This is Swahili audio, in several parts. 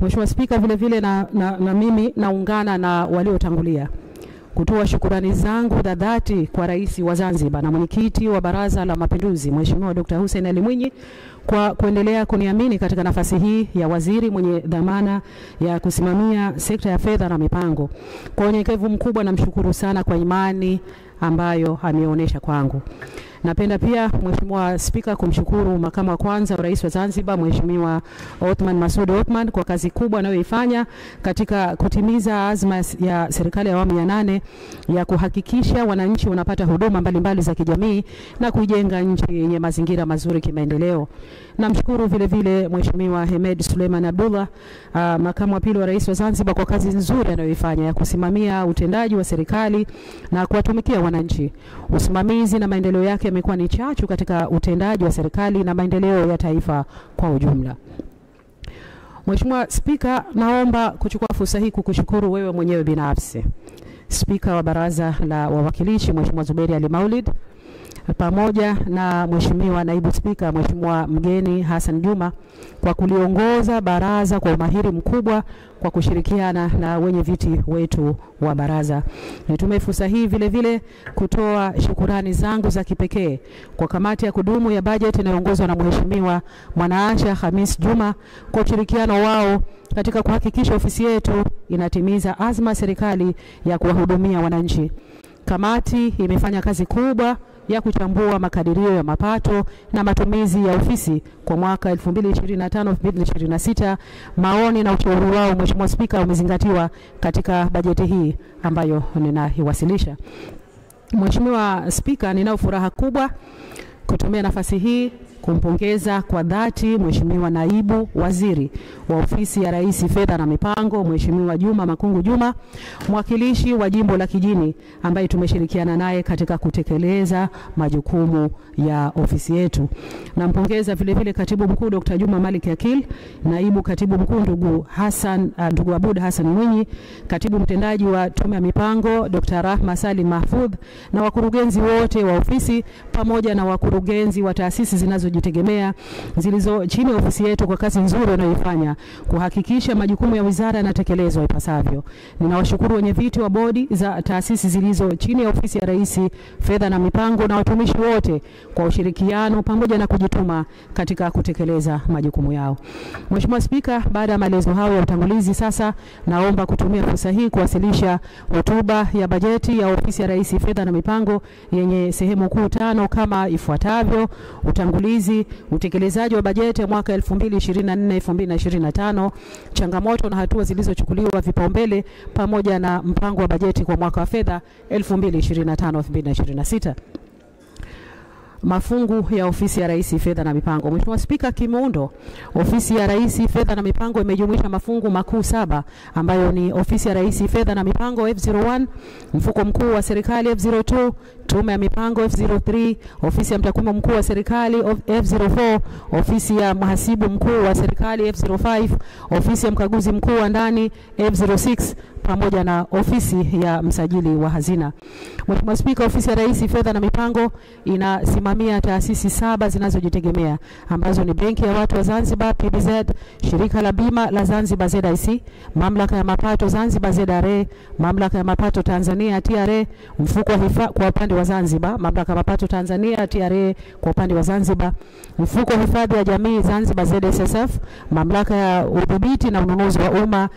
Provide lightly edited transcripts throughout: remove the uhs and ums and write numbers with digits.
Mheshimiwa Spika, vile vile na mimi naungana na waliotangulia kutoa shukrani zangu za dhati kwa Rais wa Zanzibar na Mwenyekiti wa Baraza la Mapinduzi Mheshimiwa Dr. Hussein Ali Mwinyi kwa kuendelea kuniamini katika nafasi hii ya waziri mwenye dhamana ya kusimamia sekta ya fedha na mipango. Kwa unyenyekevu mkubwa namshukuru sana kwa imani ambayo ameonyesha kwangu. Napenda pia Mheshimiwa Spika kumshukuru makamu wa kwanza wa Rais wa Zanzibar Mheshimiwa Othman Masoud Othman kwa kazi kubwa anayoifanya katika kutimiza azma ya serikali ya awamu ya 8 ya kuhakikisha wananchi wanapata huduma mbalimbali za kijamii na kujenga nchi yenye mazingira mazuri kimaendeleo. Namshukuru vile vile Mheshimiwa Hemed Suleiman Abdullah, makamu wa pili wa Rais wa Zanzibar kwa kazi nzuri anayoifanya ya kusimamia utendaji wa serikali na kuwatumikia wananchi. Usimamizi na maendeleo yake yamekuwa ni chachu katika utendaji wa serikali na maendeleo ya taifa kwa ujumla. Mheshimiwa Spika, naomba kuchukua fursa hii kukushukuru wewe mwenyewe binafsi, Spika wa Baraza la Wawakilishi Mheshimiwa Zuberi Ali Maulid, pamoja na Mheshimiwa Naibu Spika Mheshimiwa Mgeni Hassan Juma kwa kuliongoza baraza kwa umahiri mkubwa kwa kushirikiana na wenye viti wetu wa baraza. Nitumie fursa hii vile vile kutoa shukurani zangu za kipekee kwa kamati ya kudumu ya bajeti inayoongozwa na Mheshimiwa Mwanaasha Hamis Juma kwa ushirikiano wao katika kuhakikisha ofisi yetu inatimiza azma serikali ya kuwahudumia wananchi. Kamati imefanya kazi kubwa ya kuchambua makadirio ya mapato na matumizi ya ofisi kwa mwaka 2025-2026. Maoni na ushauri wao Mheshimiwa Spika umezingatiwa katika bajeti hii ambayo ninaiwasilisha. Mheshimiwa Spika, ninao furaha kubwa kutumia nafasi hii kumpongeza kwa dhati Mheshimiwa Naibu Waziri wa Ofisi ya Rais Fedha na Mipango Mheshimiwa Juma Makungu Juma, mwakilishi wa jimbo la Kijini ambaye tumeshirikiana naye katika kutekeleza majukumu ya ofisi yetu. Nampongeza vile vile Katibu Mkuu Dr. Juma Malik Akil, Naibu Katibu Mkuu ndugu Abud Hassan Mwinyi, Katibu Mtendaji wa Tume ya Mipango Dr. Rahma Salim Mahfudh na wakurugenzi wote wa ofisi pamoja na wakurugenzi wa taasisi zinazojitegemea zilizo chini ya ofisi yetu kwa kazi nzuri wanayoifanya kuhakikisha majukumu ya wizara yanatekelezwa ipasavyo. Ninawashukuru wenye viti wa bodi za taasisi zilizo chini ya ofisi ya Rais Fedha na Mipango na watumishi wote kwa ushirikiano pamoja na kujituma katika kutekeleza majukumu yao. Mheshimiwa Spika, baada ya maelezo hayo ya utangulizi, sasa naomba kutumia fursa hii kuwasilisha hotuba ya bajeti ya ofisi ya Rais Fedha na Mipango yenye sehemu kuu 5 kama ifuatavyo: utangulizi, utekelezaji wa bajeti ya mwaka 2024-2025, changamoto na hatua zilizochukuliwa, vipaumbele pamoja na mpango wa bajeti kwa mwaka wa fedha 2025-2026. Mafungu ya ofisi ya Rais Fedha na Mipango. Mheshimiwa Spika, kimuundo ofisi ya Rais Fedha na Mipango imejumuisha mafungu makuu 7 ambayo ni ofisi ya Rais Fedha na Mipango F01, mfuko mkuu wa serikali F02, tume ya mipango F03, ofisi ya mtakwimu mkuu wa serikali F04, ofisi ya mhasibu mkuu wa serikali F05, ofisi ya mkaguzi mkuu wa ndani F06 pamoja na ofisi ya msajili wa hazina. Mheshimiwa Spika, ofisi ya Rais Fedha na Mipango inasimamia taasisi 7 zinazojitegemea ambazo ni Benki ya Watu wa Zanzibar PBZ, Shirika la Bima la Zanzibar ZIC, Mamlaka ya Mapato Zanzibar ZRA, Mamlaka ya Mapato Tanzania TRA, mfuko wa hifadhi kwa upande wa Zanzibar, Mamlaka ya Mapato Tanzania TRA kwa upande wa Zanzibar, mfuko wa hifadhi ya jamii Zanzibar ZSSF, Mamlaka ya Udhibiti na Ununuzi wa Umma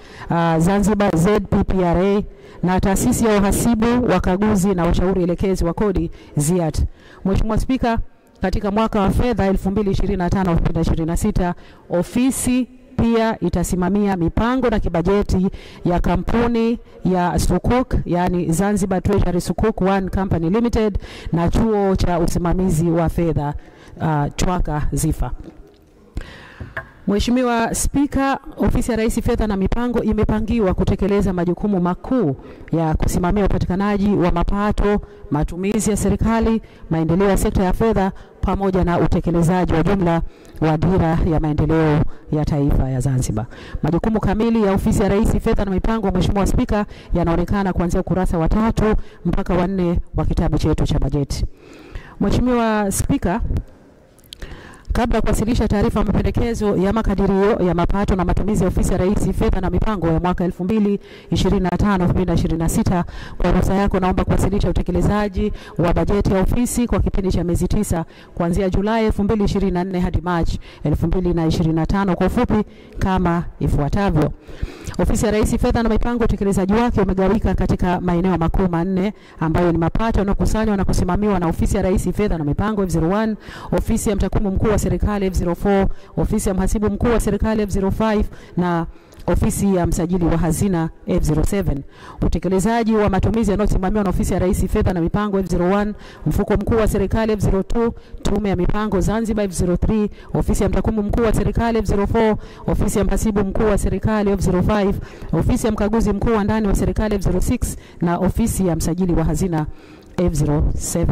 Zanzibar ZPPRA na taasisi ya uhasibu, wakaguzi na washauri elekezi wa kodi ZIAT. Mheshimiwa Spika, katika mwaka wa fedha 2025-2026 ofisi pia itasimamia mipango na kibajeti ya kampuni ya Sukuk, yani Zanzibar Treasury Sukuk One Company Limited, na chuo cha usimamizi wa fedha Chwaka ZIFA. Mheshimiwa Spika, ofisi ya Rais Fedha na Mipango imepangiwa kutekeleza majukumu makuu ya kusimamia upatikanaji wa mapato, matumizi ya serikali, maendeleo ya sekta ya fedha pamoja na utekelezaji wa jumla wa dira ya maendeleo ya taifa ya Zanzibar. Majukumu kamili ya ofisi ya Rais Fedha na Mipango, Mheshimiwa Spika, yanaonekana kuanzia ukurasa wa 3 mpaka wa 4 wa kitabu chetu cha bajeti. Mheshimiwa Spika, Kabla kuwasilisha taarifa mapendekezo ya makadirio ya mapato na matumizi ya Ofisi ya Rais Fedha na Mipango ya mwaka 2025-2026, kwa ruhusa yako naomba kuwasilisha utekelezaji wa bajeti ya ofisi kwa kipindi cha miezi 9 kuanzia Julai 2024 hadi Machi 2025 kwa ufupi kama ifuatavyo. Ofisi ya Rais Fedha na Mipango, utekelezaji wake umegawika katika maeneo makuu 4 ambayo ni mapato yanayokusanywa na kusimamiwa na Ofisi ya Rais Fedha na Mipango F01, Ofisi ya Mtakwimu Mkuu wa Serikali F04, Ofisi ya Mhasibu Mkuu wa Serikali F05 na Ofisi ya Msajili wa Hazina F07. Utekelezaji wa matumizi yanayosimamiwa na Ofisi ya Rais Fedha na Mipango F01, Mfuko Mkuu wa Serikali F02, Tume ya Mipango Zanzibar F03, Ofisi ya Mtakwimu Mkuu wa Serikali F04, Ofisi ya Mhasibu Mkuu wa Serikali F05, Ofisi ya Mkaguzi Mkuu wa Ndani wa Serikali F06 na Ofisi ya Msajili wa Hazina F07.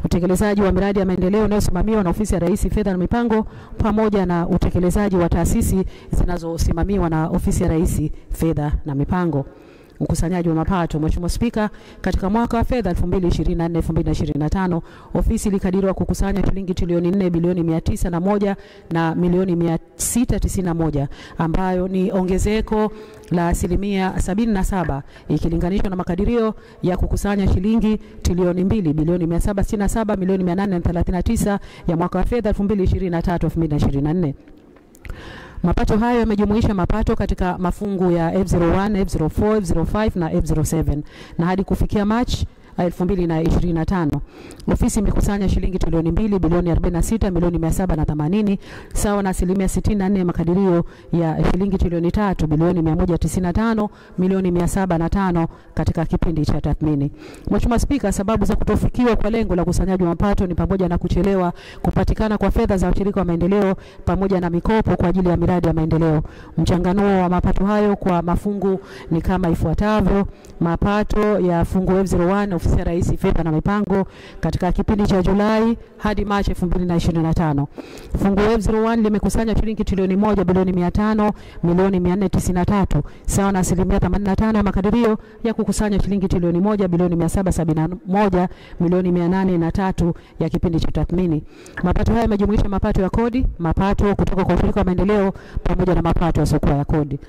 Utekelezaji wa miradi ya maendeleo unayosimamiwa na Ofisi ya Rais Fedha na Mipango pamoja na utekelezaji wa taasisi zinazosimamiwa na Ofisi ya Rais Fedha na Mipango. Ukusanyaji wa mapato. Mheshimiwa Spika, katika mwaka wa fedha 2024-2025 ofisi ilikadiriwa kukusanya shilingi trilioni 4 bilioni 901 na milioni 691 ambayo ni ongezeko la 77% ikilinganishwa na makadirio ya kukusanya shilingi trilioni 2 bilioni 767 milioni 839 ya mwaka wa fedha 2023-2024. Mapato hayo yamejumuisha mapato katika mafungu ya F01, F04, F05 na F07 na hadi kufikia Machi 2025 ofisi imekusanya shilingi trilioni 2 bilioni 46 milioni 780 sawa na 64% ya makadirio ya shilingi trilioni 3 bilioni 195 milioni 705 katika kipindi cha tathmini. Mheshimiwa Spika, sababu za kutofikiwa kwa lengo la ukusanyaji wa mapato ni pamoja na kuchelewa kupatikana kwa fedha za washirika wa maendeleo pamoja na mikopo kwa ajili ya miradi ya maendeleo. Mchanganuo wa mapato hayo kwa mafungu ni kama ifuatavyo. Mapato ya fungu F01 Ofisi ya Rais Fedha na Mipango katika kipindi cha Julai hadi Machi 2025. Fungu F01 limekusanya shilingi trilioni 1 bilioni 500 milioni 493 sawa na 85% ya makadirio ya kukusanya shilingi trilioni 1 bilioni 771 milioni 803 ya kipindi cha tathmini. Mapato haya yamejumuisha mapato ya kodi, mapato kutoka kwa washirika wa maendeleo pamoja na mapato yasiokuwa ya kodi.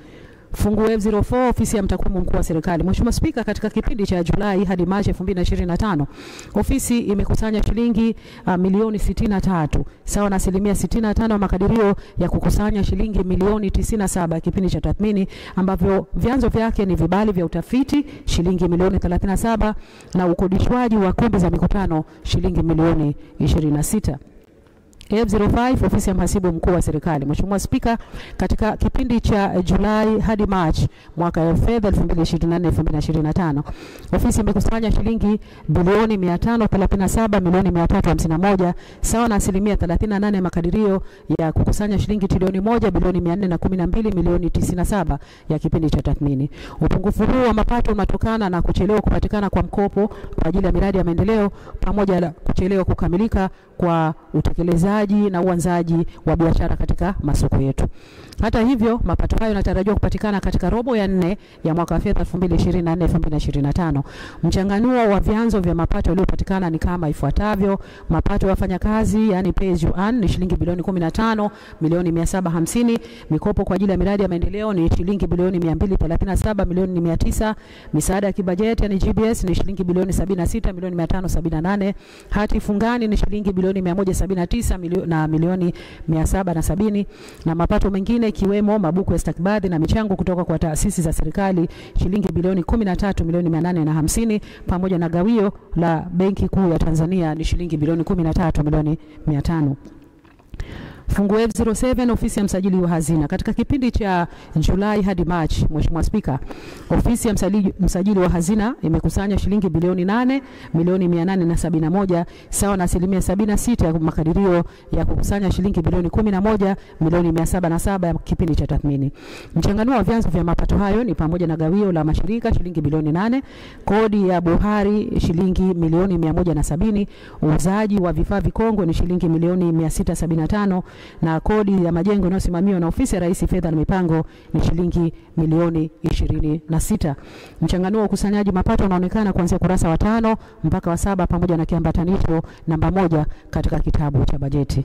Fungu F04 Ofisi ya Mtakwimu Mkuu wa Serikali. Mheshimiwa Spika, katika kipindi cha Julai hadi Machi 2025 ofisi imekusanya shilingi milioni 63 sawa na 65% ya makadirio ya kukusanya shilingi milioni 97 kipindi cha tathmini ambavyo vyanzo vyake ni vibali vya utafiti shilingi milioni 37 na ukodishwaji wa kumbi za mikutano shilingi milioni 26. F05 Ofisi ya Mhasibu Mkuu wa Serikali. Mheshimiwa Spika, katika kipindi cha Julai hadi Machi mwaka wa fedha 2024-2025 ofisi imekusanya shilingi bilioni 537 milioni 351 sawa na 38% ya makadirio ya kukusanya shilingi trilioni 1 bilioni 412 milioni 97 ya kipindi cha tathmini. Upungufu huu wa mapato unatokana na kuchelewa kupatikana kwa mkopo kwa ajili ya miradi ya maendeleo pamoja na kuchelewa kukamilika kwa utekelezaji na uanzaji wa biashara katika masoko yetu. Hata hivyo, mapato hayo yanatarajiwa kupatikana katika robo ya 4 ya mwaka wa fedha 2024-2025. Mchanganuo wa vyanzo vya mapato yaliyopatikana ni kama ifuatavyo. Mapato ya wafanyakazi yani pay as you earn ni shilingi bilioni 15 milioni 750, mikopo kwa ajili ya miradi ya maendeleo ni shilingi bilioni 237 milioni 900, misaada ya kibajeti yani GBS ni shilingi bilioni 76 milioni 578, hati fungani ni shilingi bilioni 179 na milioni 770 na mapato mengine ikiwemo mabuku ya stakabadhi na michango kutoka kwa taasisi za serikali shilingi bilioni 13 milioni 850 pamoja na gawio la Benki Kuu ya Tanzania ni shilingi bilioni 13 milioni 500. Fungu F07 Ofisi ya Msajili wa Hazina. Katika kipindi cha Julai hadi Machi, Mheshimiwa Spika, Ofisi ya Msajili wa Hazina imekusanya shilingi bilioni 8 milioni 871 sawa na 76% ya makadirio ya kukusanya shilingi bilioni 11 milioni 707 ya kipindi cha tathmini. Mchanganuo wa vyanzo vya mapato hayo ni pamoja na gawio la mashirika shilingi bilioni 8, kodi ya bohari shilingi milioni 170, uuzaji wa vifaa vikongwe ni shilingi milioni 675, na kodi ya majengo inayosimamiwa na ofisi ya Rais Fedha na Mipango ni shilingi milioni 26. Mchanganuo wa ukusanyaji mapato unaonekana kuanzia kurasa wa 5 mpaka wa 7 pamoja na kiambatanisho namba 1 katika kitabu cha bajeti.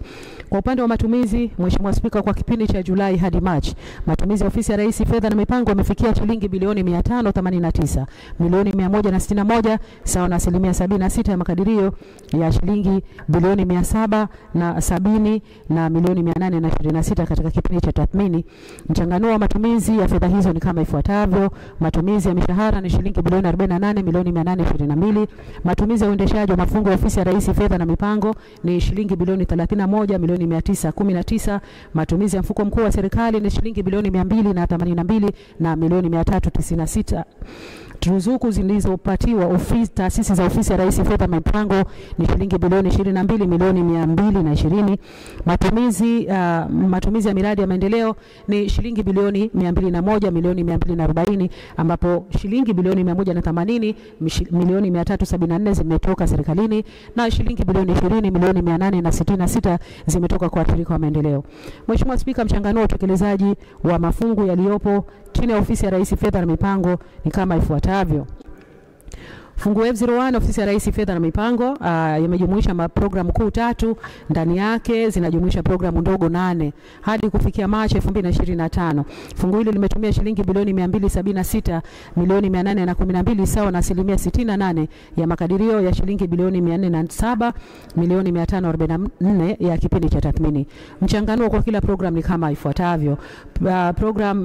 Kwa upande wa matumizi, Mheshimiwa Spika, kwa kipindi cha Julai hadi Machi, matumizi ya ofisi ya Rais Fedha na Mipango yamefikia shilingi bilioni 589 milioni 161 sawa na 76% ya makadirio ya shilingi bilioni 770 na milioni 826 katika kipindi cha tathmini. Mchanganuo wa matumizi ya fedha hizo ni kama ifuatavyo: matumizi ya mishahara ni shilingi bilioni 48 milioni 822, matumizi ya uendeshaji wa mafungo ya ofisi ya Rais Fedha na Mipango ni shilingi bilioni 31 milioni 919, matumizi ya mfuko mkuu wa serikali ni shilingi bilioni 282 na milioni 396. Ruzuku zilizopatiwa taasisi za ofisi ya Rais Fedha na Mipango ni shilingi bilioni 22 milioni 220. Matumizi ya miradi ya maendeleo ni shilingi bilioni 201 milioni 240, ambapo shilingi bilioni 180 milioni 374 zimetoka serikalini na shilingi bilioni 20 milioni 866 zimetoka kwa washirika wa maendeleo. Mheshimiwa Spika, mchanganuo wa utekelezaji wa mafungu yaliyopo chini ya ofisi ya Rais Fedha na Mipango ni kama ifuatavyo. Fungu F01 ofisi ya Rais Fedha na Mipango yamejumuisha maprogramu kuu 3, ndani yake zinajumuisha programu ndogo 8 hadi kufikia Machi 2025. Fungu hili limetumia shilingi bilioni 276 milioni 812 sawa na 68% ya makadirio ya shilingi bilioni 407 milioni 544 ya kipindi cha tathmini. Mchanganuo kwa kila program ni kama ifuatavyo. Program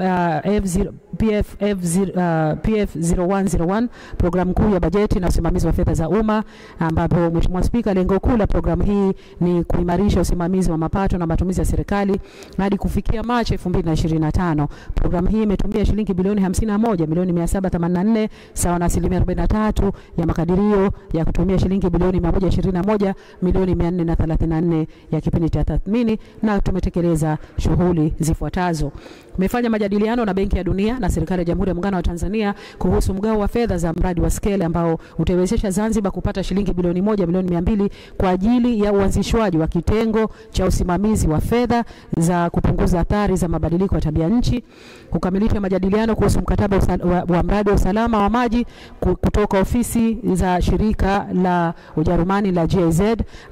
PF0101 programu kuu ya bajeti na usimamizi wa fedha za umma, ambapo Mheshimiwa Spika, lengo kuu la programu hii ni kuimarisha usimamizi wa mapato na matumizi ya serikali hadi kufikia Machi 2025. Programu hii imetumia shilingi bilioni 51 milioni 784 sawa na 43% ya makadirio ya kutumia shilingi bilioni 121 milioni 434 ya kipindi cha tathmini, na tumetekeleza shughuli zifuatazo. Tumefanya majadiliano na Benki ya Dunia na serikali ya Jamhuri ya Muungano wa Tanzania kuhusu mgao wa fedha za mradi wa scale ambao utawezesha Zanzibar kupata shilingi bilioni 1 milioni 200 kwa ajili ya uanzishwaji wa kitengo cha usimamizi wa fedha za kupunguza athari za mabadiliko ya tabia nchi, kukamilisha majadiliano kuhusu mkataba wa mradi wa usalama wa maji kutoka ofisi za shirika la Ujerumani la GIZ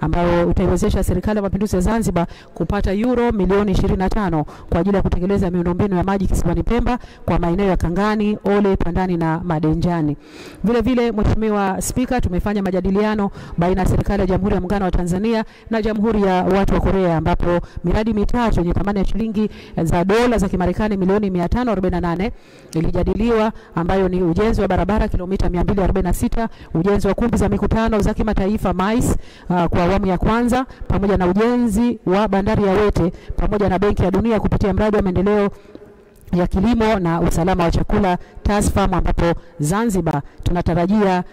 ambao utaiwezesha serikali ya mapinduzi ya Zanzibar kupata euro milioni 25 kwa ajili ya kutekeleza miundombinu ya maji kisiwani Pemba kwa maeneo ya Kangani, Ole, Pandani na Madenjani. Vile vile, Mheshimiwa Spika, tumefanya majadiliano baina ya serikali ya Jamhuri ya Muungano wa Tanzania na Jamhuri ya Watu wa Korea, ambapo miradi mitatu yenye thamani ya shilingi za dola za Kimarekani milioni 548 ilijadiliwa, ambayo ni ujenzi wa barabara kilomita 246, ujenzi wa kumbi za mikutano za kimataifa MICE kwa awamu ya kwanza, pamoja na ujenzi wa bandari ya Wete, pamoja na Benki ya Dunia kupitia mradi wa maendeleo ya kilimo na usalama wa chakula TASFAM, ambapo Zanzibar tunatarajia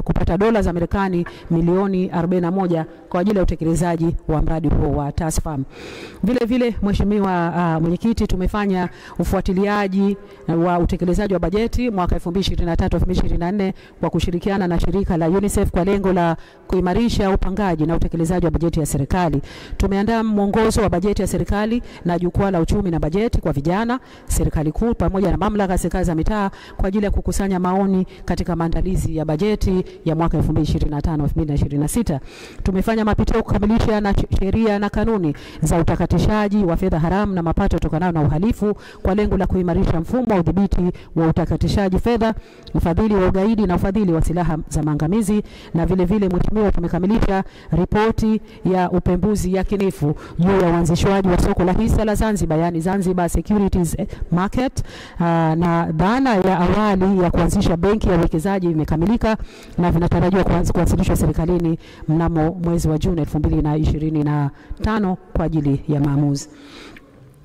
kupata dola za Marekani milioni 41 kwa ajili ya utekelezaji wa mradi huo wa TASFAM. Vile vile, Mheshimiwa Mwenyekiti, tumefanya ufuatiliaji wa utekelezaji wa bajeti mwaka 2023-2024 kwa kushirikiana na shirika la UNICEF kwa lengo la kuimarisha upangaji na utekelezaji wa bajeti ya serikali. Tumeandaa mwongozo wa bajeti ya serikali na jukwaa la uchumi na bajeti kwa vijana, serikali kuu pamoja na mamlaka ya serikali za mitaa kwa ajili ya kukusanya maoni katika maandalizi ya bajeti ya mwaka 2025-2026. Tumefanya mapitio kukamilisha na sheria na kanuni za utakatishaji wa fedha haramu na mapato yatokanayo na uhalifu kwa lengo la kuimarisha mfumo wa udhibiti wa utakatishaji fedha, ufadhili wa ugaidi na ufadhili wa silaha za maangamizi. Na vile vile, Mheshimiwa, tumekamilisha ripoti ya upembuzi yakinifu juu ya uanzishwaji wa soko la hisa la Zanzibar, yani Zanzibar Securities Market, na dhana ya awali ya kuanzisha benki ya uwekezaji imekamilika na vinatarajiwa kuwasilishwa serikalini mnamo mwezi wa Juni 2025 kwa ajili ya maamuzi.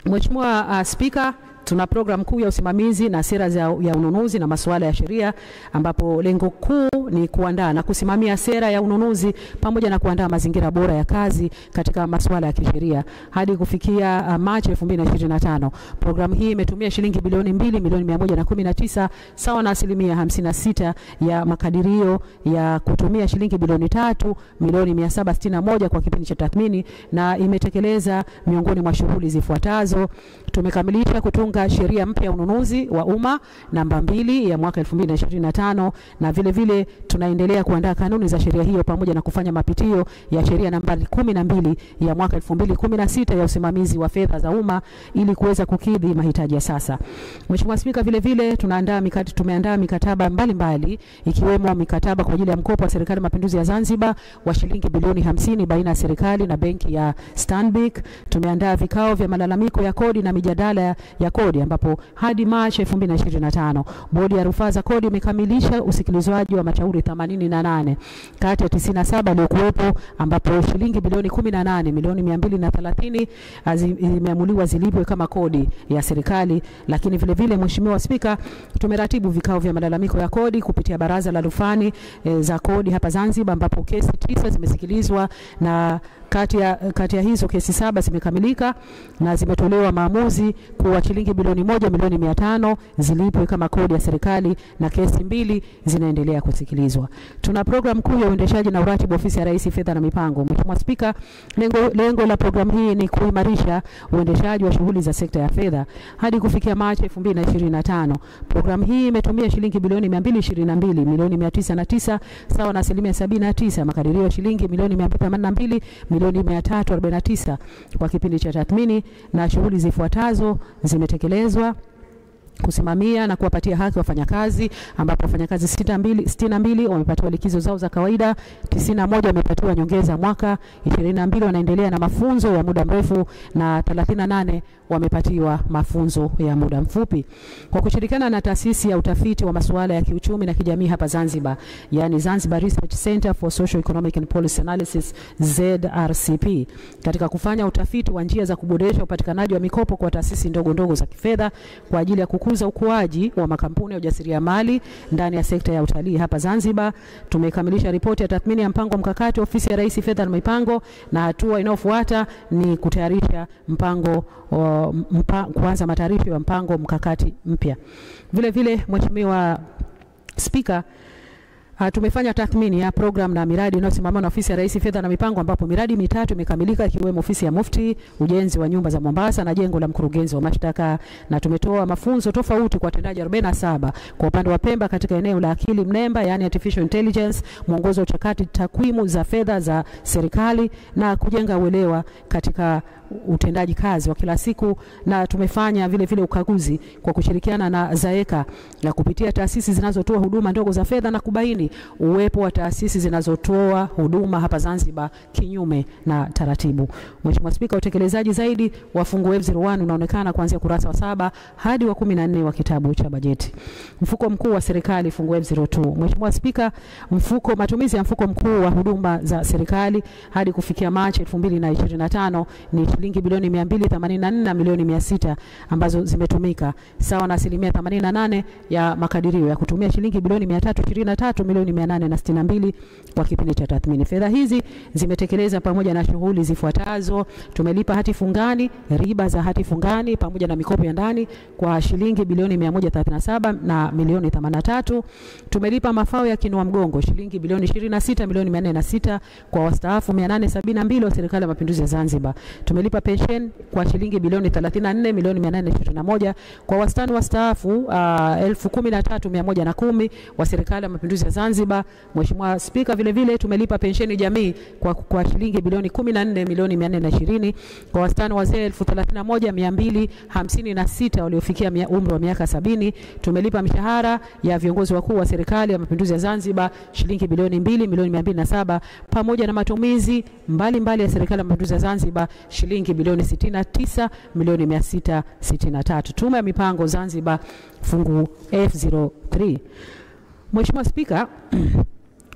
Mheshimiwa Spika, tuna program kuu ya usimamizi na sera ya ununuzi na masuala ya sheria, ambapo lengo kuu ni kuandaa na kusimamia sera ya ununuzi pamoja na kuandaa mazingira bora ya kazi katika masuala ya kisheria. Hadi kufikia Machi 2025, programu hii imetumia shilingi bilioni 2,119 sawa na 56% ya makadirio ya kutumia shilingi bilioni 3,761 kwa kipindi cha tathmini, na imetekeleza miongoni mwa shughuli zifuatazo. Tumekamilisha kutunga sheria mpya ya ununuzi wa umma namba 2 ya mwaka 2025, na vile vile tunaendelea kuandaa kanuni za sheria hiyo pamoja na kufanya mapitio ya sheria namba 12 ya mwaka 2016 ya usimamizi wa fedha za umma ili kuweza kukidhi mahitaji ya sasa. Mheshimiwa Spika, vile vile tumeandaa mikataba mbalimbali ikiwemo mikataba kwa ajili ya mkopo wa serikali ya Mapinduzi ya Zanzibar wa shilingi bilioni 50 baina ya serikali na benki ya Stanbic. Tumeandaa vikao vya malalamiko ya kodi na mijadala ya kodi, ambapo hadi Machi 2025 bodi ya rufaa za kodi imekamilisha usikilizwaji wa mashauri 88 kati ya 97 yaliyokuwepo, ambapo shilingi bilioni 18,230,000 zimeamuliwa zilipwe kama kodi ya serikali. Lakini vile vile, Mheshimiwa Spika, tumeratibu vikao vya malalamiko ya kodi kupitia baraza la rufani za kodi hapa Zanzibar, ambapo kesi 9 zimesikilizwa na kati ya hizo kesi 7 zimekamilika na zimetolewa maamuzi kwa shilingi bilioni 1,500,000 zilipwe kama kodi ya serikali, na kesi 2 zinaendelea kusikilizwa. Tuna program kuu ya uendeshaji na uratibu ofisi ya Rais Fedha na Mipango. Mheshimiwa Spika, lengo la programu hii ni kuimarisha uendeshaji wa shughuli za sekta ya fedha. Hadi kufikia Machi 2025, programu hii imetumia shilingi bilioni 222,909 sawa na 79% makadirio ya shilingi milioni 282,349 kwa kipindi cha tathmini, na shughuli zifuatazo zimetekelezwa: kusimamia na kuwapatia haki wafanyakazi, ambapo wafanyakazi 62 wamepatiwa likizo zao za kawaida, 91 wamepatiwa nyongeza mwaka, 22 wanaendelea na mafunzo ya muda mrefu, na 38 wamepatiwa mafunzo ya muda mfupi. Kwa kushirikiana na taasisi ya utafiti wa masuala ya kiuchumi na kijamii hapa Zanzibar, yani Zanzibar Research Center for Social Economic and Policy Analysis ZRCP, katika kufanya utafiti wa njia za kuboresha upatikanaji wa mikopo kwa taasisi ndogo za kifedha kwa ajili ya kukuza ukuaji wa makampuni ya ujasiriamali ndani ya sekta ya utalii hapa Zanzibar, tumekamilisha ripoti ya tathmini ya mpango mkakati wa ofisi ya Rais Fedha na Mipango, na hatua inayofuata ni kutayarisha kuanza matayarisho ya mpango mkakati mpya. Vile vile, Mheshimiwa Spika, tumefanya tathmini ya program na miradi inayosimamiwa na ofisi ya Rais Fedha na Mipango, ambapo miradi 3 imekamilika ikiwemo ofisi ya Mufti, ujenzi wa nyumba za Mombasa na jengo la mkurugenzi wa mashtaka, na tumetoa mafunzo tofauti kwa watendaji 47 kwa upande wa Pemba katika eneo la akili mnemba, yani artificial intelligence, mwongozo wa uchakati takwimu za fedha za serikali na kujenga uelewa katika utendaji kazi wa kila siku. Na tumefanya vile vile ukaguzi kwa kushirikiana na Zaeka na kupitia taasisi zinazotoa huduma ndogo za fedha na kubaini uwepo wa taasisi zinazotoa huduma hapa Zanzibar kinyume na taratibu. Mheshimiwa Spika, utekelezaji zaidi wa fungu F01 unaonekana kuanzia kurasa wa 7 hadi wa 14 wa kitabu cha bajeti. Mfuko mkuu wa serikali fungu F02. Mheshimiwa Spika, matumizi ya mfuko mkuu wa huduma za serikali hadi kufikia Machi 2025 ni shilingi bilioni 284,600,000 ambazo zimetumika sawa na 88% ya makadirio ya kutumia shilingi bilioni 323,862,000 kwa kipindi cha tathmini. Fedha hizi zimetekeleza pamoja na shughuli zifuatazo: tumelipa hati fungani, riba za hati fungani pamoja na mikopo ya ndani kwa shilingi bilioni 137,083,000. Tumelipa mafao ya kinua mgongo shilingi bilioni 26,406,000 kwa wastaafu 872 wa serikali ya Mapinduzi ya Zanzibar. Tumelipa pension kwa shilingi bilioni 34,821,000 kwa wastani wastaafu 13,110 wa serikali ya Mapinduzi ya Zanzibar. Mheshimiwa Spika, vile vile tumelipa pensheni jamii kwa shilingi bilioni 14,420,000 kwa wastani wazee 31,256 waliofikia umri wa miaka 70. Tumelipa mishahara ya viongozi wakuu wa serikali ya Mapinduzi ya Zanzibar shilingi bilioni 2,207,000 pamoja na matumizi mbalimbali ya serikali ya Mapinduzi ya Zanzibar shilingi bilioni 69,663. Tume ya Mipango Zanzibar fungu F03. Mheshimiwa Spika,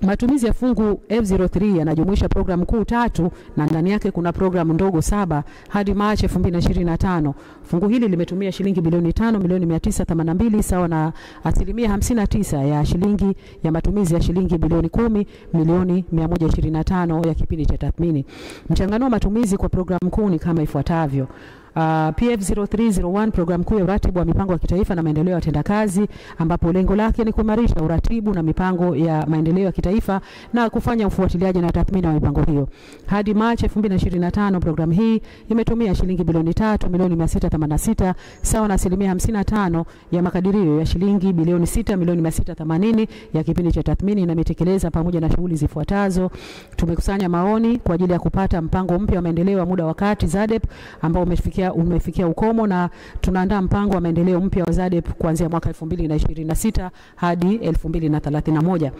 Matumizi ya fungu F03 yanajumuisha programu kuu 3 na ndani yake kuna programu ndogo 7 hadi Machi 2025. Fungu hili limetumia shilingi bilioni 5,982 sawa na 59% ya shilingi ya matumizi ya shilingi bilioni 10,125 ya kipindi cha tathmini. Mchanganuo wa matumizi kwa programu kuu ni kama ifuatavyo. PF0301 programu kuu ya uratibu wa mipango ya kitaifa na maendeleo ya watendakazi, ambapo lengo lake ni kuimarisha uratibu na mipango ya maendeleo ya kitaifa na kufanya ufuatiliaji na tathmini wa mipango hiyo. Hadi Machi 2025 programu hii imetumia shilingi bilioni 3,686 sawa na 55% ya makadirio ya shilingi bilioni 6,680 ya kipindi cha tathmini na imetekeleza pamoja na shughuli zifuatazo. Tumekusanya maoni kwa ajili ya kupata mpango mpya wa maendeleo ya muda wa kati ZADEP ambao umefikia ukomo, na tunaandaa mpango wa maendeleo mpya wa ZADEP kuanzia mwaka 2026 hadi 2031.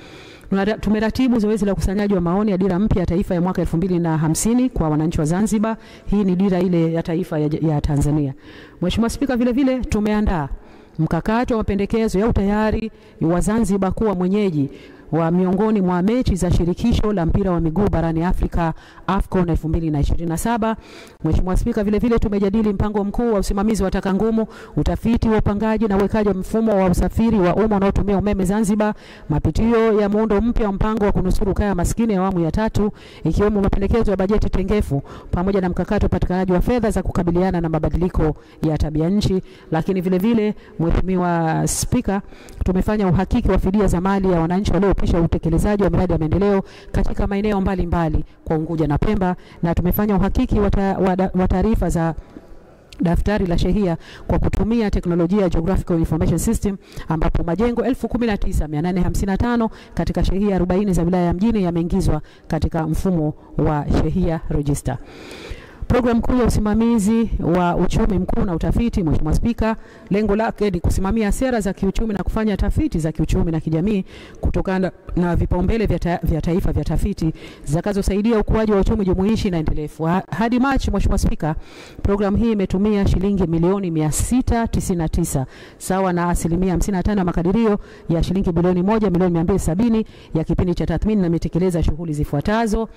Tumeratibu zoezi la ukusanyaji wa maoni ya dira mpya ya taifa ya mwaka 2050 kwa wananchi wa Zanzibar. Hii ni dira ile ya taifa ya Tanzania. Mheshimiwa Spika, vile vile tumeandaa mkakati wa mapendekezo ya utayari wa Zanzibar kuwa mwenyeji wa miongoni mwa mechi za shirikisho la mpira wa miguu barani Afrika AFCON 2027. Mheshimiwa Spika, vile vile tumejadili mpango mkuu wa usimamizi wa taka ngumu, utafiti wa upangaji na uwekaji wa mfumo wa usafiri wa umma unaotumia umeme Zanzibar, mapitio ya muundo mpya wa mpango wa kunusuru kaya maskini ya awamu ya 3 ikiwemo mapendekezo ya bajeti tengefu pamoja na mkakati wa upatikanaji wa fedha za kukabiliana na mabadiliko ya tabia nchi. Lakini vile vile Mheshimiwa Spika, tumefanya uhakiki wa fidia za mali ya wananchi waliopisha utekelezaji wa miradi ya maendeleo katika maeneo mbalimbali kwa Unguja na Pemba, na tumefanya uhakiki wa taarifa za daftari la shehia kwa kutumia teknolojia ya Geographical Information System, ambapo majengo 19,855 katika shehia 40 za wilaya ya mjini yameingizwa katika mfumo wa shehia register. Programu kuu ya usimamizi wa uchumi mkuu na utafiti, Mheshimiwa Spika, lengo lake ni kusimamia sera za kiuchumi na kufanya tafiti za kiuchumi na kijamii kutokana na vipaumbele vya taifa vya tafiti zitakazosaidia ukuaji wa uchumi jumuishi na endelevu. Hadi Machi, Mheshimiwa Spika, programu hii imetumia shilingi milioni 699 sawa na 55% ya makadirio ya shilingi bilioni 1,270 ya kipindi cha tathmini na imetekeleza shughuli zifuatazo.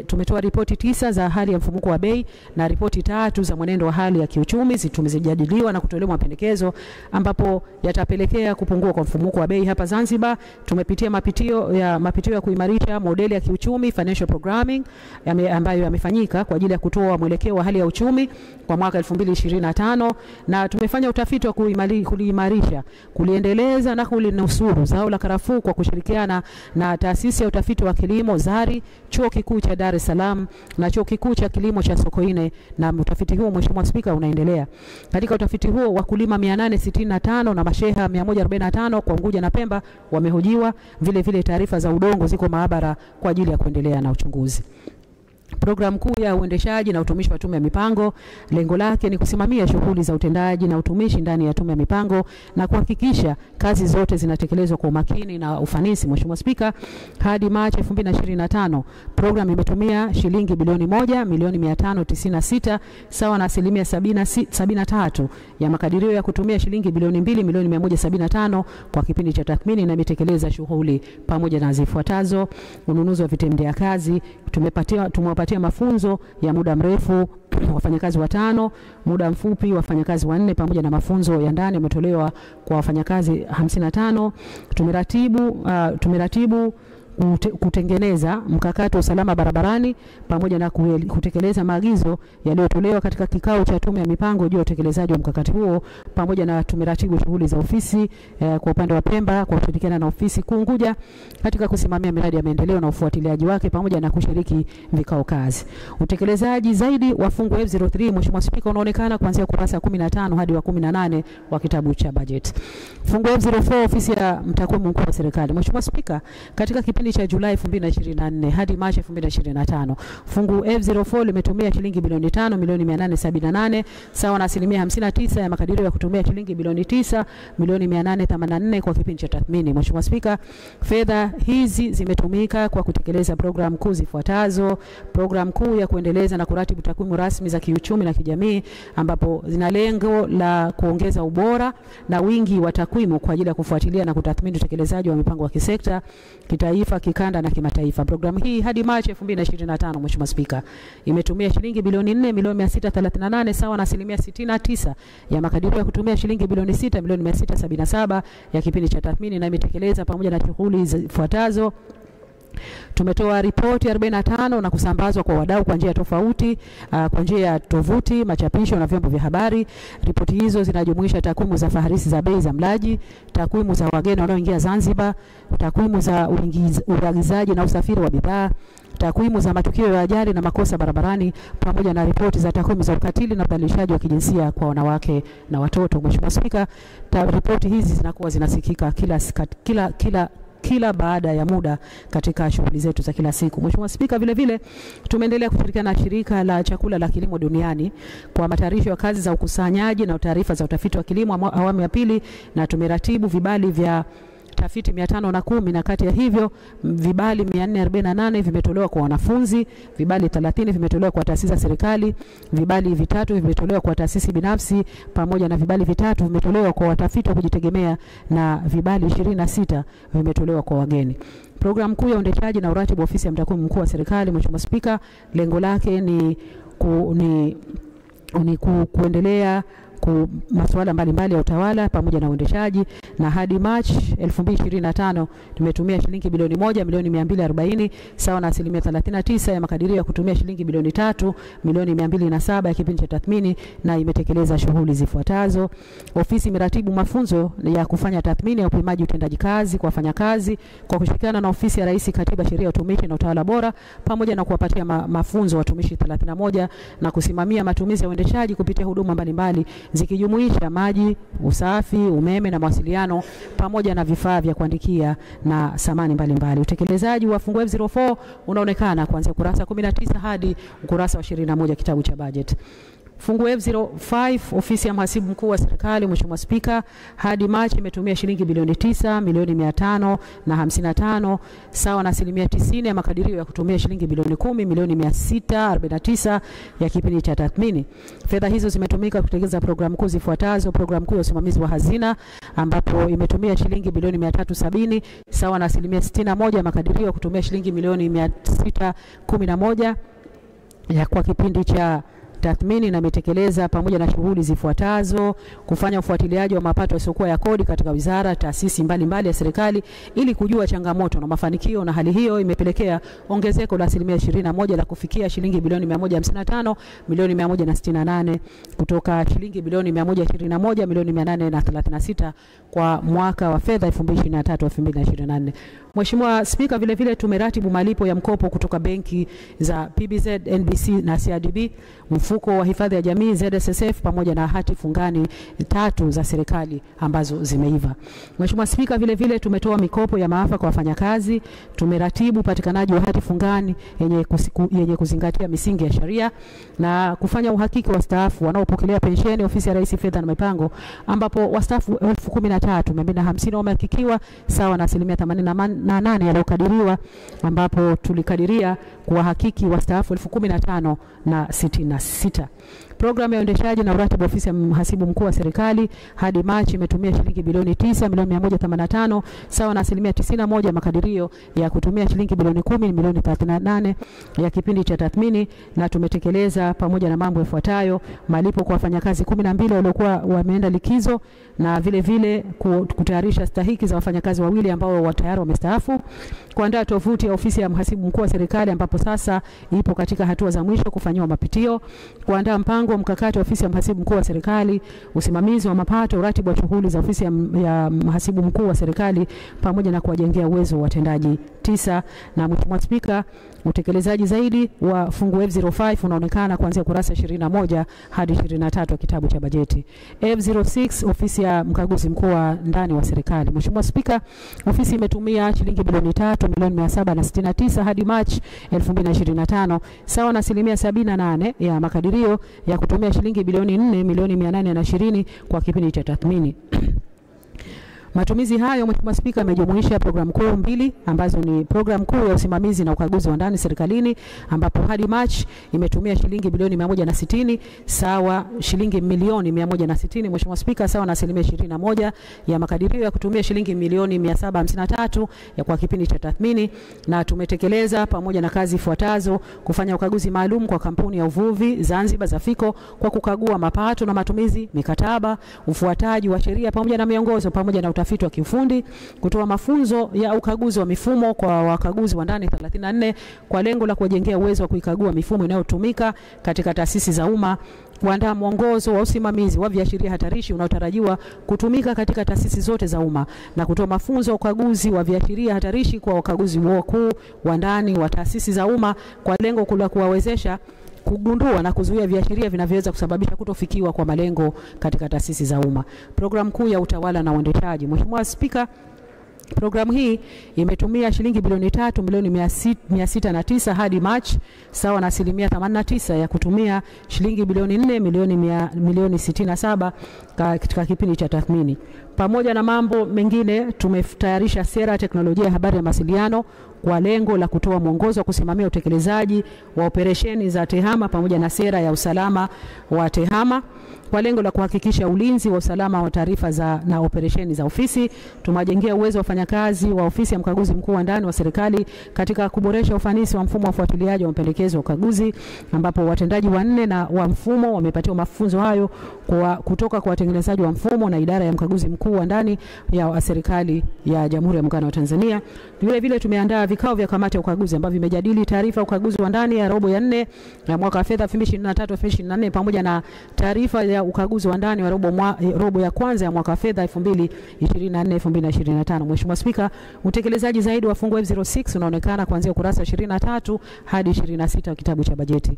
Tumetoa ripoti 9 za hali ya mfumuko wa bei na ripoti 3 za mwenendo wa hali ya kiuchumi tumezijadiliwa na kutolewa mapendekezo ambapo yatapelekea kupungua kwa mfumuko wa bei hapa Zanzibar. Tumepitia mapitio ya kuimarisha modeli ya kiuchumi financial programming ambayo yamefanyika kwa ajili ya kutoa mwelekeo wa hali ya uchumi kwa mwaka 2025, na tumefanya utafiti wa kuliimarisha, kuliendeleza na kulinusuru zao la karafuu kwa kushirikiana na taasisi ya utafiti wa kilimo ZARI, Chuo Kikuu cha Dar es Salaam na Chuo Kikuu cha Kilimo cha Sokoine, na utafiti huo Mheshimiwa Spika unaendelea. Katika utafiti huo wakulima 865 na masheha 145 kwa Unguja na Pemba wamehojiwa. Vile vile taarifa za udongo ziko maabara kwa ajili ya kuendelea na uchunguzi. Programu kuu ya uendeshaji na utumishi wa tume ya mipango, lengo lake ni kusimamia shughuli za utendaji na utumishi ndani ya tume ya mipango na kuhakikisha kazi zote zinatekelezwa kwa umakini na ufanisi. Mheshimiwa Spika, hadi Machi 2025 programu imetumia shilingi bilioni 1,596 sawa na 73% ya makadirio ya kutumia shilingi bilioni 2,175 kwa kipindi cha tathmini na imetekeleza shughuli pamoja na zifuatazo: ununuzi wa vitendea kazi, tumewapatia mafunzo ya muda mrefu wafanyakazi 5, muda mfupi wafanyakazi 4 pamoja na mafunzo ya ndani yametolewa kwa wafanyakazi 55. Tumeratibu kutengeneza mkakati wa usalama barabarani pamoja na kutekeleza maagizo yaliyotolewa katika kikao cha tume ya mipango juu ya utekelezaji wa mkakati huo, pamoja na tumeratibu shughuli za ofisi kwa upande wa Pemba kwa kushirikiana na ofisi kuu Unguja katika kusimamia miradi ya maendeleo na ufuatiliaji wake pamoja na kushiriki vikao kazi. Utekelezaji zaidi wa fungu F03, Mheshimiwa Spika, unaonekana kuanzia kurasa 15 hadi wa 18 wa kitabu cha bajeti. Fungu F04, ofisi ya mtakwimu mkuu wa serikali. Mheshimiwa Spika, katika kipindi cha Julai 2024 hadi Machi 2025 fungu F04 limetumia shilingi bilioni 5,878 sawa na 59% ya makadirio ya kutumia shilingi bilioni 9,884 kwa kipindi cha tathmini. Mheshimiwa Spika, fedha hizi zimetumika kwa kutekeleza programu kuu zifuatazo: programu kuu ya kuendeleza na kuratibu takwimu rasmi za kiuchumi na kijamii, ambapo zina lengo la kuongeza ubora na wingi wa takwimu kwa ajili ya kufuatilia na kutathmini utekelezaji wa mipango ya kisekta, kitaifa, kikanda na kimataifa. Programu hii hadi Machi 2025, Mheshimiwa Spika, imetumia shilingi bilioni 4,638 sawa na 69% ya makadirio ya kutumia shilingi bilioni 6,677 ya kipindi cha tathmini, na imetekeleza pamoja na shughuli zifuatazo. Tumetoa ripoti 45 na kusambazwa kwa wadau kwa njia tofauti, kwa njia ya tovuti, machapisho na vyombo vya habari. Ripoti hizo zinajumuisha takwimu za faharisi za bei za mlaji, takwimu za wageni wanaoingia Zanzibar, takwimu za uagizaji na usafiri wa bidhaa, takwimu za matukio ya ajali na makosa barabarani, pamoja na ripoti za takwimu za ukatili na udhalilishaji wa kijinsia kwa wanawake na watoto. Mheshimiwa Spika, ripoti hizi zinakuwa zinasikika kila baada ya muda katika shughuli zetu za kila siku. Mheshimiwa Spika, vile vile tumeendelea kushirikiana na shirika la chakula la kilimo duniani kwa matayarisho ya kazi za ukusanyaji na taarifa za utafiti wa kilimo awamu ya pili, na tumeratibu vibali vya tafiti 510, na kati ya hivyo vibali 448 vimetolewa kwa wanafunzi, vibali 30 vimetolewa kwa taasisi za serikali, vibali 3 vimetolewa kwa taasisi binafsi, pamoja na vibali 3 vimetolewa kwa watafiti wa kujitegemea, na vibali 26 vimetolewa kwa wageni. Programu kuu ya uendeshaji na uratibu ofisi ya mtakwimu mkuu wa serikali, Mheshimiwa Spika, lengo lake ni kuendelea masuala mbalimbali ya utawala pamoja na uendeshaji, na hadi Machi 2025 tumetumia shilingi bilioni 1,240,000 sawa na 39% ya makadirio ya kutumia shilingi bilioni 3,207,000 ya kipindi cha tathmini, na imetekeleza shughuli zifuatazo. Ofisi imeratibu mafunzo ya kufanya tathmini ya upimaji utendaji kazi kwa wafanyakazi kwa kushirikiana na ofisi ya Rais, Katiba, Sheria, Utumishi na Utawala Bora, pamoja na kuwapatia mafunzo watumishi 31 na kusimamia matumizi ya uendeshaji kupitia huduma mbalimbali zikijumuisha maji, usafi, umeme na mawasiliano, pamoja na vifaa vya kuandikia na samani mbalimbali. Utekelezaji wa fungu F04 unaonekana kuanzia kurasa 19 hadi ukurasa wa 21 kitabu cha bajeti. Fungu F05 ofisi ya mhasibu mkuu wa serikali, Mheshimiwa Spika, hadi Machi imetumia shilingi bilioni 9,555 sawa na 90% ya makadirio ya kutumia shilingi bilioni 10,649 ya kipindi cha tathmini. Fedha hizo zimetumika kutekeleza programu kuu zifuatazo. Programu kuu ya usimamizi wa hazina ambapo imetumia shilingi bilioni 370 sawa na 61% ya makadirio ya kutumia shilingi milioni 611 ya kwa kipindi cha tathmini, na imetekeleza pamoja na shughuli zifuatazo: kufanya ufuatiliaji wa mapato yasiokuwa ya kodi katika wizara, taasisi mbalimbali ya serikali ili kujua changamoto na mafanikio, na hali hiyo imepelekea ongezeko la 21% la kufikia shilingi bilioni 155,168 kutoka shilingi bilioni 121,836 kwa mwaka wa fedha 2023/2024. Mheshimiwa Spika, vile vile tumeratibu malipo ya mkopo kutoka benki za PBZ, NBC na CRDB, mfuko wa hifadhi ya jamii ZSSF, pamoja na hati fungani 3 za serikali ambazo zimeiva. Mheshimiwa Spika, vile vile tumetoa mikopo ya maafa kwa wafanyakazi, tumeratibu upatikanaji wa hati fungani yenye kuzingatia misingi ya sheria, na kufanya uhakiki wa wastaafu wanaopokelea pensheni ofisi ya Rais, Fedha na Mipango, ambapo wastaafu 13,250 wamehakikiwa sawa na 88% yaliyokadiriwa, ambapo tulikadiria kuwahakiki wastaafu 15,066. Programu ya uendeshaji na uratibu ofisi ya mhasibu mkuu wa serikali hadi Machi imetumia shilingi bilioni 9,185 sawa na 91% makadirio ya kutumia shilingi bilioni 10,038 ya kipindi cha tathmini, na tumetekeleza pamoja na mambo yafuatayo: malipo kwa wafanyakazi 12 waliokuwa wameenda likizo, na vile vile kutayarisha stahiki za wafanyakazi wawili ambao tayari wamestaafu, kuandaa tovuti ya ofisi ya mhasibu mkuu wa serikali ambapo sasa ipo katika hatua za mwisho kufanywa mapitio, kuandaa mpango mkakati wa ofisi ya mhasibu mkuu wa serikali, usimamizi wa mapato, uratibu wa shughuli za ofisi ya mhasibu mkuu wa serikali, pamoja na kuwajengea uwezo wa watendaji 9. Na Mheshimiwa Spika, utekelezaji zaidi wa fungu F05 unaonekana kuanzia kurasa 21 hadi 23 kitabu cha bajeti. F06 ofisi ya mkaguzi mkuu wa ndani wa serikali. Mheshimiwa Spika, ofisi imetumia shilingi bilioni 3,769 hadi Machi 2025 sawa na 78% ya makadirio ya kutumia shilingi bilioni 4,820 kwa kipindi cha tathmini. Matumizi hayo Mheshimiwa Spika yamejumuisha programu kuu mbili ambazo ni programu kuu ya usimamizi na ukaguzi wa ndani serikalini, ambapo hadi March imetumia shilingi bilioni 160 sawa shilingi milioni 160 Mheshimiwa Spika, sawa na 21% ya makadirio ya kutumia shilingi milioni 753 ya kwa kipindi cha tathmini. Na tumetekeleza pamoja na kazi ifuatazo: kufanya ukaguzi maalum kwa kampuni ya uvuvi Zanzibar Zafiko kwa kukagua mapato na matumizi, mikataba, ufuataji wa sheria pamoja na miongozo pamoja na utafiti wa kiufundi, kutoa mafunzo ya ukaguzi wa mifumo kwa wakaguzi wa ndani 34 kwa lengo la kuwajengea uwezo wa kuikagua mifumo inayotumika katika taasisi za umma, kuandaa mwongozo wa usimamizi wa viashiria hatarishi unaotarajiwa kutumika katika taasisi zote za umma, na kutoa mafunzo ya ukaguzi wa viashiria hatarishi kwa wakaguzi wakuu wa ndani wa taasisi za umma kwa lengo la kuwawezesha kugundua na kuzuia viashiria vinavyoweza kusababisha kutofikiwa kwa malengo katika taasisi za umma. Programu kuu ya utawala na uendeshaji. Mheshimiwa Spika, programu hii imetumia shilingi bilioni 3 milioni 609 hadi March sawa na 89% ya kutumia shilingi bilioni 4 milioni 67 katika kipindi cha tathmini. Pamoja na mambo mengine, tumetayarisha sera ya teknolojia ya habari ya mawasiliano kwa lengo la kutoa mwongozo wa kusimamia utekelezaji wa operesheni za TEHAMA pamoja na sera ya usalama wa TEHAMA kwa lengo la kuhakikisha ulinzi wa usalama wa taarifa na operesheni za ofisi. Tumewajengea uwezo wa wafanyakazi wa ofisi ya mkaguzi mkuu wa ndani wa serikali katika kuboresha ufanisi wa mfumo wa ufuatiliaji wa mapendekezo ya ukaguzi, ambapo watendaji 4 na wa mfumo wamepatiwa mafunzo hayo kutoka kwa watengenezaji wa mfumo na idara ya mkaguzi mkuu wa ndani ya serikali ya Jamhuri ya Muungano wa Tanzania. Vile vile tumeandaa vikao vya kamati ya ukaguzi ambavyo vimejadili taarifa ukaguzi wa ndani ya robo ya 4 ya mwaka wa fedha 2023/2024 pamoja na taarifa ya ukaguzi wa ndani wa robo ya kwanza ya mwaka wa fedha 2024/2025. Mheshimiwa Spika, utekelezaji zaidi wa fungu F06 unaonekana kuanzia ukurasa 23 hadi 26 wa kitabu cha bajeti.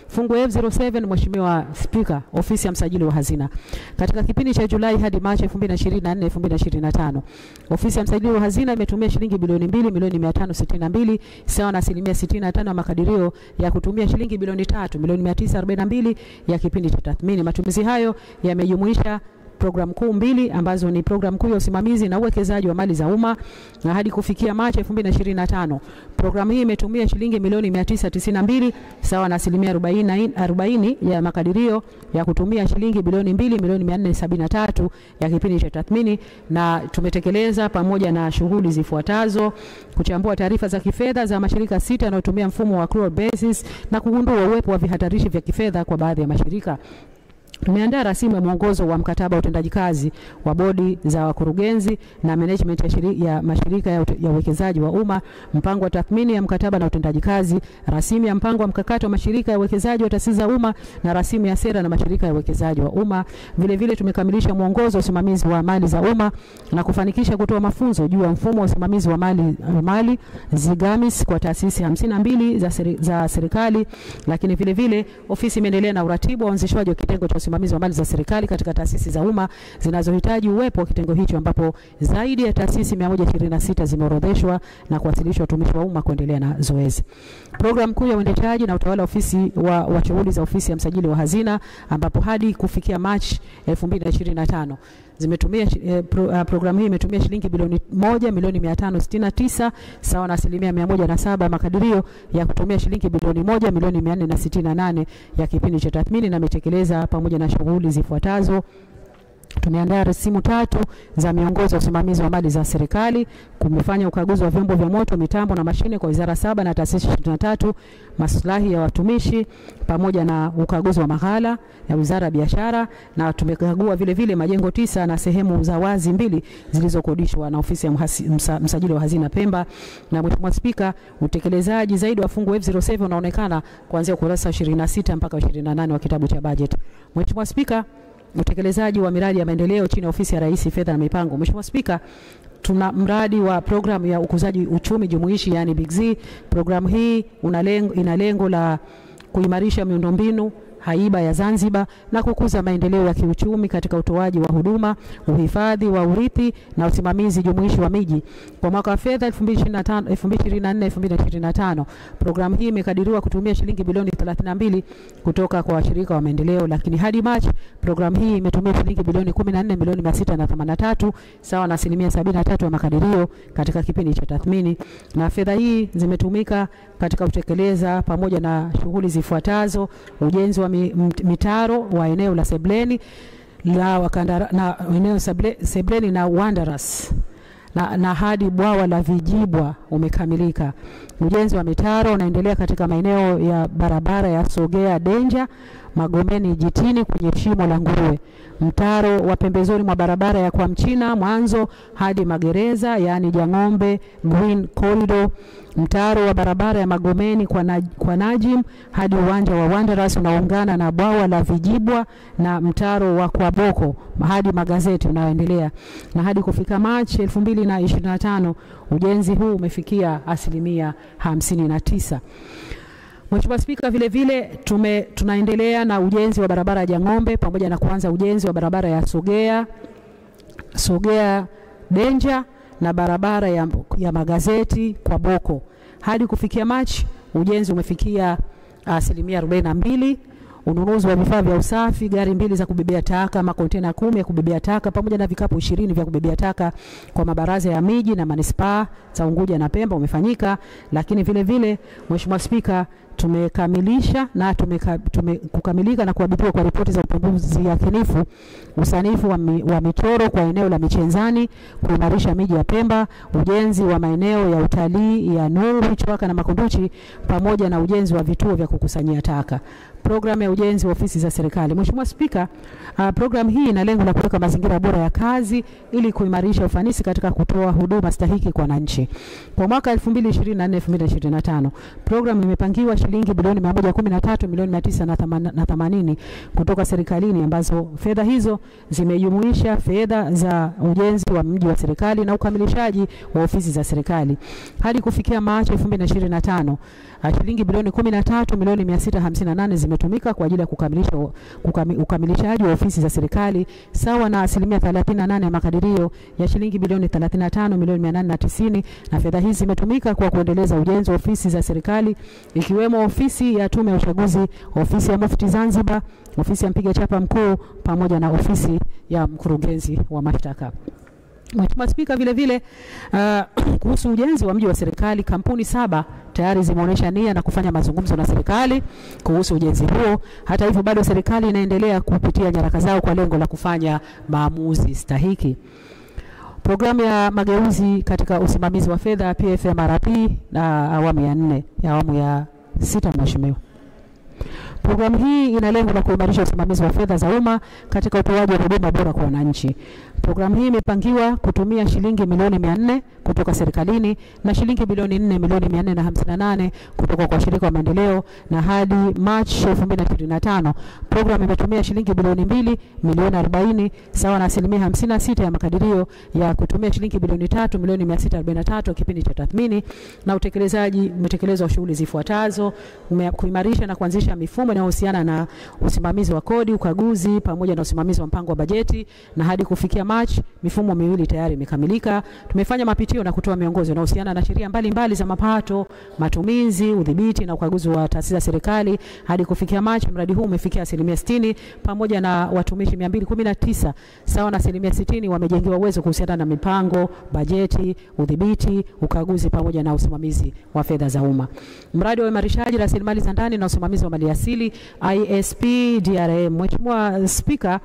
Fungu F07, Mheshimiwa Spika, ofisi ya msajili wa hazina. Katika kipindi cha Julai hadi Machi 2024/2025, ofisi ya msajili wa hazina imetumia shilingi bilioni 2 milioni 562 sawa na 65% ya makadirio ya kutumia shilingi bilioni 3 milioni 942 ya kipindi cha tathmini. Matumizi hayo yamejumuisha programu kuu mbili ambazo ni programu kuu ya usimamizi na uwekezaji wa mali za umma, na hadi kufikia Machi 2025 programu hii imetumia shilingi milioni 992 sawa na 40% ya makadirio ya kutumia shilingi bilioni 2 milioni 473 ya kipindi cha tathmini. Na tumetekeleza pamoja na shughuli zifuatazo: kuchambua taarifa za kifedha za mashirika 6 yanayotumia mfumo wa accrual basis na kugundua uwepo wa vihatarishi vya kifedha kwa baadhi ya mashirika. Tumeandaa rasimu ya mwongozo wa mkataba wa utendaji kazi wa bodi za wakurugenzi na management ya mashirika ya uwekezaji wa umma, mpango wa tathmini ya mkataba na utendaji kazi, rasimu ya mpango wa mkakati wa mashirika ya uwekezaji wa taasisi za umma na rasimu ya sera na mashirika ya uwekezaji wa umma. Vile vile tumekamilisha mwongozo wa usimamizi wa mali za umma na kufanikisha kutoa mafunzo juu ya mfumo wa usimamizi wa mali ZIGAMIS kwa taasisi 52 za serikali. Lakini vile vile ofisi imeendelea na uratibu wa uanzishwaji wa kitengo cha usimamizi wa mali za serikali katika taasisi za umma zinazohitaji uwepo wa kitengo hicho, ambapo zaidi ya taasisi 126 zimeorodheshwa na kuwasilishwa watumishi wa umma kuendelea na zoezi. Programu kuu ya uendeshaji na utawala ofisi wa shughuli za ofisi ya msajili wa hazina, ambapo hadi kufikia March 2025 zimetumia programu hii imetumia shilingi bilioni 1 milioni 569 sawa na 107% makadirio ya kutumia shilingi bilioni 1 milioni 468 ya kipindi cha tathmini, na imetekeleza pamoja na shughuli zifuatazo: tumeandaa rasimu 3 za miongozo ya usimamizi wa mali za serikali, kumefanya ukaguzi wa vyombo vya moto, mitambo na mashine kwa wizara 7 na taasisi 23, maslahi ya watumishi pamoja na ukaguzi wa maghala ya Wizara ya Biashara, na tumekagua vile vile majengo 9 na sehemu za wazi 2 zilizokodishwa na ofisi ya msajili wa hazina Pemba. Na Mheshimiwa Spika, utekelezaji zaidi wa fungu F07 unaonekana kuanzia ukurasa 26 mpaka 28 wa kitabu cha bajeti. Mheshimiwa Spika, utekelezaji wa miradi ya maendeleo chini ya ofisi ya Rais Fedha na Mipango. Mheshimiwa Spika, tuna mradi wa programu ya ukuzaji uchumi jumuishi yani Big Z. Programu hii ina lengo la kuimarisha miundombinu haiba ya Zanzibar na kukuza maendeleo ya kiuchumi katika utoaji wa huduma, uhifadhi wa urithi na usimamizi jumuishi wa miji. Kwa mwaka wa fedha 2024-2025, programu hii imekadiriwa kutumia shilingi bilioni 32 kutoka kwa washirika wa maendeleo, lakini hadi Machi programu hii imetumia shilingi bilioni 14,683 sawa na 73% ya makadirio katika kipindi cha tathmini, na fedha hii zimetumika katika kutekeleza pamoja na shughuli zifuatazo: ujenzi wa mitaro wa eneo la Sebleni na eneo Sebleni na Wanderers na hadi bwawa la Vijibwa umekamilika. Ujenzi wa mitaro unaendelea katika maeneo ya barabara ya Sogea Denja, Magomeni Jitini kwenye Shimo la Nguruwe, mtaro wa pembezoni mwa barabara ya kwa Mchina Mwanzo hadi Magereza yani Jang'ombe Green Corridor, mtaro wa barabara ya Magomeni kwa Najim hadi uwanja wa Wanderers unaungana na bwawa la Vijibwa, na mtaro wa kwa Boko hadi Magazeti unaendelea. Na hadi kufika Machi 2025 ujenzi huu umefikia 59%. Mheshimiwa Spika, vile vile tunaendelea na ujenzi wa barabara ya Jang'ombe pamoja na kuanza ujenzi wa barabara ya Sogea Denja na barabara ya Magazeti kwa Boko. Hadi kufikia Machi ujenzi umefikia 42%. Ununuzi wa vifaa vya usafi, gari 2 za kubebea taka, makontena 10 ya kubebea taka pamoja na vikapu 20 vya kubebea taka kwa mabaraza ya miji na manispaa za Unguja na Pemba umefanyika. Lakini vile vile Mheshimiwa Spika, tumekamilisha na kukamilika na kuadhibiwa kwa ripoti za upembuzi yakinifu usanifu wa michoro kwa eneo la Michenzani, kuimarisha miji ya Pemba, ujenzi wa maeneo ya utalii ya Nuru, Chwaka na Makunduchi pamoja na ujenzi wa vituo vya kukusanyia taka. Programu ya ujenzi wa ofisi za serikali. Mheshimiwa Spika, programu hii ina lengo la kuweka mazingira bora ya kazi ili kuimarisha ufanisi katika kutoa huduma stahiki kwa wananchi. Kwa mwaka 2024-2025, programu imepangiwa shilingi bilioni 113,980 kutoka serikalini, ambazo fedha hizo zimejumuisha fedha za ujenzi wa mji wa serikali na ukamilishaji wa ofisi za serikali. Hadi kufikia Machi 2025, shilingi bilioni 13,658 zimetumika kwa ajili ya ukamilishaji wa ofisi za serikali sawa na 38% ya makadirio ya shilingi bilioni 35,890, na fedha hizi zimetumika kwa kuendeleza ujenzi wa ofisi za serikali ikiwemo ofisi ya Tume ya Uchaguzi, ofisi ya Mufti Zanzibar, ofisi ya mpiga chapa mkuu pamoja na ofisi ya mkurugenzi wa mashtaka. Mheshimiwa Spika, vile vile kuhusu ujenzi wa mji wa serikali, kampuni 7 tayari zimeonyesha nia na kufanya mazungumzo na serikali kuhusu ujenzi huo. Hata hivyo bado serikali inaendelea kupitia nyaraka zao kwa lengo la kufanya maamuzi stahiki. Programu ya mageuzi katika usimamizi wa fedha PFMRP na awamu ya 4 ya awamu ya 6. Mheshimiwa, programu hii ina lengo la kuimarisha usimamizi wa fedha za umma katika utoaji wa huduma bora kwa wananchi. Programu hii imepangiwa kutumia shilingi milioni 400 kutoka serikalini na shilingi bilioni 4,458 kutoka kwa washirika wa maendeleo, na hadi March 2025 programu imetumia shilingi bilioni 2,040,000 sawa na 56% ya makadirio ya kutumia shilingi bilioni 3,643 kipindi cha tathmini. Na utekelezaji umetekelezwa shughuli zifuatazo: kuimarisha na kuanzisha mifumo inayohusiana na usimamizi wa kodi, ukaguzi pamoja na usimamizi wa mpango wa bajeti, na hadi kufikia March mifumo 2 tayari imekamilika. Tumefanya mapitio na kutoa miongozo inayohusiana na sheria mbalimbali za mapato, matumizi, udhibiti na ukaguzi wa taasisi za serikali. Hadi kufikia March mradi huu umefikia 60% pamoja na watumishi 219 sawa na 60% wamejengewa uwezo kuhusiana na mipango, bajeti, udhibiti, ukaguzi pamoja na usimamizi wa fedha za umma. Mradi wa uimarishaji rasilimali za ndani na usimamizi wa maliasili ISP DRM. Mheshimiwa Spika,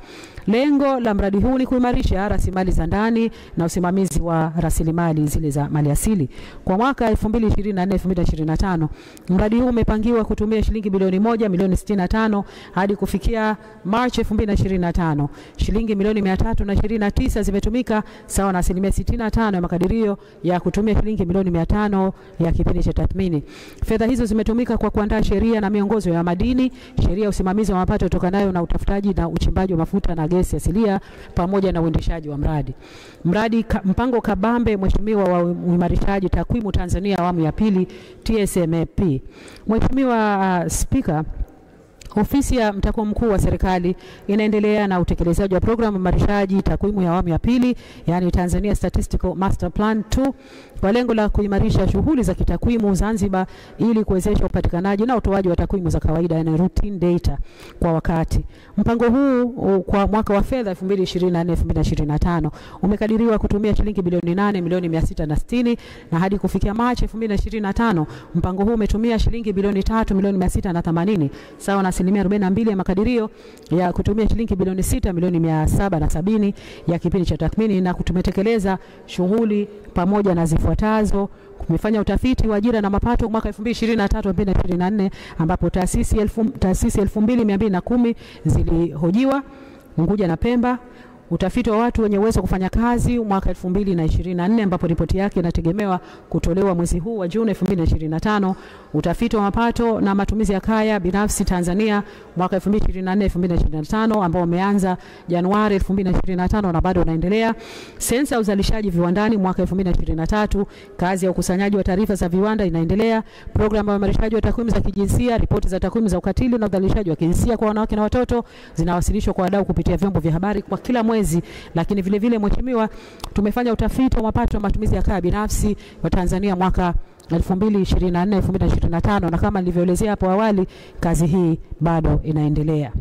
lengo la mradi huu ni kuimarisha rasilimali za ndani na usimamizi wa rasilimali zile za maliasili. Kwa mwaka 2024-2025 mradi huu umepangiwa kutumia shilingi bilioni 1,065,000 hadi kufikia March 2025. Shilingi milioni 329 zimetumika sawa na 65% ya makadirio ya kutumia shilingi milioni 500 ya kipindi cha tathmini. Fedha hizo zimetumika kwa kuandaa sheria na miongozo ya madini, sheria ya usimamizi wa mapato yatokanayo na utafutaji na uchimbaji wa mafuta na gesi asilia pamoja na uendeshaji wa mradi. Mpango kabambe Mheshimiwa wa uimarishaji takwimu Tanzania awamu ya 2 TSMAP. Mheshimiwa Spika, Ofisi ya mtakwa mkuu wa serikali inaendelea na utekelezaji wa programu imarishaji takwimu ya awamu ya pili, yani Tanzania Statistical Master Plan 2, kwa lengo la kuimarisha shughuli za kitakwimu Zanzibar ili kuwezesha upatikanaji na utoaji wa takwimu za kawaida, yani routine data kwa wakati. Mpango huu kwa mwaka wa fedha 2024-2025 umekadiriwa kutumia shilingi bilioni 8,660,000 na hadi kufikia Machi 2025 mpango huu umetumia shilingi bilioni 3,680,000 sawa na 42% ya makadirio ya kutumia shilingi bilioni 6,770,000 ya kipindi cha tathmini, na kutumetekeleza shughuli pamoja na zifuatazo. Kumefanya utafiti wa ajira na mapato mwaka 2023-2024 ambapo taasisi 2,210 zilihojiwa Unguja na Pemba. Utafiti wa watu wenye uwezo kufanya kazi mwaka 2024 ambapo ripoti yake inategemewa kutolewa mwezi huu wa Juni 2025. Utafiti wa mapato na matumizi ya kaya binafsi Tanzania mwaka 2024-2025 ambao umeanza Januari 2025 na bado unaendelea. Sensa ya uzalishaji viwandani mwaka 2023, kazi ya ukusanyaji wa taarifa za viwanda inaendelea. Programu ya uimarishaji wa takwimu za kijinsia, ripoti za takwimu za ukatili na udhalilishaji wa kijinsia kwa wanawake na watoto zinawasilishwa kwa wadau kupitia vyombo vya habari kwa kila mwezi. Lakini vile vile mheshimiwa, tumefanya utafiti wa mapato na matumizi ya kaya binafsi wa Tanzania mwaka 2024-2025 na kama nilivyoelezea hapo awali, kazi hii bado inaendelea.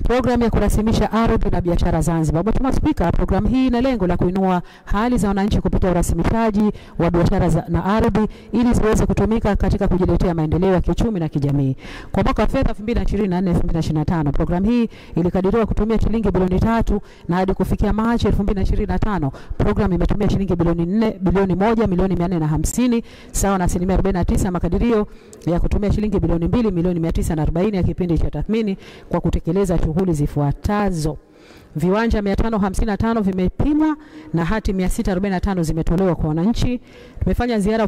Programu ya kurasimisha ardhi na biashara Zanzibar. Mheshimiwa Spika, programu hii ina lengo la kuinua hali za wananchi kupitia urasimishaji wa biashara na ardhi ili ziweze kutumika katika kujiletea maendeleo ya kiuchumi na kijamii. Kwa mwaka wa fedha 2024-2025 programu hii ilikadiriwa kutumia shilingi bilioni 3 na hadi kufikia Machi 2025 programu imetumia shilingi bilioni 1,450,000 sawa na 49% makadirio ya kutumia shilingi bilioni 2,940,000 ya kipindi cha tathmini kwa kutekeleza shughuli zifuatazo. Viwanja 555 vimepimwa na hati 645 zimetolewa kwa wananchi. Tumefanya ziara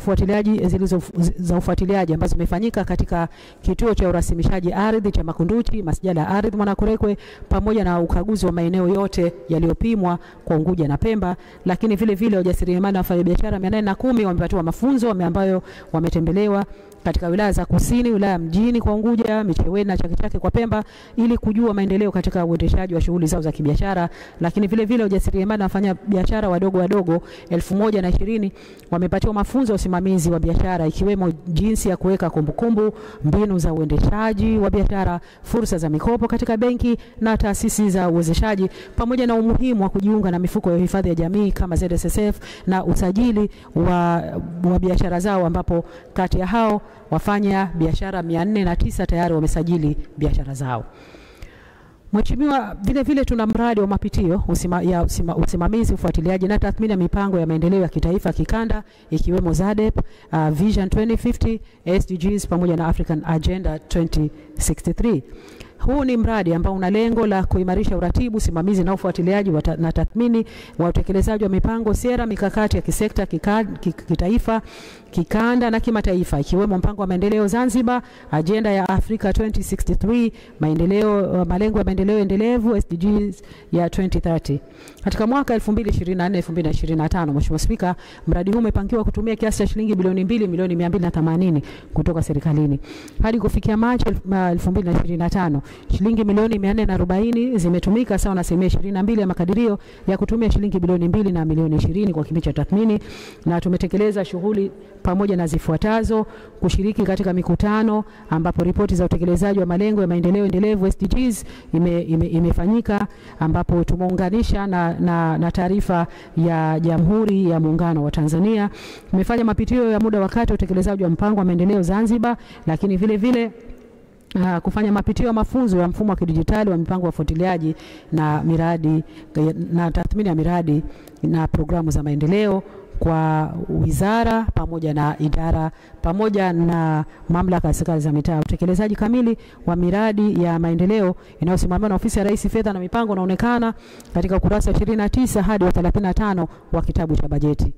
za ufuatiliaji ambazo zimefanyika katika kituo cha urasimishaji ardhi cha Makunduchi, masjala ya ardhi Mwanakurekwe, pamoja na ukaguzi wa maeneo yote yaliyopimwa kwa Unguja na Pemba. Lakini vile vile wajasiriamali na wafanyabiashara 810 wamepatiwa mafunzo ambayo wametembelewa katika wilaya za kusini, wilaya mjini kwa Unguja, Micheweni na Chake Chake kwa Pemba ili kujua maendeleo katika uendeshaji wa shughuli zao za kibiashara. Lakini vile vile wajasiriamali na wafanya biashara wadogo 1,020 wamepatiwa mafunzo ya usimamizi wa biashara ikiwemo jinsi ya kuweka kumbukumbu, mbinu za uendeshaji wa biashara, fursa za mikopo katika benki na taasisi za uwezeshaji, pamoja na umuhimu wa kujiunga na mifuko ya hifadhi ya jamii kama ZSSF na usajili wa biashara zao, ambapo kati ya hao wafanya biashara 409 tayari wamesajili biashara zao. Mheshimiwa, vile vile tuna mradi wa mapitio usimamizi, ufuatiliaji na tathmini ya mipango ya maendeleo ya kitaifa kikanda ikiwemo ZADEP, Vision 2050, SDGs pamoja na African Agenda 2063. Huu ni mradi ambao una lengo la kuimarisha uratibu, usimamizi na ufuatiliaji na tathmini wa utekelezaji wa mipango, sera, mikakati ya kisekta, kitaifa, kikanda na kimataifa ikiwemo mpango wa maendeleo Zanzibar, Agenda ya Africa 2063, malengo ya maendeleo endelevu SDGs ya 2030. Katika mwaka 2024-2025 Mheshimiwa Spika, mradi huu umepangiwa kutumia kiasi cha shilingi bilioni 2,280,000 kutoka serikalini. Hadi kufikia Machi 2025 shilingi milioni 440 zimetumika sawa na 22% ya makadirio ya kutumia shilingi bilioni 2 na milioni 20 kwa kipindi cha tathmini, na tumetekeleza shughuli pamoja na zifuatazo: kushiriki katika mikutano ambapo ripoti za utekelezaji wa malengo ya maendeleo endelevu SDGs imefanyika, ambapo tumeunganisha na taarifa ya Jamhuri ya Muungano wa Tanzania. Tumefanya mapitio ya muda wakati utekelezaji wa mpango wa maendeleo Zanzibar, lakini vile vile kufanya mapitio ya mafunzo ya mfumo wa kidijitali wa mipango ya ufuatiliaji na miradi na tathmini ya miradi na programu za maendeleo kwa wizara pamoja na idara pamoja na mamlaka ya serikali za mitaa. Utekelezaji kamili wa miradi ya maendeleo inayosimamiwa na Ofisi ya Rais Fedha na Mipango unaonekana katika ukurasa 29 hadi 35 wa kitabu cha bajeti.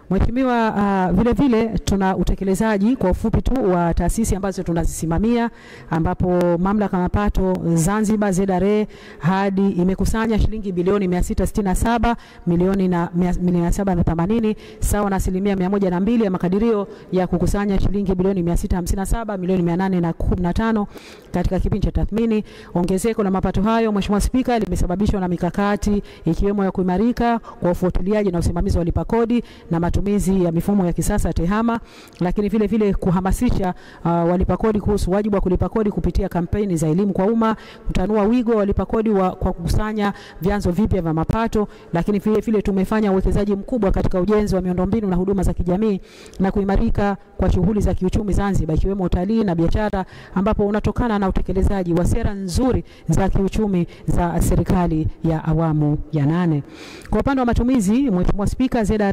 Mheshimiwa, vile vile tuna utekelezaji kwa ufupi tu wa taasisi ambazo tunazisimamia, ambapo mamlaka ya mapato Zanzibar ZRA hadi imekusanya shilingi bilioni 667 milioni na 780 sawa na 102% ya makadirio ya kukusanya shilingi bilioni 657 milioni 815 katika kipindi cha tathmini. Ongezeko la mapato hayo, Mheshimiwa Spika, limesababishwa na mikakati ikiwemo ya kuimarika kwa ufuatiliaji na usimamizi wa lipa kodi na matumizi ya mifumo ya kisasa TEHAMA, lakini vile vile kuhamasisha walipa kodi kuhusu wajibu wa kulipa kodi kupitia kampeni za elimu kwa umma, kutanua wigo wa walipa kodi kwa kukusanya vyanzo vipya vya mapato, lakini vile vile tumefanya uwekezaji mkubwa katika ujenzi wa miundombinu na huduma za kijamii na kuimarika kwa shughuli za kiuchumi Zanzibar ikiwemo utalii na biashara, ambapo unatokana na utekelezaji wa sera nzuri za kiuchumi za serikali ya awamu ya 8. Kwa upande wa matumizi, Mheshimiwa Spika, ZRA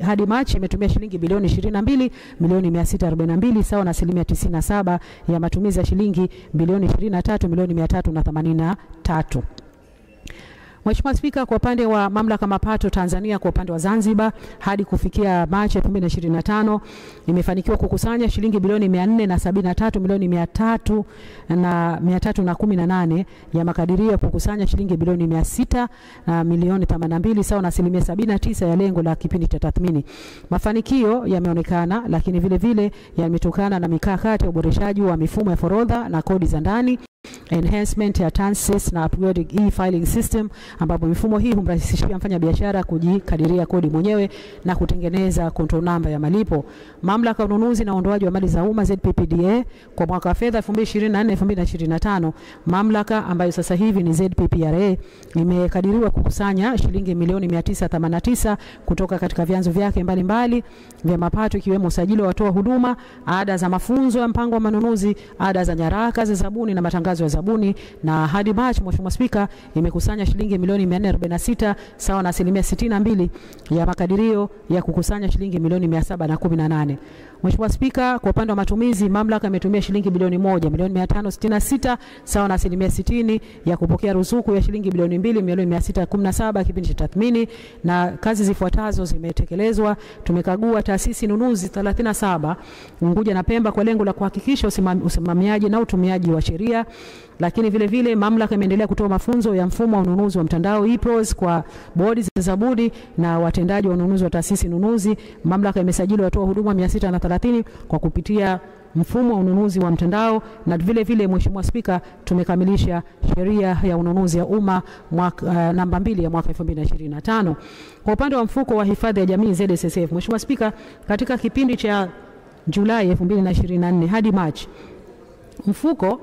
hadi Machi imetumia shilingi bilioni 22 milioni 642 sawa na 97% ya matumizi ya shilingi bilioni 23 milioni 383. Mheshimiwa Spika, kwa upande wa mamlaka mapato Tanzania kwa upande wa Zanzibar hadi kufikia Machi 2025 imefanikiwa kukusanya shilingi bilioni 473 milioni 318 ya makadirio ya kukusanya shilingi bilioni 600 na milioni 82 sawa na 79% ya lengo la kipindi cha tathmini. Mafanikio yameonekana, lakini vile vile yametokana na mikakati ya uboreshaji wa mifumo ya forodha na kodi za ndani, enhancement ya TANSIS na periodic e-filing system, ambapo mifumo hii humrahisishia mfanya biashara kujikadiria kodi mwenyewe na kutengeneza control number ya malipo. Mamlaka ya ununuzi na uondoaji wa mali za umma ZPPDA kwa mwaka wa fedha 2024-2025, mamlaka ambayo sasa hivi ni ZPPRA, imekadiriwa kukusanya shilingi milioni 989 kutoka katika vyanzo vyake mbalimbali vya mapato ikiwemo usajili wa watoa huduma, ada za mafunzo ya mpango wa manunuzi, ada za nyaraka za zabuni na matangazo ya zabuni, na hadi Machi, Mheshimiwa Spika, imekusanya shilingi milioni 446 sawa na 62% ya makadirio ya kukusanya shilingi milioni 718. Mheshimiwa Spika, kwa upande wa matumizi, mamlaka imetumia shilingi bilioni 1 milioni 566 sawa na 60% ya kupokea ruzuku ya shilingi bilioni 2 milioni 617 kipindi cha tathmini, na kazi zifuatazo zimetekelezwa. Tumekagua taasisi nunuzi 37 Unguja na Pemba kwa lengo la kuhakikisha usimamiaji na utumiaji wa sheria, lakini vile vile mamlaka imeendelea kutoa mafunzo ya mfumo wa ununuzi wa mtandao ePROS kwa bodi za zabuni na watendaji wa ununuzi wa taasisi nunuzi. Mamlaka imesajili watoa huduma 630 kwa kupitia mfumo wa ununuzi wa mtandao, na vile vile Mheshimiwa Spika, tumekamilisha sheria ya ununuzi ya umma namba 2 ya mwaka 2025. Kwa upande wa mfuko wa hifadhi ya jamii ZSSF, Mheshimiwa Spika, katika kipindi cha Julai 2024 hadi Machi, mfuko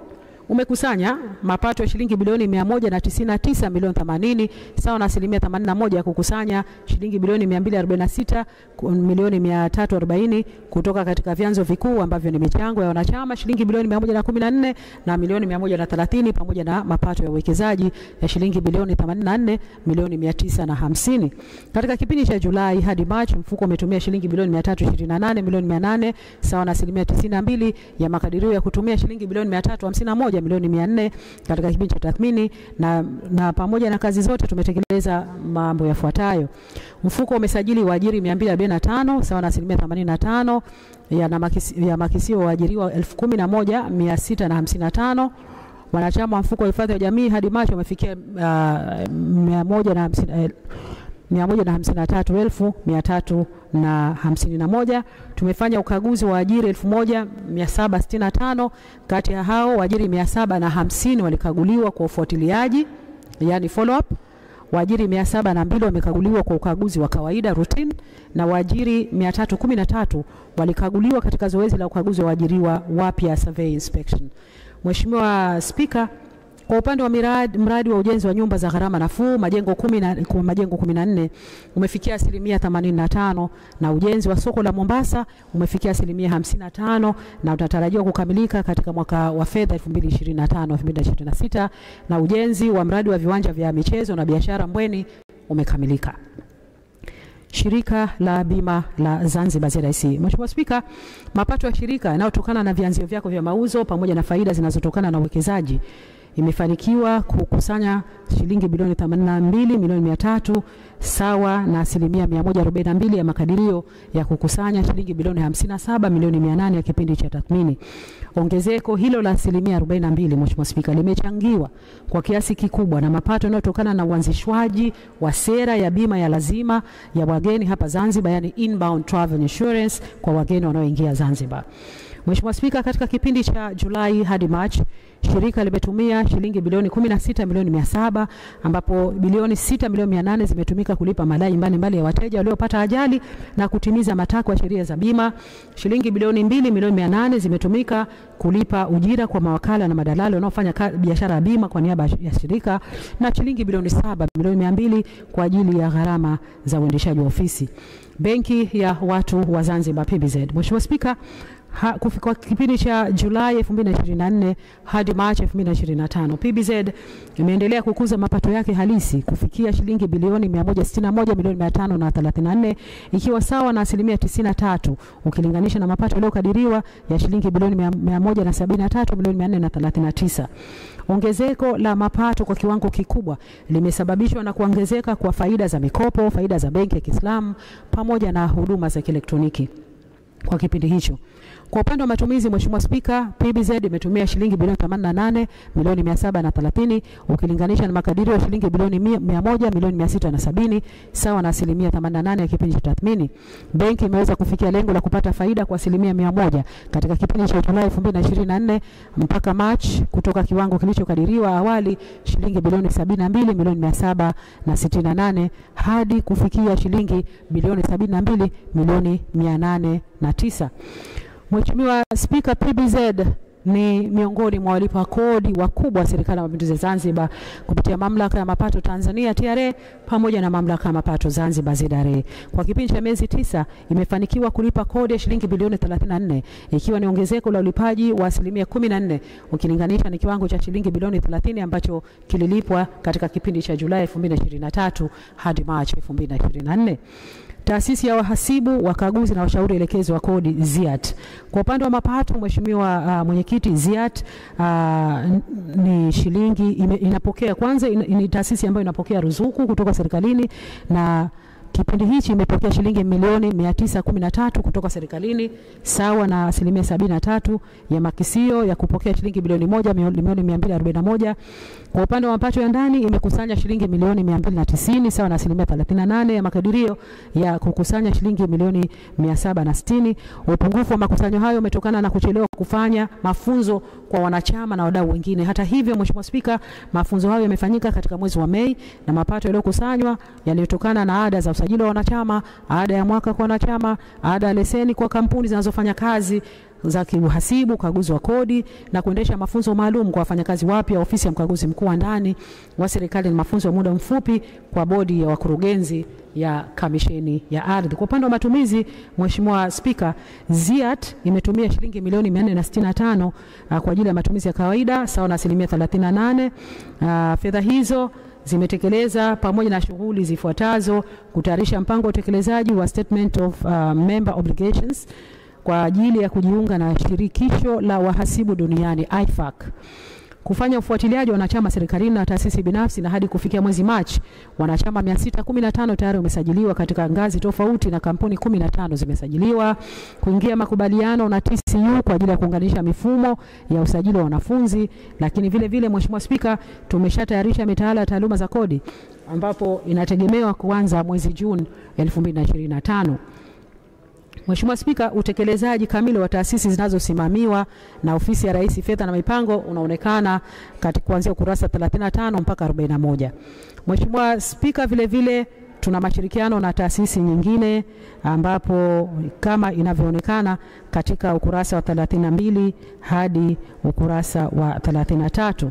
umekusanya mapato ya shilingi bilioni 199 milioni 80 sawa na 81% ya kukusanya shilingi bilioni 246 milioni 340 kutoka katika vyanzo vikuu ambavyo ni michango ya wanachama shilingi bilioni 114 na milioni 130 pamoja na mapato ya uwekezaji ya shilingi bilioni 84 milioni 950. Katika kipindi cha Julai hadi Machi, mfuko umetumia shilingi bilioni 328 milioni 800 sawa na 92% ya makadirio ya kutumia shilingi bilioni 351 milioni 400 katika kipindi cha tathmini, na pamoja na kazi zote tumetekeleza mambo yafuatayo. Mfuko umesajili waajiri 245 sawa na 85% ya makisio waajiriwa 11,655. Wanachama wa mfuko wa hifadhi ya jamii hadi Machi wamefikia 153,351. Tumefanya ukaguzi wa ajira 1,765. Kati ya hao waajiri 750 walikaguliwa kwa ufuatiliaji, yani follow up. Waajiri 702 wamekaguliwa kwa ukaguzi wa kawaida routine, na waajiri 313 walikaguliwa katika zoezi la ukaguzi wa waajiriwa wapya survey inspection. Mheshimiwa Spika, kwa upande wa mradi wa ujenzi wa nyumba za gharama nafuu majengo 14 umefikia 85%, na ujenzi wa soko la Mombasa umefikia 55% na utatarajiwa kukamilika katika mwaka wa fedha 2025-2026, na ujenzi wa mradi wa viwanja vya michezo na biashara Mbweni umekamilika. Shirika la bima la Zanzibar ZIC. Mheshimiwa Spika, mapato ya shirika yanayotokana na vyanzo vyako vya mauzo pamoja na faida zinazotokana na uwekezaji imefanikiwa kukusanya shilingi bilioni 82 milioni 300 sawa na asilimia 142 ya makadirio ya kukusanya shilingi bilioni 57 milioni 800 ya kipindi cha tathmini. Ongezeko hilo la asilimia 42, Mheshimiwa Spika, limechangiwa kwa kiasi kikubwa na mapato yanayotokana na uanzishwaji wa sera ya bima ya lazima ya wageni hapa Zanzibar, yani inbound travel insurance kwa wageni wanaoingia Zanzibar. Mheshimiwa Spika, katika kipindi cha Julai hadi March, shirika limetumia shilingi bilioni 16 milioni 700 ambapo bilioni 6 milioni 800 zimetumika kulipa madai mbalimbali ya wateja waliopata ajali na kutimiza matakwa ya sheria za bima. Shilingi bilioni 2 milioni 800 zimetumika kulipa ujira kwa mawakala na madalali wanaofanya biashara ya bima kwa niaba ya shirika, na shilingi bilioni 7 milioni 200 kwa ajili ya gharama za uendeshaji wa ofisi. Benki ya Watu wa Zanzibar PBZ. Mheshimiwa Spika, kwa kipindi cha Julai 2024 hadi Machi 2025, PBZ imeendelea kukuza mapato yake halisi kufikia shilingi bilioni 161 milioni 534 ikiwa sawa na asilimia 93 ukilinganisha na mapato yaliyokadiriwa ya shilingi bilioni 173 milioni 439. Ongezeko la mapato kwa kiwango kikubwa limesababishwa na kuongezeka kwa faida za mikopo, faida za benki ya Kiislamu pamoja na huduma za kielektroniki kwa kipindi hicho. Kwa upande wa matumizi, Mheshimiwa Spika, PBZ imetumia shilingi bilioni 88 milioni 730 ukilinganisha na makadirio ya shilingi bilioni 100 milioni 670 sawa na asilimia 88 ya kipindi cha tathmini. Benki imeweza kufikia lengo la kupata faida kwa asilimia 100 katika kipindi cha Julai 2024 mpaka March kutoka kiwango kilichokadiriwa awali shilingi bilioni 72 milioni 768 hadi kufikia shilingi bilioni 72 milioni 809. Mheshimiwa Spika, PBZ ni miongoni mwa walipa kodi wakubwa wa Serikali ya Mapinduzi ya Zanzibar kupitia Mamlaka ya Mapato Tanzania TRA pamoja na Mamlaka ya Mapato Zanzibar ZRA. Kwa kipindi cha miezi 9 imefanikiwa kulipa kodi ya shilingi bilioni 34 ikiwa ni ongezeko la ulipaji wa asilimia 14 ukilinganisha na kiwango cha shilingi bilioni 30 ambacho kililipwa katika kipindi cha Julai 2023 hadi Machi 2024. Taasisi ya wahasibu, wakaguzi na washauri elekezi wa kodi ZIAT. Kwa upande wa mapato, Mheshimiwa Mwenyekiti, ZIAT ni shilingi inapokea kwanza ni taasisi ambayo inapokea ruzuku kutoka serikalini, na kipindi hichi imepokea shilingi milioni 913 kutoka serikalini sawa na asilimia 73 ya makisio ya kupokea shilingi bilioni 1 milioni 241. Kwa upande wa mapato ya ndani imekusanya shilingi milioni 290 sawa na asilimia 38 ya makadirio ya kukusanya shilingi milioni 760. Upungufu wa makusanyo hayo umetokana na kuchelewa kufanya mafunzo kwa wanachama na wadau wengine. Hata hivyo, Mheshimiwa Spika, mafunzo hayo yamefanyika katika mwezi wa Mei na mapato yaliyokusanywa yalitokana na ada za usajili wa wanachama, ada ya mwaka kwa wanachama, ada ya leseni kwa kampuni zinazofanya kazi za kiuhasibu, ukaguzi wa kodi na kuendesha mafunzo maalum kwa wafanyakazi wapya ofisi ya mkaguzi mkuu wa ndani wa serikali na mafunzo ya muda mfupi kwa bodi ya wakurugenzi ya kamisheni ya ardhi. Kwa upande wa matumizi, Mheshimiwa Spika, ZIAT imetumia shilingi milioni 465 kwa ajili ya matumizi ya kawaida sawa na asilimia 38. Fedha hizo zimetekeleza pamoja na shughuli zifuatazo: kutayarisha mpango wa utekelezaji wa Statement of Member Obligations kwa ajili ya kujiunga na shirikisho la wahasibu duniani IFAC, kufanya ufuatiliaji wa wanachama serikalini na taasisi binafsi, na hadi kufikia mwezi Machi wanachama 615 tayari wamesajiliwa katika ngazi tofauti na kampuni 15 zimesajiliwa, kuingia makubaliano na TCU kwa ajili ya kuunganisha mifumo ya usajili wa wanafunzi. Lakini vile vile, Mheshimiwa Spika, tumeshatayarisha mitaala ya taaluma za kodi ambapo inategemewa kuanza mwezi Juni 2025. Mheshimiwa Spika, utekelezaji kamili wa taasisi zinazosimamiwa na Ofisi ya Rais Fedha na Mipango unaonekana katika kuanzia ukurasa 35 mpaka 41. Mheshimiwa Spika, vile vile tuna mashirikiano na taasisi nyingine ambapo kama inavyoonekana katika ukurasa wa 32 hadi ukurasa wa 33.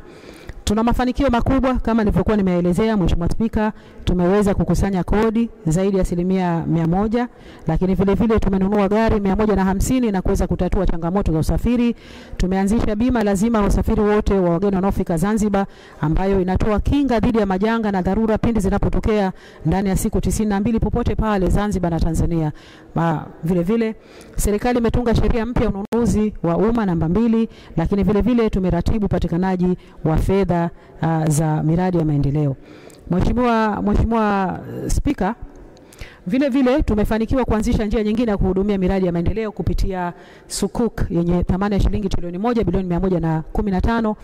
Tuna mafanikio makubwa kama nilivyokuwa nimeelezea, Mheshimiwa Spika. Tumeweza kukusanya kodi zaidi ya asilimia 100, lakini vile vile tumenunua gari 150 na kuweza kutatua changamoto za usafiri. Tumeanzisha bima lazima ya usafiri wote wa wageni wanaofika Zanzibar ambayo inatoa kinga dhidi ya majanga na dharura pindi zinapotokea ndani ya siku 92 popote pale Zanzibar na Tanzania. Vile vile serikali imetunga sheria mpya ununuzi wa umma namba 2, lakini vile vile tumeratibu upatikanaji wa fedha fedha za miradi ya maendeleo. Mheshimiwa Spika, vile vile tumefanikiwa kuanzisha njia nyingine ya kuhudumia miradi ya maendeleo kupitia Sukuk yenye thamani ya shilingi trilioni 1 bilioni 115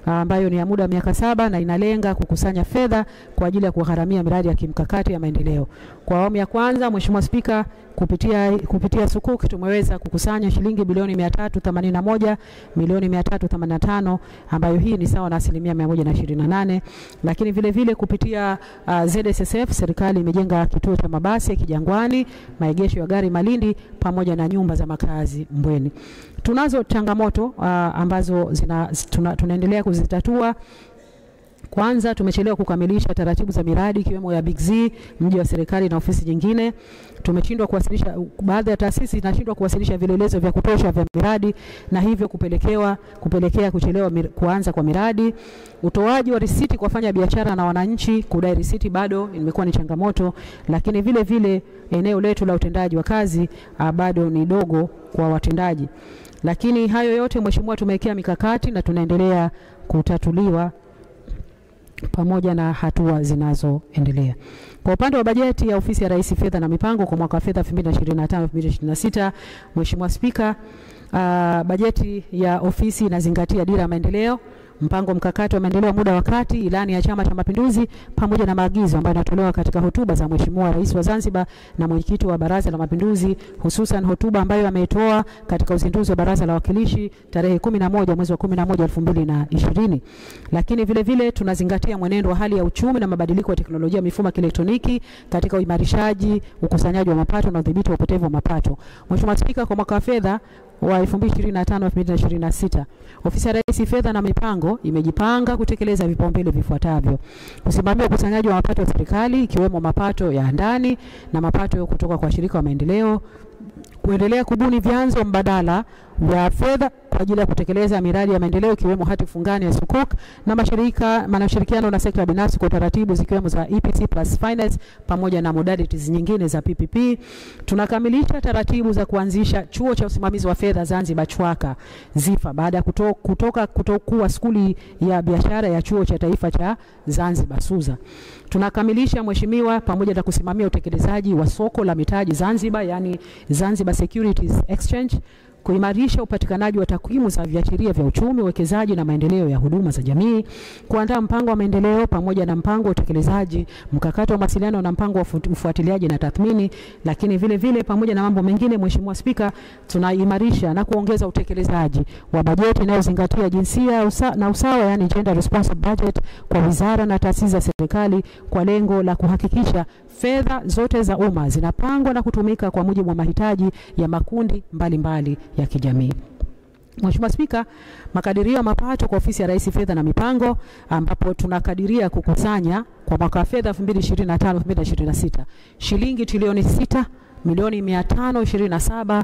ambayo ni ya muda wa miaka 7 na inalenga kukusanya fedha kwa ajili ya kugharamia miradi ya kimkakati ya maendeleo. Kwa awamu ya kwanza, Mheshimiwa Spika, kupitia Sukuk tumeweza kukusanya shilingi bilioni 381 milioni 385 ambayo hii ni sawa na 128%. Lakini vile vile kupitia ZSSF serikali imejenga kituo cha mabasi ya Kijangwani, maegesho ya gari Malindi pamoja na nyumba za makazi Mbweni. Tunazo changamoto ambazo tunaendelea kuzitatua. Kwanza, tumechelewa kukamilisha taratibu za miradi ikiwemo ya Big Z, mji wa serikali na ofisi nyingine. Tumeshindwa kuwasilisha, baadhi ya taasisi zinashindwa kuwasilisha vielelezo vya kutosha vya miradi na hivyo kupelekea kuchelewa kuanza kwa miradi. Utoaji wa risiti kwa wafanya biashara na wananchi, kudai risiti bado imekuwa ni changamoto, lakini vile vile eneo letu la utendaji wa kazi bado ni dogo kwa watendaji. Lakini hayo yote Mheshimiwa, tumewekea mikakati na tunaendelea kutatuliwa pamoja na hatua zinazoendelea. Kwa upande wa bajeti ya Ofisi ya Rais Fedha na Mipango kwa mwaka wa fedha 2025-2026, Mheshimiwa Spika, bajeti ya ofisi inazingatia dira ya maendeleo, mpango mkakati wa maendeleo muda wa kati, ilani ya Chama cha Mapinduzi pamoja na maagizo ambayo yanatolewa katika hotuba za Mheshimiwa Rais wa Zanzibar na mwenyekiti wa Baraza la Mapinduzi, hususan hotuba ambayo ametoa katika uzinduzi wa Baraza la Wawakilishi tarehe 11 mwezi wa 11 2020. Lakini vile vile tunazingatia mwenendo wa hali ya uchumi na mabadiliko ya teknolojia mifumo ya kielektroniki katika uimarishaji, ukusanyaji wa mapato na udhibiti wa upotevu wa mapato. Mheshimiwa Spika, kwa mwaka wa fedha wa 2025-2026, Ofisi ya Rais Fedha na Mipango imejipanga kutekeleza vipaumbele vifuatavyo: kusimamia ukusanyaji wa mapato ya serikali ikiwemo mapato ya ndani na mapato kutoka kwa shirika wa maendeleo, kuendelea kubuni vyanzo mbadala vya fedha kwa ajili ya kutekeleza miradi ya maendeleo ikiwemo hati fungani ya Sukuk na mashirikiano na sekta binafsi kwa taratibu zikiwemo za EPC plus finance pamoja na modalities nyingine za PPP. Tunakamilisha taratibu za kuanzisha chuo cha usimamizi wa fedha Zanzibar CHWAKA ZIFA baada ya kutokuwa skuli ya biashara ya chuo cha taifa cha Zanzibar SUZA. Tunakamilisha Mheshimiwa, pamoja na kusimamia utekelezaji wa soko la mitaji Zanzibar, yani Zanzibar Securities Exchange, kuimarisha upatikanaji wa takwimu za viashiria vya uchumi, uwekezaji na maendeleo ya huduma za jamii, kuandaa mpango wa maendeleo pamoja na mpango wa utekelezaji, mkakati wa mawasiliano na mpango wa ufuatiliaji na tathmini. Lakini vile vile pamoja na mambo mengine, Mheshimiwa Spika, tunaimarisha na kuongeza utekelezaji wa bajeti inayozingatia jinsia na usawa, yani gender responsive budget kwa wizara na taasisi za serikali kwa lengo la kuhakikisha fedha zote za umma zinapangwa na kutumika kwa mujibu wa mahitaji ya makundi mbalimbali ya kijamii. Mheshimiwa Spika, makadirio ya mapato kwa Ofisi ya Rais Fedha na Mipango, ambapo tunakadiria kukusanya kwa mwaka wa fedha 2025-2026 shilingi trilioni 6 milioni 527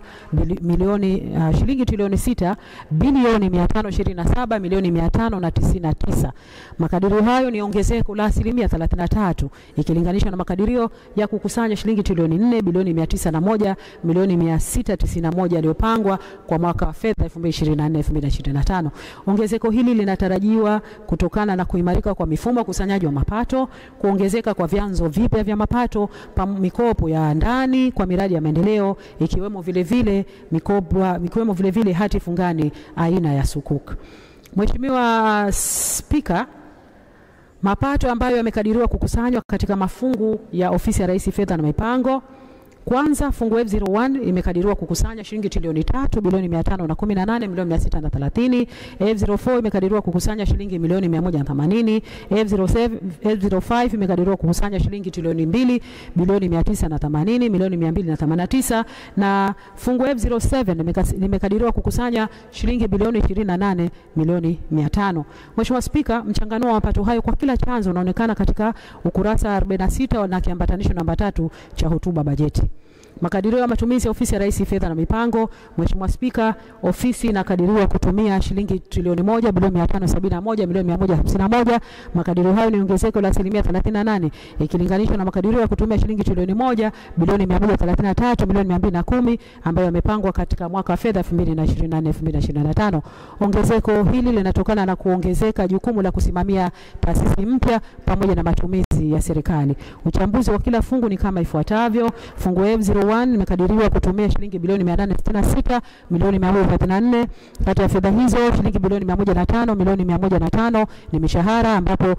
milioni shilingi trilioni 6 bilioni 527 milioni 599. Makadirio hayo ni ongezeko la 33% ikilinganishwa na makadirio ya kukusanya shilingi trilioni 4 bilioni 901 milioni 691 yaliyopangwa kwa mwaka wa fedha 2024-2025. Ongezeko hili linatarajiwa kutokana na kuimarika kwa mifumo ya ukusanyaji wa mapato, kuongezeka kwa vyanzo vipya vya mapato, mikopo ya ndani kwa miradi ya maendeleo ikiwemo vile vile hati fungani aina ya Sukuk. Mheshimiwa Spika, mapato ambayo yamekadiriwa kukusanywa katika mafungu ya Ofisi ya Rais Fedha na Mipango: kwanza, fungu F01 imekadiriwa kukusanya shilingi trilioni 3 bilioni 518 milioni 630. F04 imekadiriwa kukusanya shilingi milioni 180. F05 imekadiriwa kukusanya shilingi trilioni 2 bilioni 980 milioni 289, na fungu F07 imekadiriwa kukusanya shilingi bilioni 28 milioni 500. Mheshimiwa Spika, mchanganuo wa mapato hayo kwa kila chanzo unaonekana katika ukurasa 46 na kiambatanisho namba 3 cha hotuba bajeti. Makadirio ya matumizi ya ofisi ya Rais Fedha na Mipango. Mheshimiwa Spika, ofisi inakadiriwa kutumia shilingi trilioni 1 bilioni 571 milioni 151. Makadirio hayo ni ongezeko la 38% ikilinganishwa na makadirio ya kutumia shilingi trilioni 1 bilioni 133 milioni 210 ambayo yamepangwa katika mwaka wa fedha 2024-2025. Ongezeko hili linatokana na kuongezeka jukumu la kusimamia taasisi mpya pamoja na matumizi ya serikali. Uchambuzi wa kila fungu ni kama ifuatavyo. Fungu F01 limekadiriwa kutumia shilingi bilioni 866 milioni 134. Kati ya fedha hizo shilingi bilioni 105 milioni 105 ni mishahara, ambapo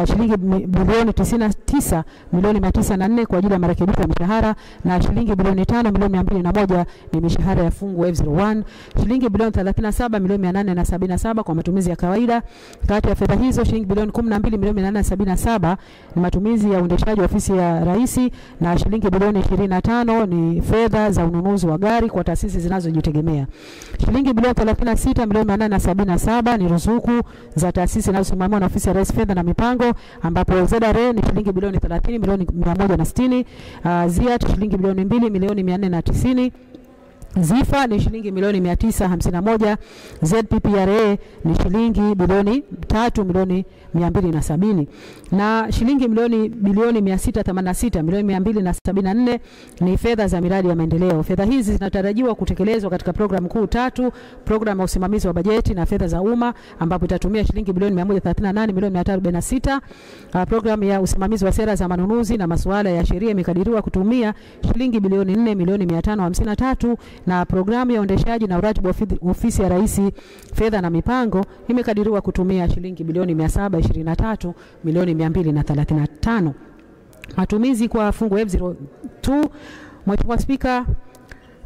shilingi bilioni 99 milioni 904 kwa ajili ya marekebisho ya mishahara, na shilingi bilioni 5 milioni 201 ni mishahara ya fungu F01. Shilingi bilioni 37 milioni 877 kwa matumizi ya kawaida. Kati ya fedha hizo shilingi bilioni 12 milioni 877 ni matumizi ya uendeshaji wa ofisi ya Rais, na shilingi bilioni 25 ni fedha za ununuzi wa gari kwa taasisi zinazojitegemea. Shilingi bilioni 36 milioni 877 ni ruzuku za taasisi zinazosimamiwa na ofisi ya Rais Fedha na Mipango, ambapo ZRA ni shilingi bilioni 30 milioni 160, ZIAT shilingi bilioni 2 milioni 490, ZIFA ni shilingi milioni 951, ZPPRA ni shilingi bilioni 3 milioni 270, na shilingi bilioni 686 milioni 274 ni fedha za miradi ya maendeleo. Fedha hizi zinatarajiwa kutekelezwa katika programu kuu 3, programu ya usimamizi wa bajeti na fedha za umma, ambapo itatumia shilingi bilioni 138 milioni 546. Programu ya usimamizi wa sera za manunuzi na masuala ya sheria imekadiriwa kutumia shilingi bilioni 4 milioni 553, na programu ya uendeshaji na uratibu wa ofisi ya Rais Fedha na Mipango imekadiriwa kutumia shilingi bilioni 723 milioni 235. Matumizi kwa fungu F02. Mheshimiwa Spika,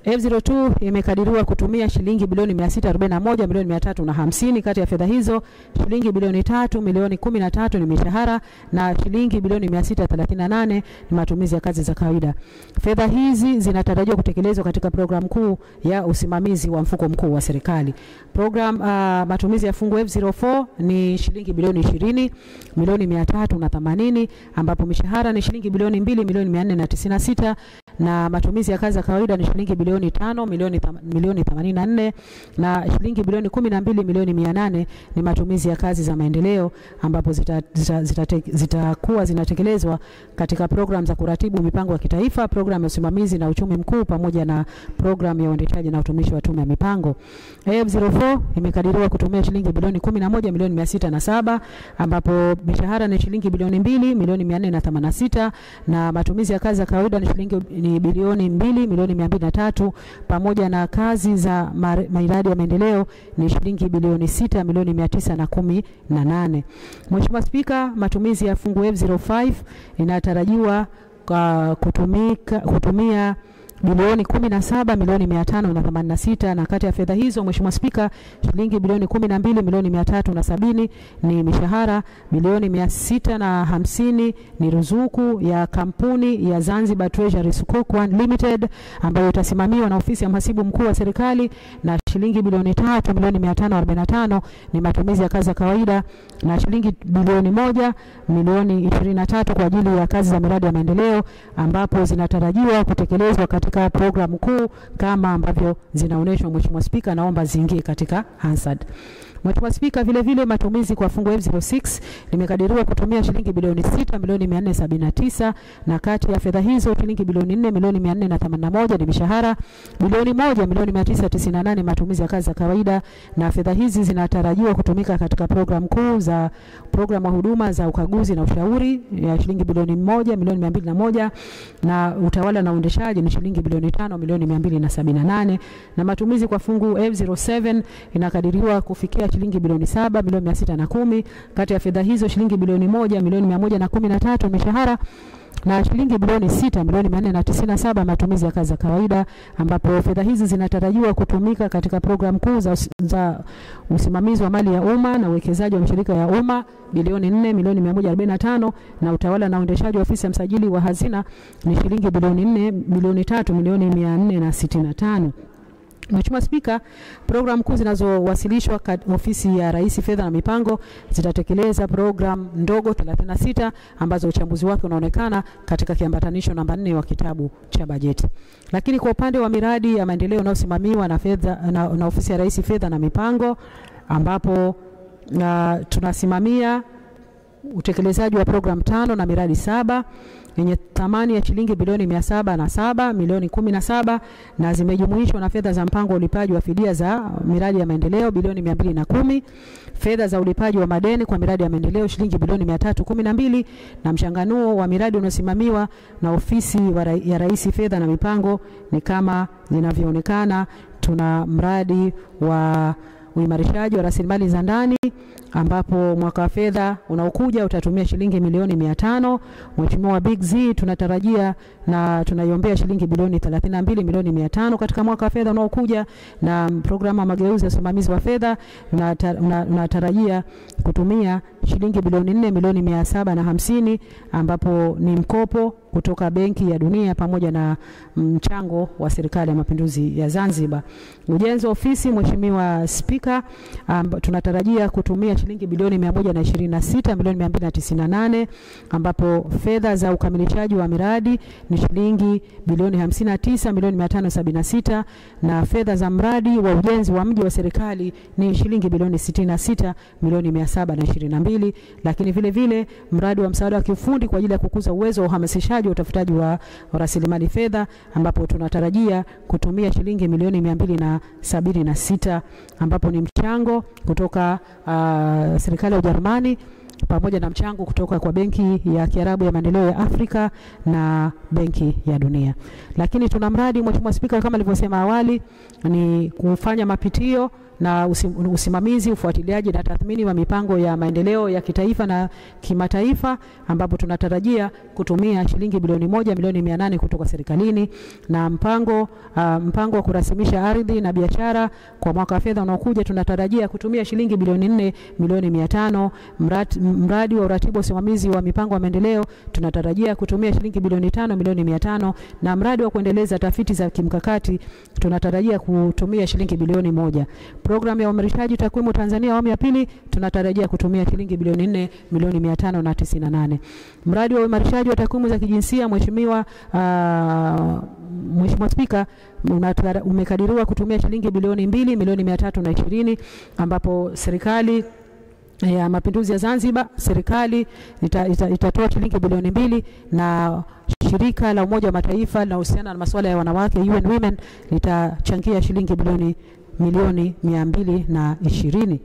F02 imekadiriwa kutumia shilingi bilioni 641 milioni 350. Kati ya fedha hizo shilingi bilioni 3 milioni 13 ni mishahara, na shilingi bilioni 638 ni matumizi ya kazi za kawaida. Fedha hizi zinatarajiwa kutekelezwa katika programu kuu ya usimamizi wa mfuko mkuu wa serikali. Matumizi ya fungu F04 ni shilingi bilioni 20 milioni 380, ambapo mishahara ni shilingi bilioni 2 milioni 496, na matumizi ya kazi za kawaida ni shilingi bilioni 5 milioni 84, na shilingi bilioni 12 milioni 800 ni matumizi ya kazi za maendeleo, ambapo zitakuwa zinatekelezwa katika programu za kuratibu mipango ya kitaifa, programu ya usimamizi na uchumi mkuu, pamoja na programu ya uendeshaji na utumishi wa tume ya mipango. F04 imekadiriwa kutumia shilingi bilioni 11 milioni 607, ambapo mishahara ni shilingi bilioni 2 milioni 486, na matumizi ya kazi za kawaida ni bilioni 2 milioni 203, pamoja na kazi za miradi ya maendeleo ni shilingi bilioni 6 milioni 918. Mheshimiwa Spika, matumizi ya fungu F05 inatarajiwa kutumia bilioni 17 milioni 586, na kati ya fedha hizo Mheshimiwa Spika, shilingi bilioni 12 milioni 370 ni mishahara, bilioni 650 ni ruzuku ya kampuni ya Zanzibar Treasury Sukuk One Limited ambayo itasimamiwa na ofisi ya mhasibu mkuu wa serikali, na shilingi bilioni 3 milioni 545 ni matumizi ya kazi za kawaida, na shilingi bilioni 1 milioni 23 kwa ajili ya kazi za miradi ya maendeleo, ambapo zinatarajiwa kutekelezwa katika programu kuu kama ambavyo zinaonyeshwa. Mheshimiwa Spika, naomba ziingie katika Hansard. Mheshimiwa Spika, vile vile matumizi kwa fungu F06 limekadiriwa kutumia shilingi bilioni 6 milioni 479, na kati ya fedha hizo shilingi bilioni 4 milioni 481 ni mishahara, bilioni 1 milioni 998 matumizi ya kazi za kawaida, na fedha hizi zinatarajiwa kutumika katika programu kuu za programu ya huduma za ukaguzi na ushauri ya shilingi bilioni 1 milioni 201, na utawala na uendeshaji ni shilingi bilioni 5 milioni 278, na matumizi kwa fungu F07 inakadiriwa kufikia shilingi bilioni 7 milioni 610. Kati ya fedha hizo shilingi bilioni 1 milioni 113 mishahara, na shilingi bilioni 6 milioni 497 matumizi ya kazi za kawaida, ambapo fedha hizi zinatarajiwa kutumika katika programu kuu za usimamizi wa mali ya umma na uwekezaji wa mashirika ya umma bilioni 4 milioni 145, na utawala na uendeshaji wa ofisi ya msajili wa hazina ni shilingi bilioni 4 milioni 3 milioni 465. Mheshimiwa Spika, program kuu zinazowasilishwa ofisi ya Rais Fedha na Mipango zitatekeleza program ndogo 36 ambazo uchambuzi wake unaonekana katika kiambatanisho namba 4 wa kitabu cha bajeti. Lakini kwa upande wa miradi ya maendeleo inayosimamiwa na ofisi ya Rais Fedha na Mipango, ambapo tunasimamia utekelezaji wa program 5 na miradi 7 yenye thamani ya shilingi bilioni 707 milioni 17 na zimejumuishwa na fedha za mpango wa ulipaji wa fidia za miradi ya maendeleo bilioni 210, fedha za ulipaji wa madeni kwa miradi ya maendeleo shilingi bilioni 312 na mchanganuo wa miradi unaosimamiwa na ofisi ya Rais Fedha na Mipango ni kama zinavyoonekana. Tuna mradi wa uimarishaji wa rasilimali za ndani ambapo mwaka wa fedha unaokuja utatumia shilingi milioni 500. Mheshimiwa Big Z tunatarajia na tunaiombea shilingi bilioni 32 milioni 500 katika mwaka wa fedha unaokuja, na programu ya mageuzi ya usimamizi wa fedha tunatarajia kutumia shilingi bilioni 4 milioni 750 ambapo ni mkopo kutoka Benki ya Dunia pamoja na mchango wa Serikali ya Mapinduzi ya Zanzibar. Ujenzi wa ofisi, Mheshimiwa Spika, tunatarajia kutumia shilingi bilioni 126 milioni 298 ambapo fedha za ukamilishaji wa miradi ni shilingi bilioni 59 milioni 576 na fedha za mradi wa ujenzi wa mji wa serikali ni shilingi bilioni 66 milioni 722. Lakini vile vile mradi wa msaada wa kiufundi kwa ajili ya kukuza uwezo wa uhamasishaji wa utafutaji wa rasilimali fedha ambapo tunatarajia kutumia shilingi milioni 276 ambapo ni mchango kutoka serikali ya Ujerumani pamoja na mchango kutoka kwa Benki ya Kiarabu ya Maendeleo ya Afrika na Benki ya Dunia. Lakini tuna mradi, Mheshimiwa Spika, kama nilivyosema awali, ni kufanya mapitio na usimamizi, ufuatiliaji na tathmini wa mipango ya maendeleo ya kitaifa na kimataifa ambapo tunatarajia kutumia shilingi bilioni 1 milioni 800 kutoka serikalini, na mpango wa kurasimisha ardhi na biashara kwa mwaka wa fedha unaokuja tunatarajia kutumia shilingi bilioni 4 milioni 500. Mradi wa uratibu usimamizi wa mipango ya maendeleo tunatarajia kutumia shilingi bilioni 5 milioni 500 na mradi wa kuendeleza tafiti za kimkakati tunatarajia kutumia shilingi bilioni 1. Programu ya uimarishaji takwimu Tanzania awamu ya pili tunatarajia kutumia shilingi bilioni 4 milioni 598. Mradi wa uimarishaji wa takwimu za kijinsia, Mheshimiwa Spika, umekadiriwa kutumia shilingi bilioni 2 milioni 320 ambapo Serikali ya Mapinduzi ya Zanzibar, serikali itatoa shilingi bilioni 2 na shirika la Umoja wa Mataifa linalohusiana na masuala ya wanawake UN Women litachangia shilingi milioni 220.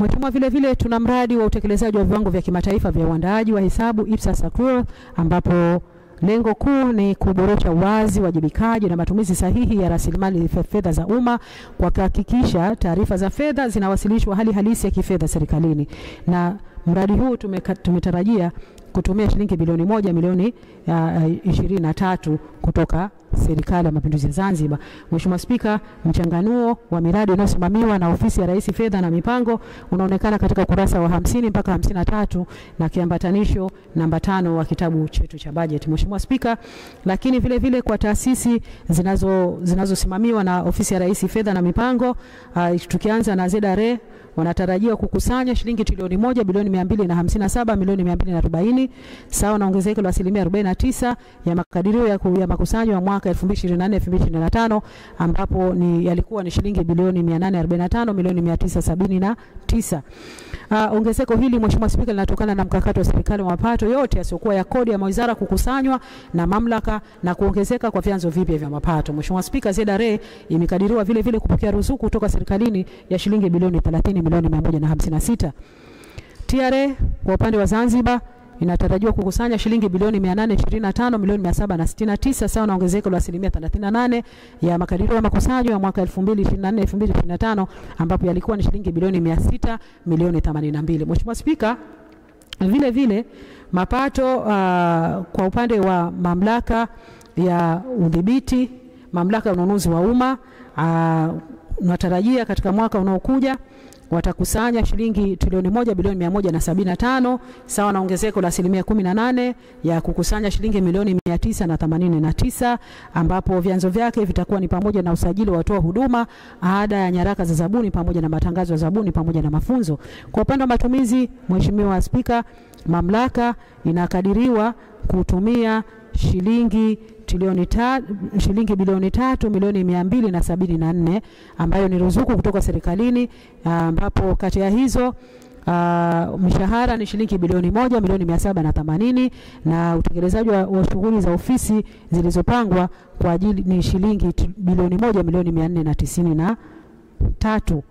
Mheshimiwa, vile vile tuna mradi wa utekelezaji wa viwango vya kimataifa vya uandaaji wa hesabu Ipsos Accrual ambapo lengo kuu ni kuboresha uwazi, wajibikaji na matumizi sahihi ya rasilimali fedha za umma kwa kuhakikisha taarifa za fedha zinawasilishwa hali halisi ya kifedha serikalini. Na mradi huu tumetarajia kutumia shilingi bilioni 1 milioni 23 kutoka Serikali ya Mapinduzi ya Zanzibar. Mheshimiwa Spika, mchanganuo wa miradi inayosimamiwa na ofisi ya Rais Fedha na Mipango unaonekana katika ukurasa wa 50 mpaka 53 na kiambatanisho namba 5 wa kitabu chetu cha bajeti. Mheshimiwa Spika, lakini vile vile kwa taasisi zinazosimamiwa na ofisi ya Rais Fedha na Mipango, tukianza na ZRA wanatarajiwa kukusanya shilingi trilioni 1 bilioni 257 milioni 240 sawa na ongezeko la 49% ya makadirio ya makusanyo ya mwaka 2024-2025 ambapo yalikuwa ni shilingi bilioni 845 milioni 979. Ongezeko hili, Mheshimiwa Spika, linatokana na mkakati wa serikali wa mapato yote yasiokuwa ya kodi ya mawizara kukusanywa na mamlaka na kuongezeka kwa vyanzo vipya vya mapato. Mheshimiwa Spika, ZRA imekadiriwa vile vile kupokea ruzuku kutoka serikalini ya shilingi bilioni 30 milioni 156. TRA kwa upande wa Zanzibar inatarajiwa kukusanya shilingi bilioni 825 milioni 769 sawa na ongezeko la 38% ya makadirio ya makusanyo ya mwaka 2024-2025 ambapo yalikuwa ni shilingi bilioni 600 milioni 82. Mheshimiwa Spika, vile vile mapato kwa upande wa mamlaka ya udhibiti, mamlaka ya ununuzi wa umma tunatarajia katika mwaka unaokuja watakusanya shilingi trilioni 1 bilioni 175 sawa na ongezeko la 18% ya kukusanya shilingi milioni 989, ambapo vyanzo vyake vitakuwa ni pamoja na usajili wa watoa huduma, ada ya nyaraka za zabuni pamoja na matangazo ya zabuni pamoja na mafunzo. Kwa upande wa matumizi, Mheshimiwa Spika, mamlaka inakadiriwa kutumia shilingi bilioni 3 milioni 274 ambayo ni ruzuku kutoka serikalini, ambapo kati ya hizo mishahara ni shilingi bilioni 1 milioni 780 na utekelezaji wa shughuli za ofisi zilizopangwa kwa ajili ni shilingi bilioni 1 milioni 493.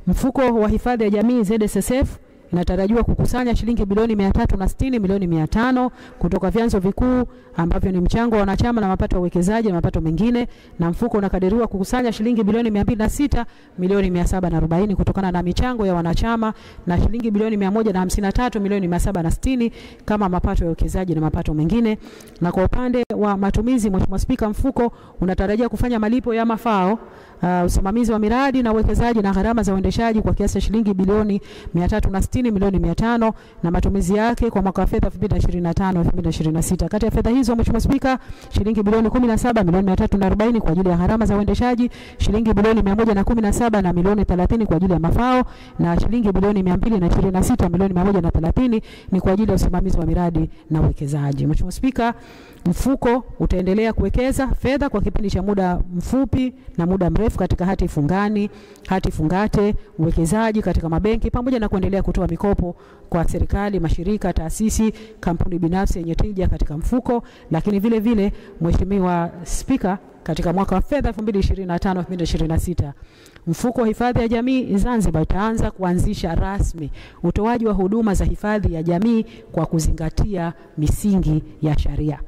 Mfuko wa hifadhi ya jamii ZSSF inatarajiwa kukusanya shilingi bilioni 360 milioni 500 kutoka vyanzo vikuu ambavyo ni mchango wa wanachama na mapato ya uwekezaji na mapato mengine, na mfuko unakadiriwa kukusanya shilingi bilioni 206 milioni 740 kutokana na michango ya wanachama na shilingi bilioni 153 milioni 760 kama mapato ya uwekezaji na mapato mengine. Na kwa upande wa matumizi, Mheshimiwa Spika, mfuko unatarajia kufanya malipo ya mafao, usimamizi wa miradi na uwekezaji na gharama za uendeshaji kwa kiasi cha shilingi bilioni 360 milioni 500 na matumizi yake kwa mwaka wa fedha 2025-2026. Kati ya fedha hizo, Mheshimiwa Spika, shilingi bilioni 17 milioni 340 kwa ajili ya gharama za uendeshaji, shilingi bilioni 117 na milioni 30 kwa ajili ya mafao, na shilingi bilioni 226 milioni 130 ni kwa ajili ya usimamizi wa miradi na uwekezaji. Mheshimiwa Spika, mfuko utaendelea kuwekeza fedha kwa kipindi cha muda mfupi na muda mrefu katika hati fungani, hati fungate, uwekezaji katika mabenki pamoja na kuendelea kutoa mikopo kwa serikali, mashirika, taasisi, kampuni binafsi yenye tija katika mfuko. Lakini vile vile, Mheshimiwa Spika, katika mwaka wa fedha 2025-2026 mfuko wa hifadhi ya jamii Zanzibar utaanza kuanzisha rasmi utoaji wa huduma za hifadhi ya jamii kwa kuzingatia misingi ya sharia.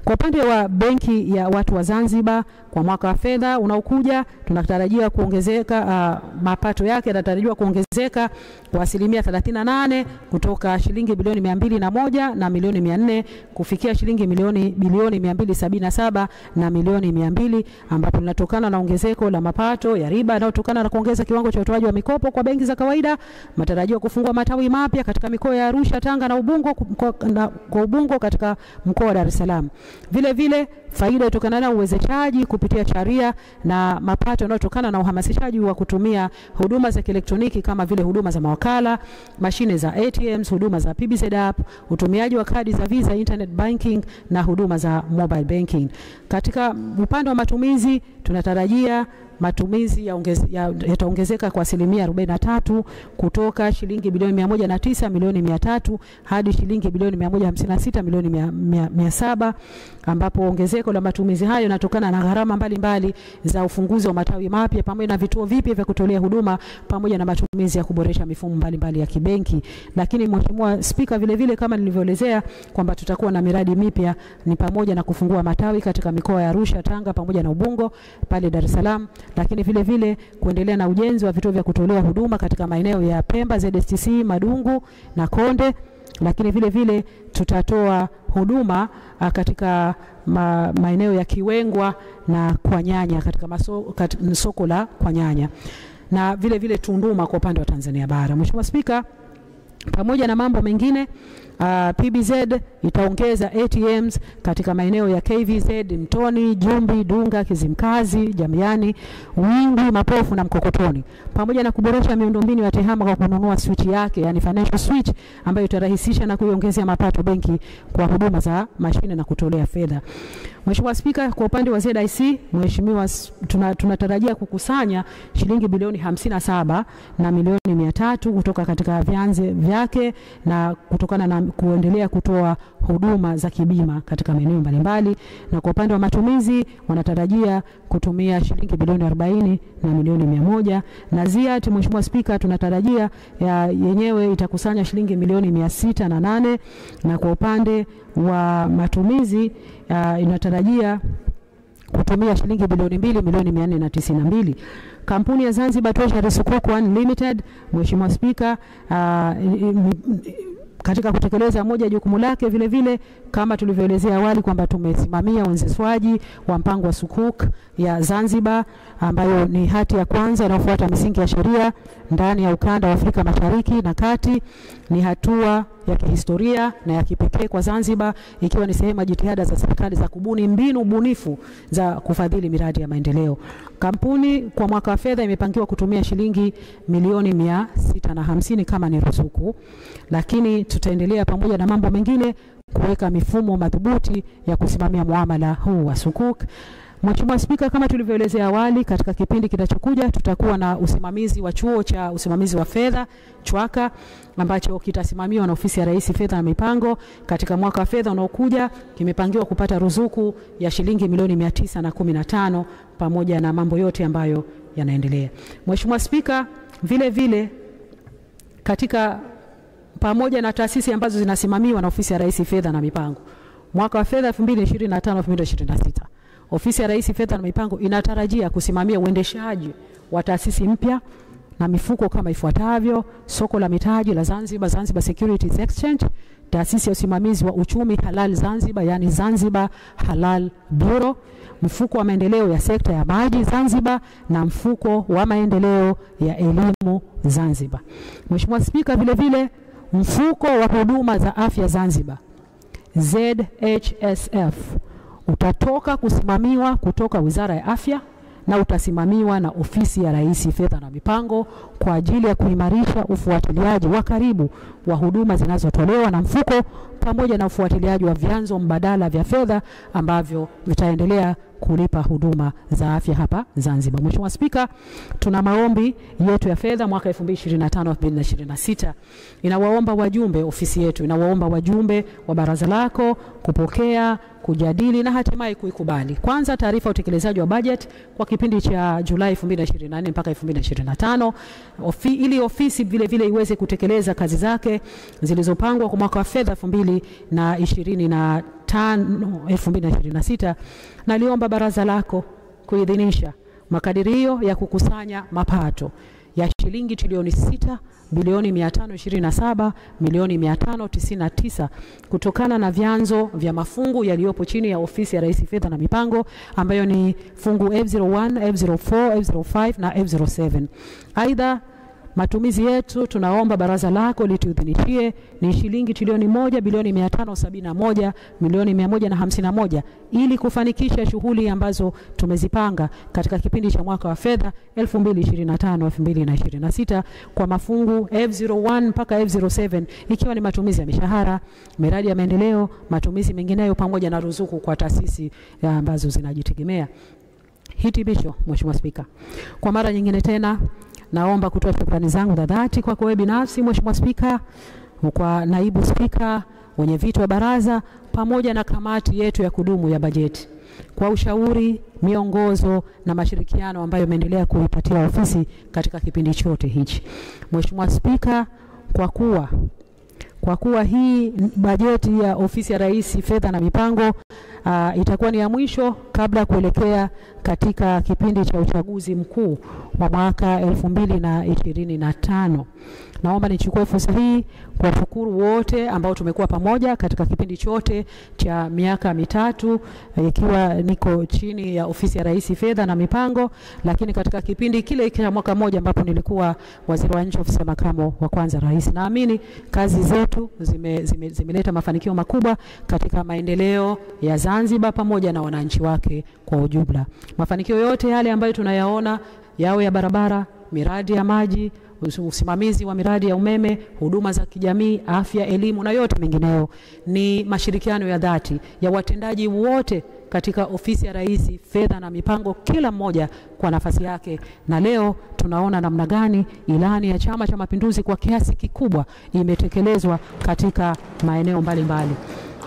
Kwa upande wa benki ya watu wa Zanzibar, kwa mwaka wa fedha unaokuja tunatarajia kuongezeka, mapato yake yanatarajiwa kuongezeka kwa 38% kutoka shilingi bilioni 201 na milioni 400 kufikia shilingi bilioni 277 na milioni 200, ambapo linatokana na ongezeko la mapato ya riba yanayotokana na kuongeza kiwango cha utoaji wa mikopo kwa benki za kawaida. Matarajio kufungua matawi mapya katika mikoa ya Arusha, Tanga na Ubungo kwa Ubungo katika mkoa wa Dar es Salaam. Vile vile faida itokana na uwezeshaji kupitia sharia na mapato yanayotokana na uhamasishaji wa kutumia huduma za kielektroniki kama vile huduma za mawakala, mashine za ATMs, huduma za PBZ app, utumiaji wa kadi za Visa, internet banking na huduma za mobile banking. Katika upande wa matumizi tunatarajia matumizi yataongezeka kwa 43% kutoka shilingi bilioni 109 milioni 300 hadi shilingi bilioni 156 milioni 700, ambapo ongezeko la matumizi hayo yanatokana na gharama mbalimbali za ufunguzi wa matawi mapya pamoja na vituo vipya vya kutolea huduma pamoja na matumizi ya kuboresha mifumo mbalimbali ya kibenki. Lakini Mheshimiwa Spika, vile vile kama nilivyoelezea kwamba tutakuwa na miradi mipya ni pamoja na kufungua matawi katika mikoa ya Arusha, Tanga pamoja na Ubungo pale Dar es Salaam, lakini vile vile kuendelea na ujenzi wa vituo vya kutolea huduma katika maeneo ya Pemba, ZSTC, Madungu na Konde. Lakini vile vile tutatoa huduma katika maeneo ya Kiwengwa na Kwanyanya katika soko la Kwanyanya, na vile vile Tunduma kwa upande wa Tanzania bara. Mheshimiwa Spika, pamoja na mambo mengine, PBZ itaongeza ATMs katika maeneo ya KVZ, Mtoni, Jumbi, Dunga, Kizimkazi, Jamiani, Wingi, Mapofu na Mkokotoni, pamoja na kuboresha miundombinu ya TEHAMA kwa kununua switch yake, yani financial switch, ambayo itarahisisha na kuiongezea mapato benki kwa huduma za mashine na kutolea fedha. Mheshimiwa Spika, kwa upande wa ZIC, Mheshimiwa, tunatarajia kukusanya shilingi bilioni 57 na milioni 300 kutoka katika vyanzo vyake na kutokana na kuendelea kutoa huduma za kibima katika maeneo mbalimbali. Na kwa upande wa matumizi wanatarajia kutumia shilingi bilioni 40 na milioni 100, na ZIAT, Mheshimiwa Spika, tunatarajia yenyewe itakusanya shilingi milioni 608, na kwa upande wa matumizi inatarajia kutumia shilingi bilioni 2 milioni 492. Kampuni ya Zanzibar Treasury Sukuk One Limited, Mheshimiwa Spika, Katika kutekeleza moja jukumu lake vile vile kama tulivyoelezea awali kwamba tumesimamia uanzishwaji wa mpango wa sukuk ya Zanzibar ambayo ni hati ya kwanza inayofuata misingi ya sheria ndani ya ukanda wa Afrika Mashariki na Kati. Ni hatua ya kihistoria na ya kipekee kwa Zanzibar, ikiwa ni sehemu ya jitihada za serikali za kubuni mbinu bunifu za kufadhili miradi ya maendeleo. Kampuni kwa mwaka wa fedha imepangiwa kutumia shilingi milioni 650 kama ni ruzuku, lakini tutaendelea pamoja na mambo mengine kuweka mifumo madhubuti ya kusimamia muamala huu wa sukuk. Mheshimiwa Spika, kama tulivyoelezea awali, katika kipindi kinachokuja tutakuwa na usimamizi wa chuo cha usimamizi wa fedha CHWAKA ambacho kitasimamiwa na ofisi ya Rais Fedha na Mipango. Katika mwaka wa fedha unaokuja kimepangiwa kupata ruzuku ya shilingi milioni 915 pamoja na mambo yote ambayo yanaendelea. Mheshimiwa Spika, vile vile katika pamoja na taasisi ambazo zinasimamiwa na ofisi ya Rais Fedha na Mipango, mwaka wa fedha 2025-2026 ofisi ya Rais Fedha na Mipango inatarajia kusimamia uendeshaji wa taasisi mpya na mifuko kama ifuatavyo: soko la mitaji la Zanzibar, Zanzibar Securities Exchange, taasisi ya usimamizi wa uchumi halal Zanzibar, yani Zanzibar Halal Bureau, mfuko wa maendeleo ya sekta ya maji Zanzibar na mfuko wa maendeleo ya elimu Zanzibar. Mheshimiwa Spika, vile vile mfuko wa huduma za afya Zanzibar ZHSF utatoka kusimamiwa kutoka Wizara ya Afya na utasimamiwa na ofisi ya Rais Fedha na Mipango kwa ajili ya kuimarisha ufuatiliaji wa karibu wa huduma zinazotolewa na mfuko pamoja na ufuatiliaji wa vyanzo mbadala vya fedha ambavyo vitaendelea kulipa huduma za afya hapa Zanzibar. Mheshimiwa Spika, tuna maombi yetu ya fedha mwaka 2025-2026. Inawaomba wajumbe, ofisi yetu inawaomba wajumbe wa baraza lako kupokea, kujadili na hatimaye kuikubali. Kwanza, taarifa ya utekelezaji wa budget kwa kipindi cha Julai 2024 mpaka 2025 ili ofisi vile vile iweze kutekeleza kazi zake zilizopangwa kwa mwaka wa fedha 2025-2026. Naliomba baraza lako kuidhinisha makadirio ya kukusanya mapato ya shilingi trilioni 6 bilioni 527 milioni 599 kutokana na vyanzo vya mafungu yaliyopo chini ya ofisi ya Rais Fedha na Mipango ambayo ni fungu F01, F04, F05 na F07. Aidha, matumizi yetu tunaomba baraza lako litudhinishie ni shilingi trilioni 1 bilioni 571 milioni 151 ili kufanikisha shughuli ambazo tumezipanga katika kipindi cha mwaka wa fedha 2025-2026 kwa mafungu F01 mpaka F07, ikiwa ni matumizi ya mishahara, miradi ya maendeleo, matumizi mengineyo pamoja na ruzuku kwa taasisi ambazo zinajitegemea. Hitimisho, Mheshimiwa Spika, kwa mara nyingine tena naomba kutoa shukrani zangu za dhati kwa wewe binafsi Mheshimiwa Spika, kwa naibu spika, wenye viti wa baraza pamoja na kamati yetu ya kudumu ya bajeti kwa ushauri, miongozo na mashirikiano ambayo imeendelea kuipatia ofisi katika kipindi chote hichi. Mheshimiwa Spika, kwa kuwa hii bajeti ya ofisi ya Rais Fedha na Mipango itakuwa ni ya mwisho kabla kuelekea katika kipindi cha uchaguzi mkuu wa mwaka 2025. Naomba nichukue fursa hii kuwashukuru wote ambao tumekuwa pamoja katika kipindi chote cha miaka mitatu ikiwa niko chini ya ofisi ya Rais Fedha na Mipango, lakini katika kipindi kile cha mwaka mmoja ambapo nilikuwa waziri wa nchi ofisi ya makamo wa kwanza rais. Naamini kazi zetu zimeleta mafanikio makubwa katika maendeleo ya Zanzibar pamoja na wananchi wake kwa ujumla. Mafanikio yote yale ambayo tunayaona, yawe ya barabara, miradi ya maji, usimamizi wa miradi ya umeme, huduma za kijamii, afya, elimu na yote mengineyo, ni mashirikiano ya dhati ya watendaji wote katika ofisi ya Rais Fedha na Mipango, kila mmoja kwa nafasi yake. Na leo tunaona namna gani ilani ya Chama cha Mapinduzi kwa kiasi kikubwa imetekelezwa katika maeneo mbalimbali.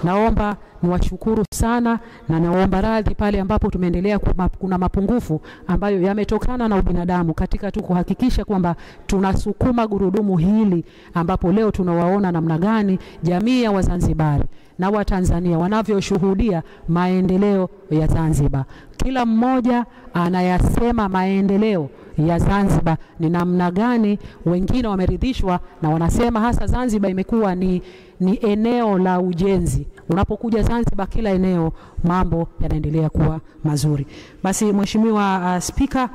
Naomba niwashukuru sana na naomba radhi pale ambapo tumeendelea kuna mapungufu ambayo yametokana na ubinadamu katika tu kuhakikisha kwamba tunasukuma gurudumu hili, ambapo leo tunawaona namna gani jamii ya Wazanzibari na Watanzania wanavyoshuhudia maendeleo ya Zanzibar. Kila mmoja anayasema maendeleo ya Zanzibar ni namna gani wengine wameridhishwa na wanasema hasa Zanzibar imekuwa ni eneo la ujenzi. Unapokuja Zanzibar kila eneo mambo yanaendelea kuwa mazuri. Basi Mheshimiwa Speaker,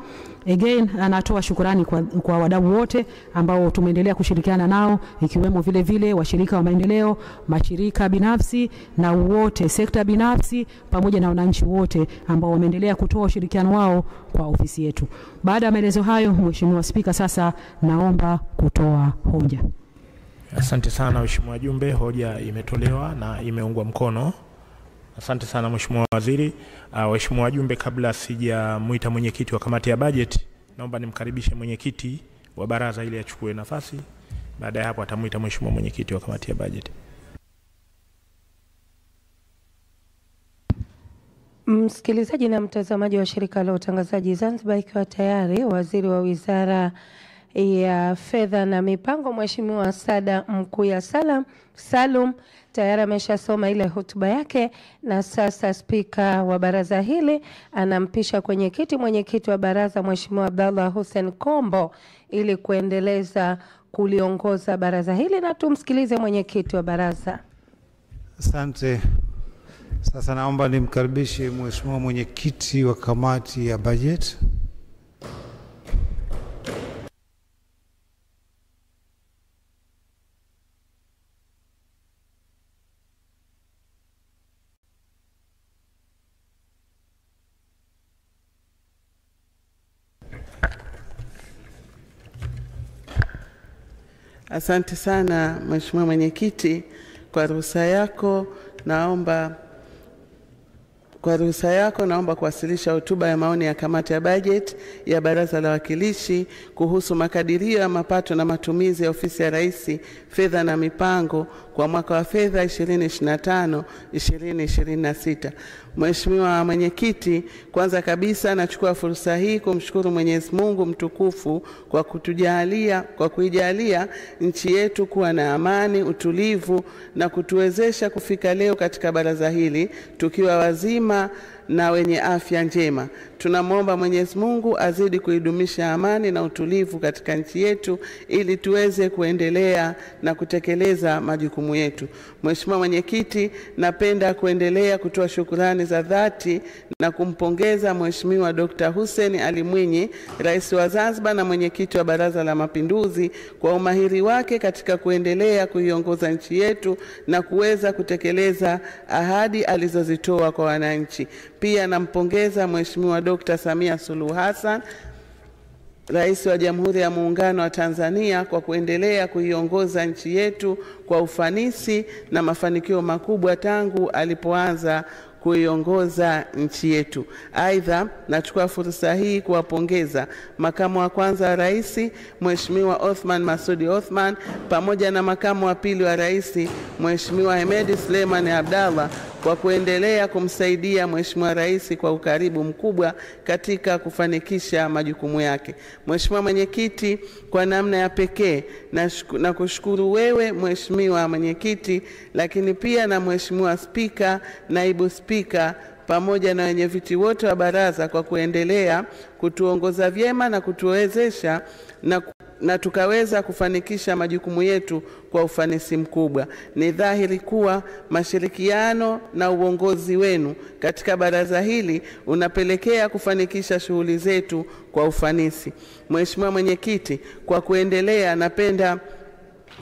again anatoa shukrani kwa wadau wote ambao tumeendelea kushirikiana nao, ikiwemo vile vile washirika wa maendeleo, mashirika binafsi na wote sekta binafsi pamoja na wananchi wote ambao wameendelea kutoa ushirikiano wao kwa ofisi yetu. Baada ya maelezo hayo, Mheshimiwa Speaker, sasa naomba kutoa hoja. Asante sana Mheshimiwa wajumbe, hoja imetolewa na imeungwa mkono. Asante sana Mheshimiwa Waziri. Waheshimiwa wajumbe, kabla sijamuita mwenyekiti wa kamati ya bajeti, naomba nimkaribishe mwenyekiti wa baraza ili achukue nafasi. Baada ya hapo atamuita Mheshimiwa mwenyekiti wa kamati ya bajeti. Msikilizaji na mtazamaji wa shirika la utangazaji Zanzibar, ikiwa tayari Waziri wa Wizara ya Fedha na Mipango Mheshimiwa Saada Mkuya Salum tayari ameshasoma ile hotuba yake, na sasa spika wa baraza hili anampisha mwenyekiti wa baraza Mheshimiwa Abdallah Hussein Kombo ili kuendeleza kuliongoza baraza hili, na tumsikilize mwenyekiti wa baraza. Asante. Sasa naomba nimkaribishe Mheshimiwa mwenyekiti wa kamati ya bajeti. Asante sana Mheshimiwa mwenyekiti, kwa ruhusa yako naomba kuwasilisha hotuba ya maoni ya kamati ya bajeti ya Baraza la Wawakilishi kuhusu makadirio ya mapato na matumizi ya ofisi ya Rais Fedha na Mipango kwa mwaka wa fedha 2025-2026. Mheshimiwa mwenyekiti, kwanza kabisa nachukua fursa hii kumshukuru Mwenyezi Mungu mtukufu kwa kuijalia nchi yetu kuwa na amani, utulivu na kutuwezesha kufika leo katika baraza hili tukiwa wazima na wenye afya njema. Tunamwomba Mwenyezi Mungu azidi kuidumisha amani na utulivu katika nchi yetu ili tuweze kuendelea na kutekeleza majukumu yetu. Mheshimiwa mwenyekiti, napenda kuendelea kutoa shukrani za dhati na kumpongeza Mheshimiwa Dr. Hussein Ali Mwinyi, Rais wa Zanzibar na mwenyekiti wa Baraza la Mapinduzi, kwa umahiri wake katika kuendelea kuiongoza nchi yetu na kuweza kutekeleza ahadi alizozitoa kwa wananchi. Pia nampongeza Mheshimiwa Dr. Samia Suluhu Hassan, Rais wa Jamhuri ya Muungano wa Tanzania, kwa kuendelea kuiongoza nchi yetu kwa ufanisi na mafanikio makubwa tangu alipoanza kuiongoza nchi yetu. Aidha, nachukua fursa hii kuwapongeza makamu wa kwanza wa rais Mheshimiwa Othman Masudi Othman pamoja na makamu wa pili wa rais Mheshimiwa Hemedi Suleiman Abdallah kwa kuendelea kumsaidia Mheshimiwa Rais kwa ukaribu mkubwa katika kufanikisha majukumu yake. Mheshimiwa mwenyekiti, kwa namna ya pekee na kushukuru wewe Mheshimiwa mwenyekiti, lakini pia na Mheshimiwa Spika, naibu Spika pamoja na wenye viti wote wa baraza kwa kuendelea kutuongoza vyema na kutuwezesha na tukaweza kufanikisha majukumu yetu kwa ufanisi mkubwa. Ni dhahiri kuwa mashirikiano na uongozi wenu katika baraza hili unapelekea kufanikisha shughuli zetu kwa ufanisi. Mheshimiwa mwenyekiti, kwa kuendelea napenda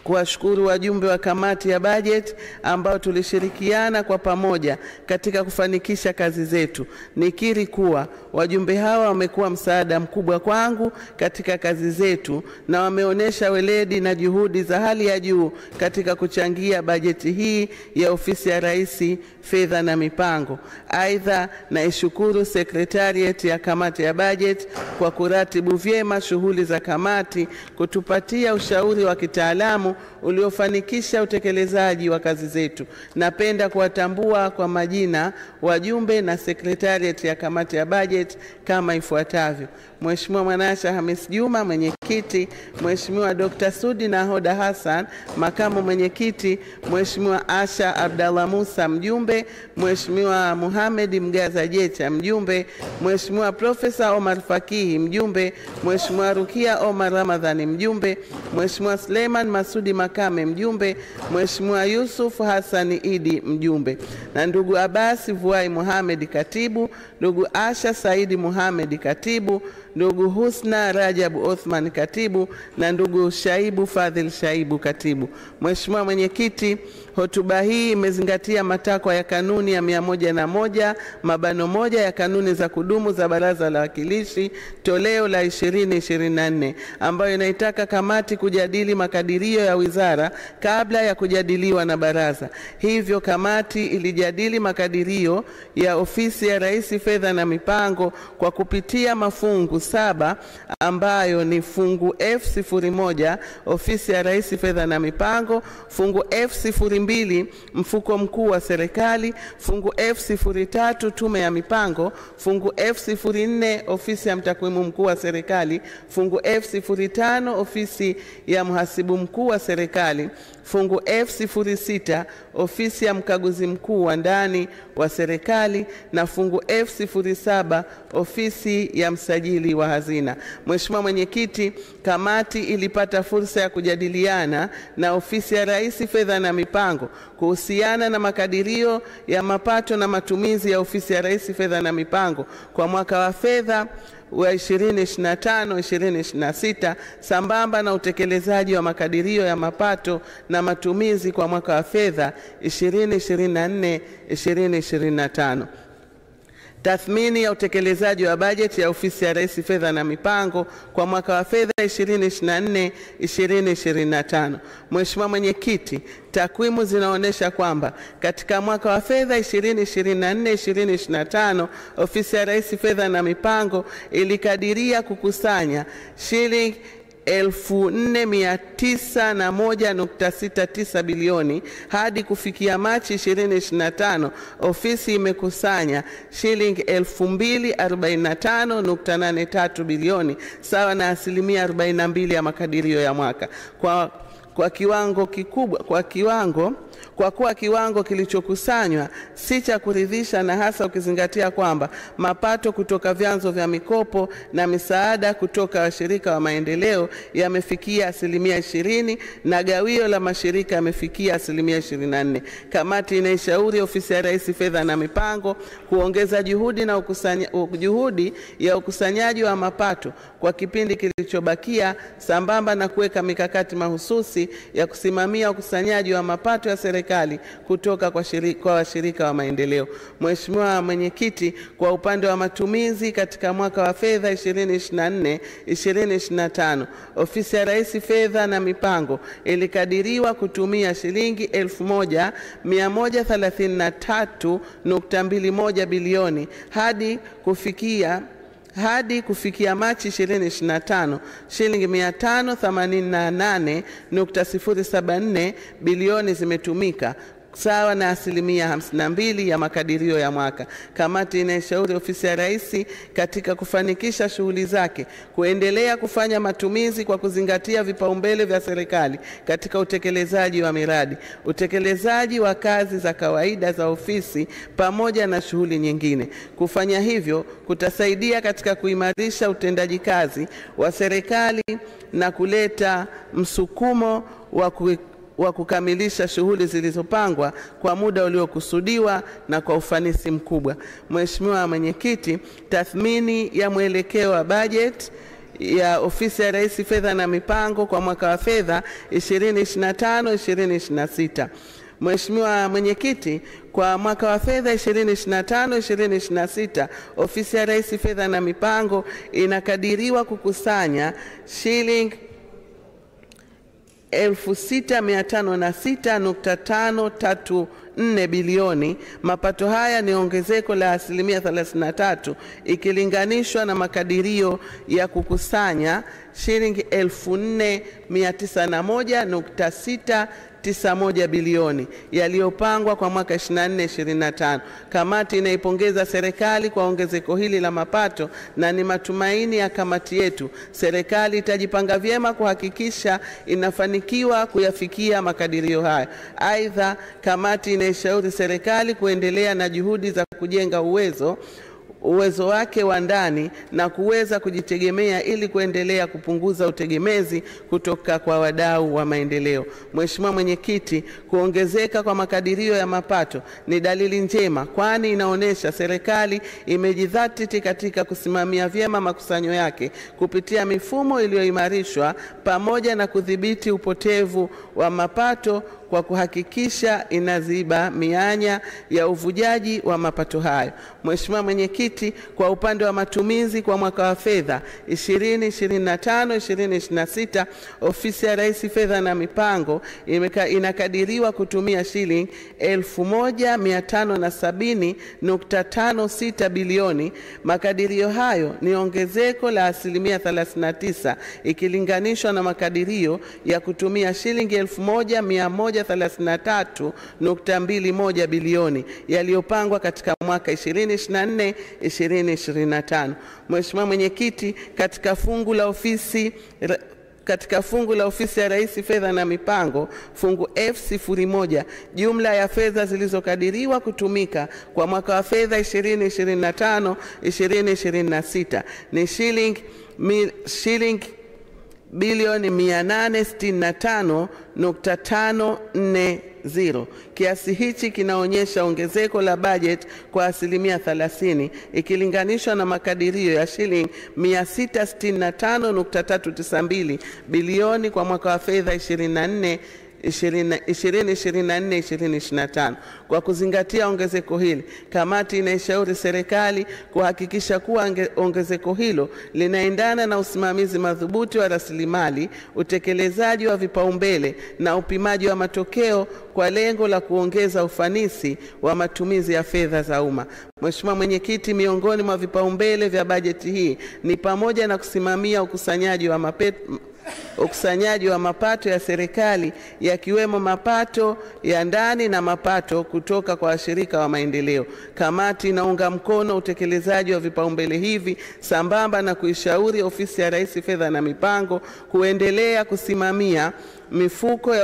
kuwashukuru wajumbe wa kamati ya bajeti ambao tulishirikiana kwa pamoja katika kufanikisha kazi zetu. Nikiri kuwa wajumbe hawa wamekuwa msaada mkubwa kwangu katika kazi zetu na wameonyesha weledi na juhudi za hali ya juu katika kuchangia bajeti hii ya ofisi ya Rais Fedha na Mipango. Aidha, naishukuru Secretariat ya kamati ya bajeti kwa kuratibu vyema shughuli za kamati, kutupatia ushauri wa kitaalamu uliofanikisha utekelezaji wa kazi zetu. Napenda kuwatambua kwa majina wajumbe na Secretariat ya kamati ya bajeti kama ifuatavyo: Mheshimiwa Mwanasha Hamis Juma, mwenyekiti; mwenyekiti Mheshimiwa Dr. Sudi Nahoda Hassan, makamu mwenyekiti Mheshimiwa Asha Abdallah Musa, mjumbe Mheshimiwa Muhammad Mgaza Jecha, mjumbe Mheshimiwa Profesa Omar Fakihi, mjumbe Mheshimiwa Rukia Omar Ramadhani, mjumbe Mheshimiwa Suleiman Masudi Makame, mjumbe Mheshimiwa Yusuf Hassan Idi, mjumbe, na ndugu Abasi Vuai Muhammad, katibu, ndugu Asha Saidi Muhammad, katibu, ndugu Husna Rajab Othman, katibu, na ndugu Shaibu Fadhil Shaibu, katibu. Mheshimiwa mwenyekiti, hotuba hii imezingatia matakwa ya kanuni ya 101(1) ya kanuni za kudumu za Baraza la Wawakilishi toleo la 2024 ambayo inaitaka kamati kujadili makadirio ya wizara kabla ya kujadiliwa na baraza. Hivyo kamati ilijadili makadirio ya ofisi ya Rais Fedha na Mipango kwa kupitia mafungu 7 ambayo ni fungu F01 ofisi ya Rais Fedha na Mipango, fungu F02 mfuko mkuu wa serikali, fungu F03 tume ya mipango, fungu F04 ofisi ya mtakwimu mkuu wa serikali, fungu F05 ofisi ya mhasibu mkuu wa serikali, fungu F06 ofisi ya mkaguzi mkuu wa ndani wa serikali, na fungu F07 ofisi ya msajili wa hazina. Mheshimiwa mwenyekiti, kamati ilipata fursa ya kujadiliana na ofisi ya Rais Fedha na Mipango kuhusiana na makadirio ya mapato na matumizi ya ofisi ya Rais Fedha na Mipango kwa mwaka wa fedha wa 2025-2026 sambamba na utekelezaji wa makadirio ya mapato na matumizi kwa mwaka wa fedha 2024-2025. Tathmini ya utekelezaji wa bajeti ya ofisi ya Rais Fedha na Mipango kwa mwaka wa fedha 2024-2025. Mheshimiwa mwenyekiti, takwimu zinaonyesha kwamba katika mwaka wa fedha 2024-2025 ofisi ya Rais Fedha na Mipango ilikadiria kukusanya shilingi 4,901.69 bilioni. Hadi kufikia Machi 2025 ofisi imekusanya shilingi 2,045.83 bilioni, sawa na asilimia 42 ya makadirio ya mwaka. Kwa kuwa kiwango kilichokusanywa si cha kuridhisha, na hasa ukizingatia kwamba mapato kutoka vyanzo vya mikopo na misaada kutoka washirika wa maendeleo yamefikia asilimia 20 na gawio la mashirika yamefikia asilimia 24. Kamati inaishauri ofisi ya Rais Fedha na Mipango kuongeza juhudi ya ukusanyaji wa mapato kwa kipindi kilichobakia, sambamba na kuweka mikakati mahususi ya kusimamia ukusanyaji wa mapato ya serikali kutoka kwa washirika wa maendeleo. Mheshimiwa mwenyekiti, kwa upande wa matumizi katika mwaka wa fedha 2024-2025 ofisi ya Rais Fedha na Mipango ilikadiriwa kutumia shilingi 1,133.21 bilioni. Hadi kufikia Machi 2025 shilingi 588.074 bilioni zimetumika, sawa na asilimia 52 ya makadirio ya mwaka. Kamati inaishauri ofisi ya Rais katika kufanikisha shughuli zake kuendelea kufanya matumizi kwa kuzingatia vipaumbele vya serikali katika utekelezaji wa miradi, utekelezaji wa kazi za kawaida za ofisi pamoja na shughuli nyingine. Kufanya hivyo kutasaidia katika kuimarisha utendaji kazi wa serikali na kuleta msukumo wa kukamilisha shughuli zilizopangwa kwa muda uliokusudiwa na kwa ufanisi mkubwa. Mheshimiwa mwenyekiti, tathmini ya mwelekeo wa bajeti ya ofisi ya Rais Fedha na Mipango kwa mwaka wa fedha 2025-2026. Mheshimiwa mwenyekiti, kwa mwaka wa fedha 2025-2026 ofisi ya Rais Fedha na Mipango inakadiriwa kukusanya shilingi 6,506.534 4 bilioni. Mapato haya ni ongezeko la asilimia 33 ikilinganishwa na makadirio ya kukusanya shilingi 4,901.691 bilioni yaliyopangwa kwa mwaka 24-25. Kamati inaipongeza serikali kwa ongezeko hili la mapato na ni matumaini ya kamati yetu serikali itajipanga vyema kuhakikisha inafanikiwa kuyafikia makadirio haya. Aidha, kamati inaishauri serikali kuendelea na juhudi za kujenga uwezo wake wa ndani na kuweza kujitegemea ili kuendelea kupunguza utegemezi kutoka kwa wadau wa maendeleo. Mheshimiwa Mwenyekiti, kuongezeka kwa makadirio ya mapato ni dalili njema, kwani inaonyesha serikali imejidhatiti katika kusimamia vyema makusanyo yake kupitia mifumo iliyoimarishwa pamoja na kudhibiti upotevu wa mapato kwa kuhakikisha inaziba mianya ya uvujaji wa mapato hayo. Mheshimiwa Mwenyekiti, kwa upande wa matumizi kwa mwaka wa fedha 2025-2026, Ofisi ya Rais Fedha na Mipango inakadiriwa kutumia shilingi 1,570.56 bilioni. Makadirio hayo ni ongezeko la asilimia 39 ikilinganishwa na makadirio ya kutumia shilingi 1,133.21 bilioni yaliyopangwa katika mwaka 2024-2025. Mheshimiwa Mwenyekiti, katika fungu la Ofisi ya Rais Fedha na Mipango, fungu F01, jumla ya fedha zilizokadiriwa kutumika kwa mwaka wa fedha 2025-2026 ni shilingi bilioni 865.540. Kiasi hichi kinaonyesha ongezeko la budget kwa asilimia 30 ikilinganishwa na makadirio ya shilingi 665.392 bilioni kwa mwaka wa fedha 2024-2025. Kwa kuzingatia ongezeko hili, kamati inaishauri serikali kuhakikisha kuwa ongezeko hilo linaendana na usimamizi madhubuti wa rasilimali, utekelezaji wa vipaumbele na upimaji wa matokeo kwa lengo la kuongeza ufanisi wa matumizi ya fedha za umma. Mheshimiwa Mwenyekiti, miongoni mwa vipaumbele vya bajeti hii ni pamoja na kusimamia ukusanyaji wa mapato ya serikali yakiwemo mapato ya ndani na mapato kutoka kwa washirika wa maendeleo. Kamati inaunga mkono utekelezaji wa vipaumbele hivi sambamba na kuishauri Ofisi ya Rais Fedha na Mipango kuendelea kusimamia mifumo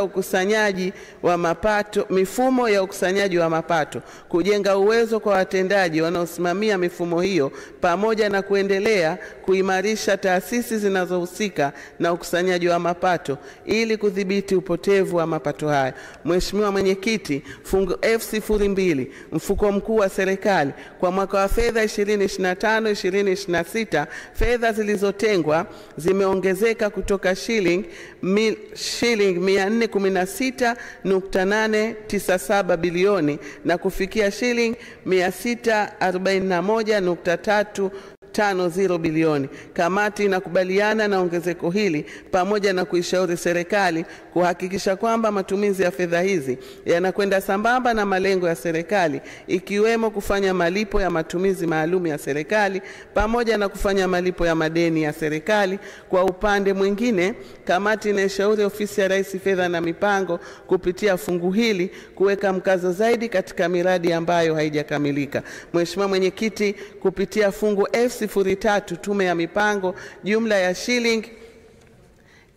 ya ukusanyaji wa mapato, kujenga uwezo kwa watendaji wanaosimamia mifumo hiyo pamoja na kuendelea kuimarisha taasisi zinazohusika na ukusanyaji wa mapato ili kudhibiti upotevu wa mapato haya. Mheshimiwa Mwenyekiti, fungu F02, mfuko mkuu wa serikali, kwa mwaka wa fedha 2025-2026, fedha zilizotengwa zimeongezeka kutoka shilingi 416.897 bilioni na kufikia shilingi 641.350 bilioni. Kamati inakubaliana na ongezeko hili pamoja na kuishauri serikali kuhakikisha kwamba matumizi ya fedha hizi yanakwenda sambamba na malengo ya serikali ikiwemo kufanya malipo ya matumizi maalum ya serikali pamoja na kufanya malipo ya madeni ya serikali. Kwa upande mwingine, kamati inaishauri Ofisi ya Rais Fedha na Mipango kupitia fungu hili kuweka mkazo zaidi katika miradi ambayo haijakamilika. Mheshimiwa Mwenyekiti, kupitia fungu F03, Tume ya Mipango, jumla ya shilingi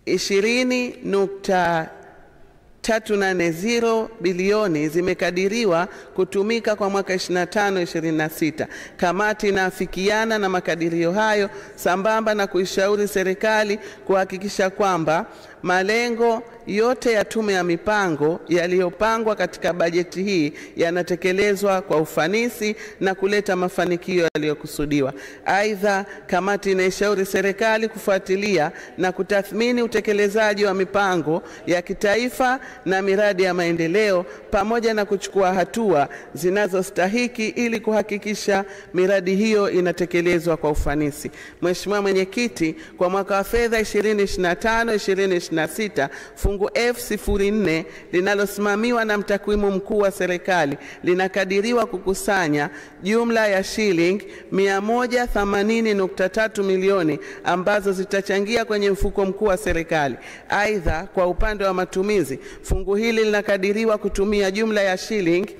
20.380 bilioni zimekadiriwa kutumika kwa mwaka 25-26. Kamati inaafikiana na makadirio hayo sambamba na kuishauri serikali kuhakikisha kwamba malengo yote ya Tume ya Mipango yaliyopangwa katika bajeti hii yanatekelezwa kwa ufanisi na kuleta mafanikio yaliyokusudiwa. Aidha, kamati inaishauri serikali kufuatilia na kutathmini utekelezaji wa mipango ya kitaifa na miradi ya maendeleo pamoja na kuchukua hatua zinazostahiki ili kuhakikisha miradi hiyo inatekelezwa kwa ufanisi. Mheshimiwa Mwenyekiti, kwa mwaka wa fedha 2025-2026 2026 fungu F04 linalosimamiwa na mtakwimu mkuu wa serikali linakadiriwa kukusanya jumla ya shilingi 180.3 milioni ambazo zitachangia kwenye mfuko mkuu wa serikali. Aidha, kwa upande wa matumizi, fungu hili linakadiriwa kutumia jumla ya shilingi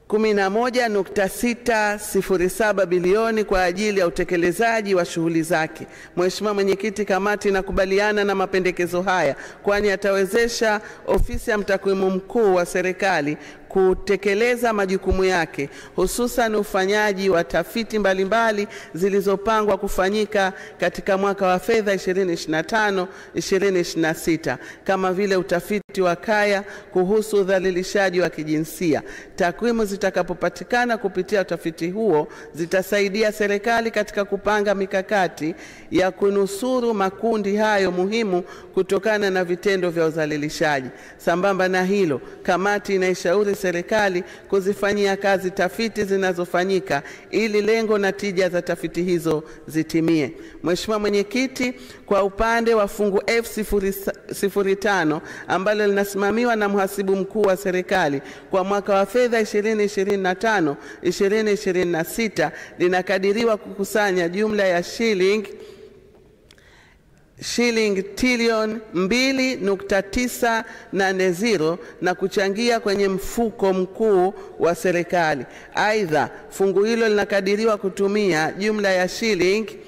11.607 bilioni kwa ajili ya utekelezaji wa shughuli zake. Mheshimiwa Mwenyekiti, kamati inakubaliana na mapendekezo haya kwani yatawezesha ofisi ya mtakwimu mkuu wa serikali kutekeleza majukumu yake, hususan ufanyaji wa tafiti mbalimbali zilizopangwa kufanyika katika mwaka wa fedha 2025-2026 kama vile utafiti wa kaya kuhusu udhalilishaji wa kijinsia. Takwimu zitakapopatikana kupitia utafiti huo zitasaidia serikali katika kupanga mikakati ya kunusuru makundi hayo muhimu kutokana na vitendo vya udhalilishaji. Sambamba na hilo, kamati inaishauri serikali kuzifanyia kazi tafiti zinazofanyika ili lengo na tija za tafiti hizo zitimie. Mheshimiwa Mwenyekiti, kwa upande wa fungu F05 ambalo linasimamiwa na mhasibu mkuu wa serikali kwa mwaka wa fedha 2025-2026 linakadiriwa kukusanya jumla ya shilingi trilioni 2.980 na kuchangia kwenye mfuko mkuu wa serikali. Aidha, fungu hilo linakadiriwa kutumia jumla ya shilingi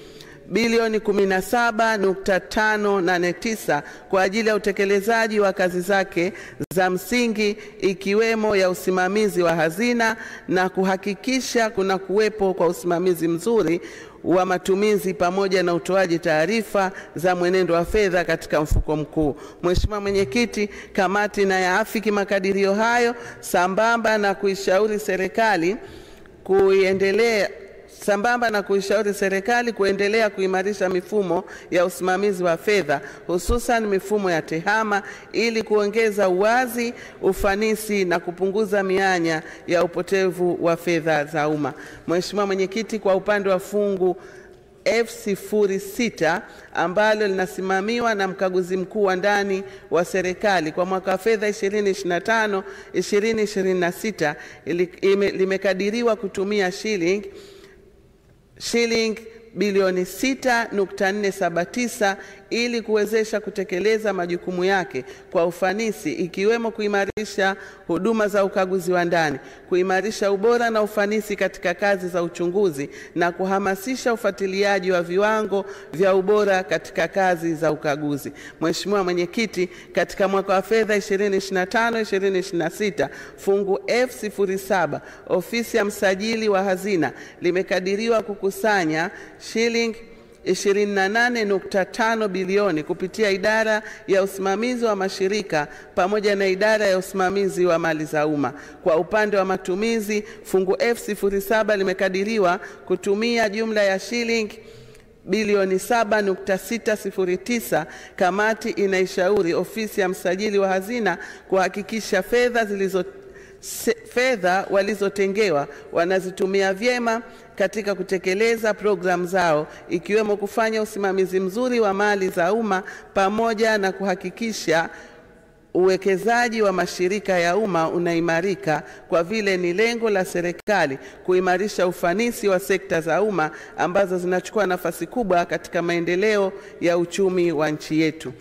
bilioni 17.589 kwa ajili ya utekelezaji wa kazi zake za msingi ikiwemo ya usimamizi wa hazina na kuhakikisha kuna kuwepo kwa usimamizi mzuri wa matumizi pamoja na utoaji taarifa za mwenendo wa fedha katika mfuko mkuu. Mheshimiwa Mwenyekiti, kamati inayaafiki makadirio hayo sambamba na kuishauri serikali kuendelea kuimarisha mifumo ya usimamizi wa fedha, hususan mifumo ya tehama ili kuongeza uwazi, ufanisi na kupunguza mianya ya upotevu wa fedha za umma. Mheshimiwa Mwenyekiti, kwa upande wa fungu F06 ambalo linasimamiwa na mkaguzi mkuu wa ndani wa serikali kwa mwaka wa fedha 2025-2026 limekadiriwa kutumia shilingi bilioni 6.479 ili kuwezesha kutekeleza majukumu yake kwa ufanisi ikiwemo kuimarisha huduma za ukaguzi wa ndani, kuimarisha ubora na ufanisi katika kazi za uchunguzi na kuhamasisha ufuatiliaji wa viwango vya ubora katika kazi za ukaguzi. Mheshimiwa Mwenyekiti, katika mwaka wa fedha 2025-2026 fungu F07 ofisi ya msajili wa hazina limekadiriwa kukusanya shilingi 28.5 bilioni kupitia idara ya usimamizi wa mashirika pamoja na idara ya usimamizi wa mali za umma. Kwa upande wa matumizi, fungu F07 limekadiriwa kutumia jumla ya shilingi bilioni 7.609. Kamati inaishauri ofisi ya msajili wa hazina kuhakikisha fedha walizotengewa wanazitumia vyema katika kutekeleza programu zao ikiwemo kufanya usimamizi mzuri wa mali za umma pamoja na kuhakikisha uwekezaji wa mashirika ya umma unaimarika kwa vile ni lengo la serikali kuimarisha ufanisi wa sekta za umma ambazo zinachukua nafasi kubwa katika maendeleo ya uchumi wa nchi yetu.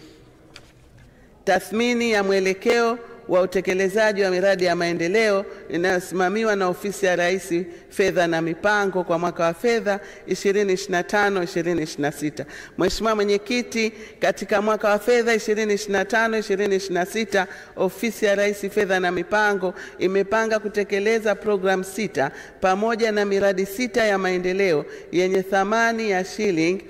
Tathmini ya mwelekeo wa utekelezaji wa miradi ya maendeleo inayosimamiwa na Ofisi ya Rais Fedha na Mipango kwa mwaka wa fedha 2025-2026. Mheshimiwa Mwenyekiti, katika mwaka wa fedha 2025-2026 Ofisi ya Rais Fedha na Mipango imepanga kutekeleza programu 6 pamoja na miradi 6 ya maendeleo yenye thamani ya shilingi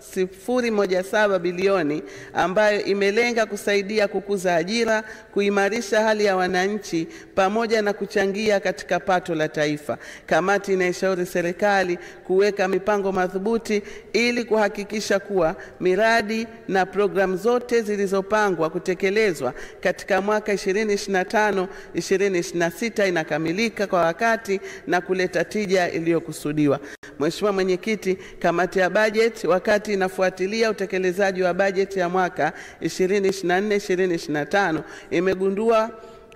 707.017 bilioni ambayo imelenga kusaidia kukuza ajira, kuimarisha hali ya wananchi pamoja na kuchangia katika pato la taifa. Kamati inaishauri serikali kuweka mipango madhubuti ili kuhakikisha kuwa miradi na programu zote zilizopangwa kutekelezwa katika mwaka 2025-2026 inakamilika kwa wakati na kuleta tija iliyokusudiwa. Mheshimiwa Mwenyekiti, kamati ya bajeti wakati inafuatilia utekelezaji wa bajeti ya mwaka 2024-2025 imegundua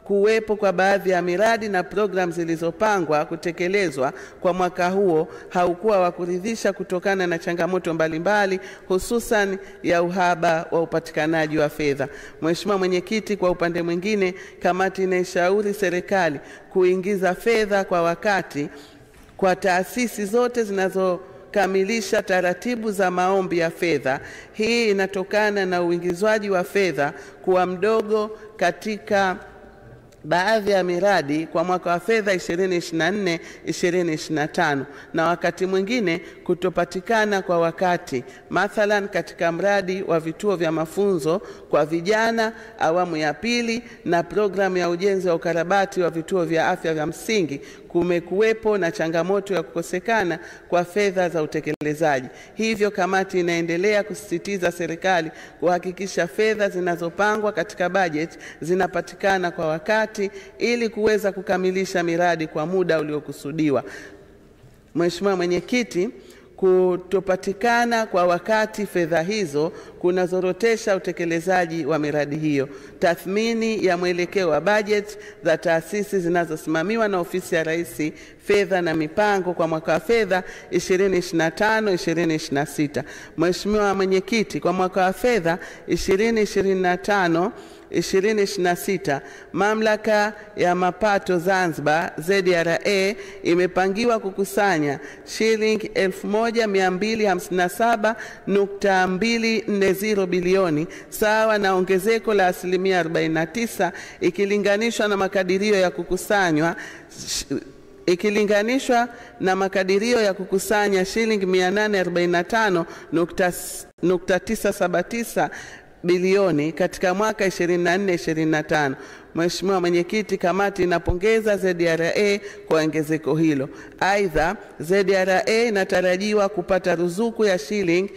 kuwepo kwa baadhi ya miradi na programu zilizopangwa kutekelezwa kwa mwaka huo haukuwa wa kuridhisha kutokana na changamoto mbalimbali, hususan ya uhaba wa upatikanaji wa fedha. Mheshimiwa Mwenyekiti, kwa upande mwingine, kamati inaishauri serikali kuingiza fedha kwa wakati kwa taasisi zote zinazokamilisha taratibu za maombi ya fedha. Hii inatokana na uingizwaji wa fedha kuwa mdogo katika baadhi ya miradi kwa mwaka wa fedha 2024-2025 na wakati mwingine kutopatikana kwa wakati, mathalan katika mradi wa vituo vya mafunzo kwa vijana awamu ya pili na programu ya ujenzi wa ukarabati wa vituo vya afya vya msingi, kumekuwepo na changamoto ya kukosekana kwa fedha za utekelezaji. Hivyo kamati inaendelea kusisitiza serikali kuhakikisha fedha zinazopangwa katika bajeti zinapatikana kwa wakati ili kuweza kukamilisha miradi kwa muda uliokusudiwa. Mheshimiwa Mwenyekiti, kutopatikana kwa wakati fedha hizo kunazorotesha utekelezaji wa miradi hiyo. Tathmini ya mwelekeo wa bajeti za taasisi zinazosimamiwa na Ofisi ya Rais Fedha na Mipango kwa mwaka wa fedha 2025-2026. Mheshimiwa Mwenyekiti, kwa mwaka wa fedha 2025-2026 Mamlaka ya Mapato Zanzibar ZRA imepangiwa kukusanya shilingi 1257.240 bilioni sawa na ongezeko la asilimia 49 ikilinganishwa na makadirio ya kukusanya shilingi 845.979 bilioni katika mwaka 24-25. Mheshimiwa Mwenyekiti, kamati inapongeza ZRA kwa ongezeko hilo. Aidha, ZRA inatarajiwa kupata ruzuku ya shilingi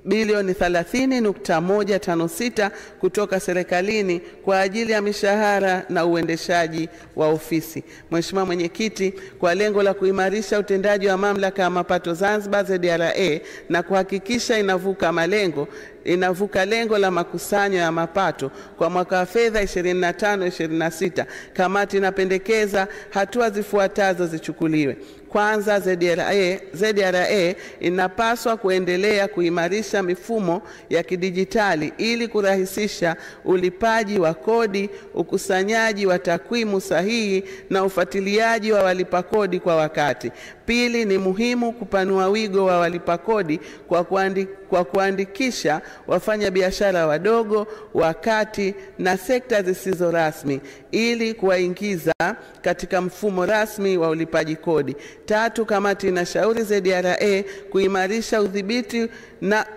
bilioni 30.156 kutoka serikalini kwa ajili ya mishahara na uendeshaji wa ofisi. Mheshimiwa Mwenyekiti, kwa lengo la kuimarisha utendaji wa Mamlaka ya Mapato Zanzibar ZRA na kuhakikisha inavuka lengo la makusanyo ya mapato kwa mwaka wa fedha 25-26, kamati inapendekeza hatua zifuatazo zichukuliwe. Kwanza, ZRA inapaswa kuendelea kuimarisha mifumo ya kidijitali ili kurahisisha ulipaji wa kodi, ukusanyaji wa takwimu sahihi na ufuatiliaji wa walipa kodi kwa wakati. Pili, ni muhimu kupanua wigo wa walipa kodi kwa kuandikisha wafanya biashara wadogo, wakati na sekta zisizo rasmi ili kuwaingiza katika mfumo rasmi wa ulipaji kodi. Tatu, kamati inashauri ZRA kuimarisha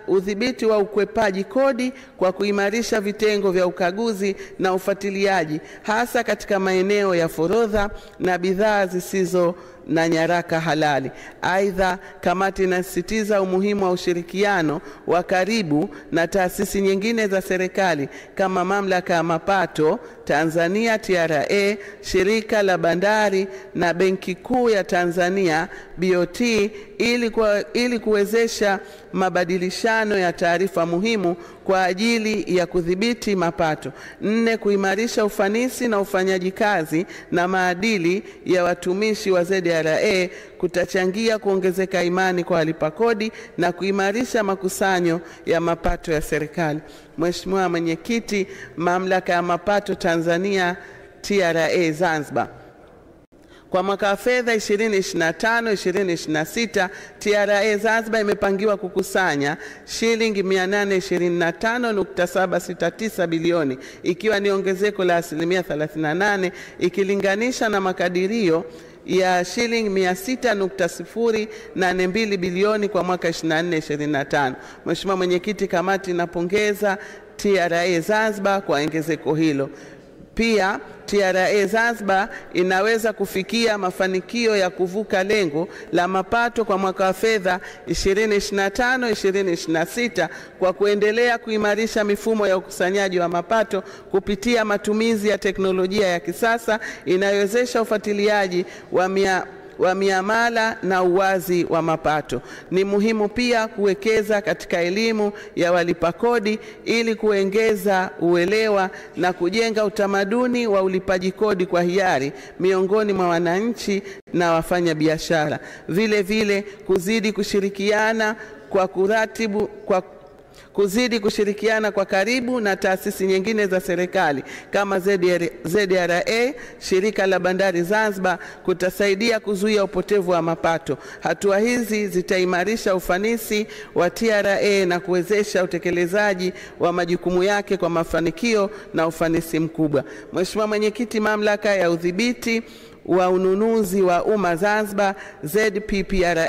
udhibiti wa ukwepaji kodi kwa kuimarisha vitengo vya ukaguzi na ufuatiliaji hasa katika maeneo ya forodha na bidhaa zisizo na nyaraka halali. Aidha, kamati inasisitiza umuhimu wa ushirikiano wa karibu na taasisi nyingine za serikali kama Mamlaka ya Mapato Tanzania TRA, Shirika la Bandari na Benki Kuu ya Tanzania BOT ili kuwezesha mabadilishano ya taarifa muhimu kwa ajili ya kudhibiti mapato. 4, kuimarisha ufanisi na ufanyaji kazi na maadili ya watumishi wa ZRA kutachangia kuongezeka imani kwa walipa kodi na kuimarisha makusanyo ya mapato ya serikali. Mheshimiwa Mwenyekiti, Mamlaka ya Mapato Tanzania TRA Zanzibar, kwa mwaka wa fedha 2025-2026 TRA Zanzibar imepangiwa kukusanya shilingi 825.769 bilioni ikiwa ni ongezeko la asilimia 38 ikilinganisha na makadirio ya shilingi 600.082 bilioni kwa mwaka 24-25. Mheshimiwa Mwenyekiti, kamati inapongeza TRA Zanzibar kwa ongezeko hilo. Pia TRA Zanzibar inaweza kufikia mafanikio ya kuvuka lengo la mapato kwa mwaka wa fedha 2025-2026 kwa kuendelea kuimarisha mifumo ya ukusanyaji wa mapato kupitia matumizi ya teknolojia ya kisasa inayowezesha ufuatiliaji wa miamala na uwazi wa mapato. Ni muhimu pia kuwekeza katika elimu ya walipa kodi ili kuongeza uelewa na kujenga utamaduni wa ulipaji kodi kwa hiari miongoni mwa wananchi na wafanya biashara. Vile vile kuzidi kushirikiana kwa karibu na taasisi nyingine za serikali kama ZRA, shirika la bandari Zanzibar, kutasaidia kuzuia upotevu wa mapato. Hatua hizi zitaimarisha ufanisi wa TRA na kuwezesha utekelezaji wa majukumu yake kwa mafanikio na ufanisi mkubwa. Mheshimiwa Mwenyekiti, Mamlaka ya Udhibiti wa Ununuzi wa Umma Zanzibar ZPPRA.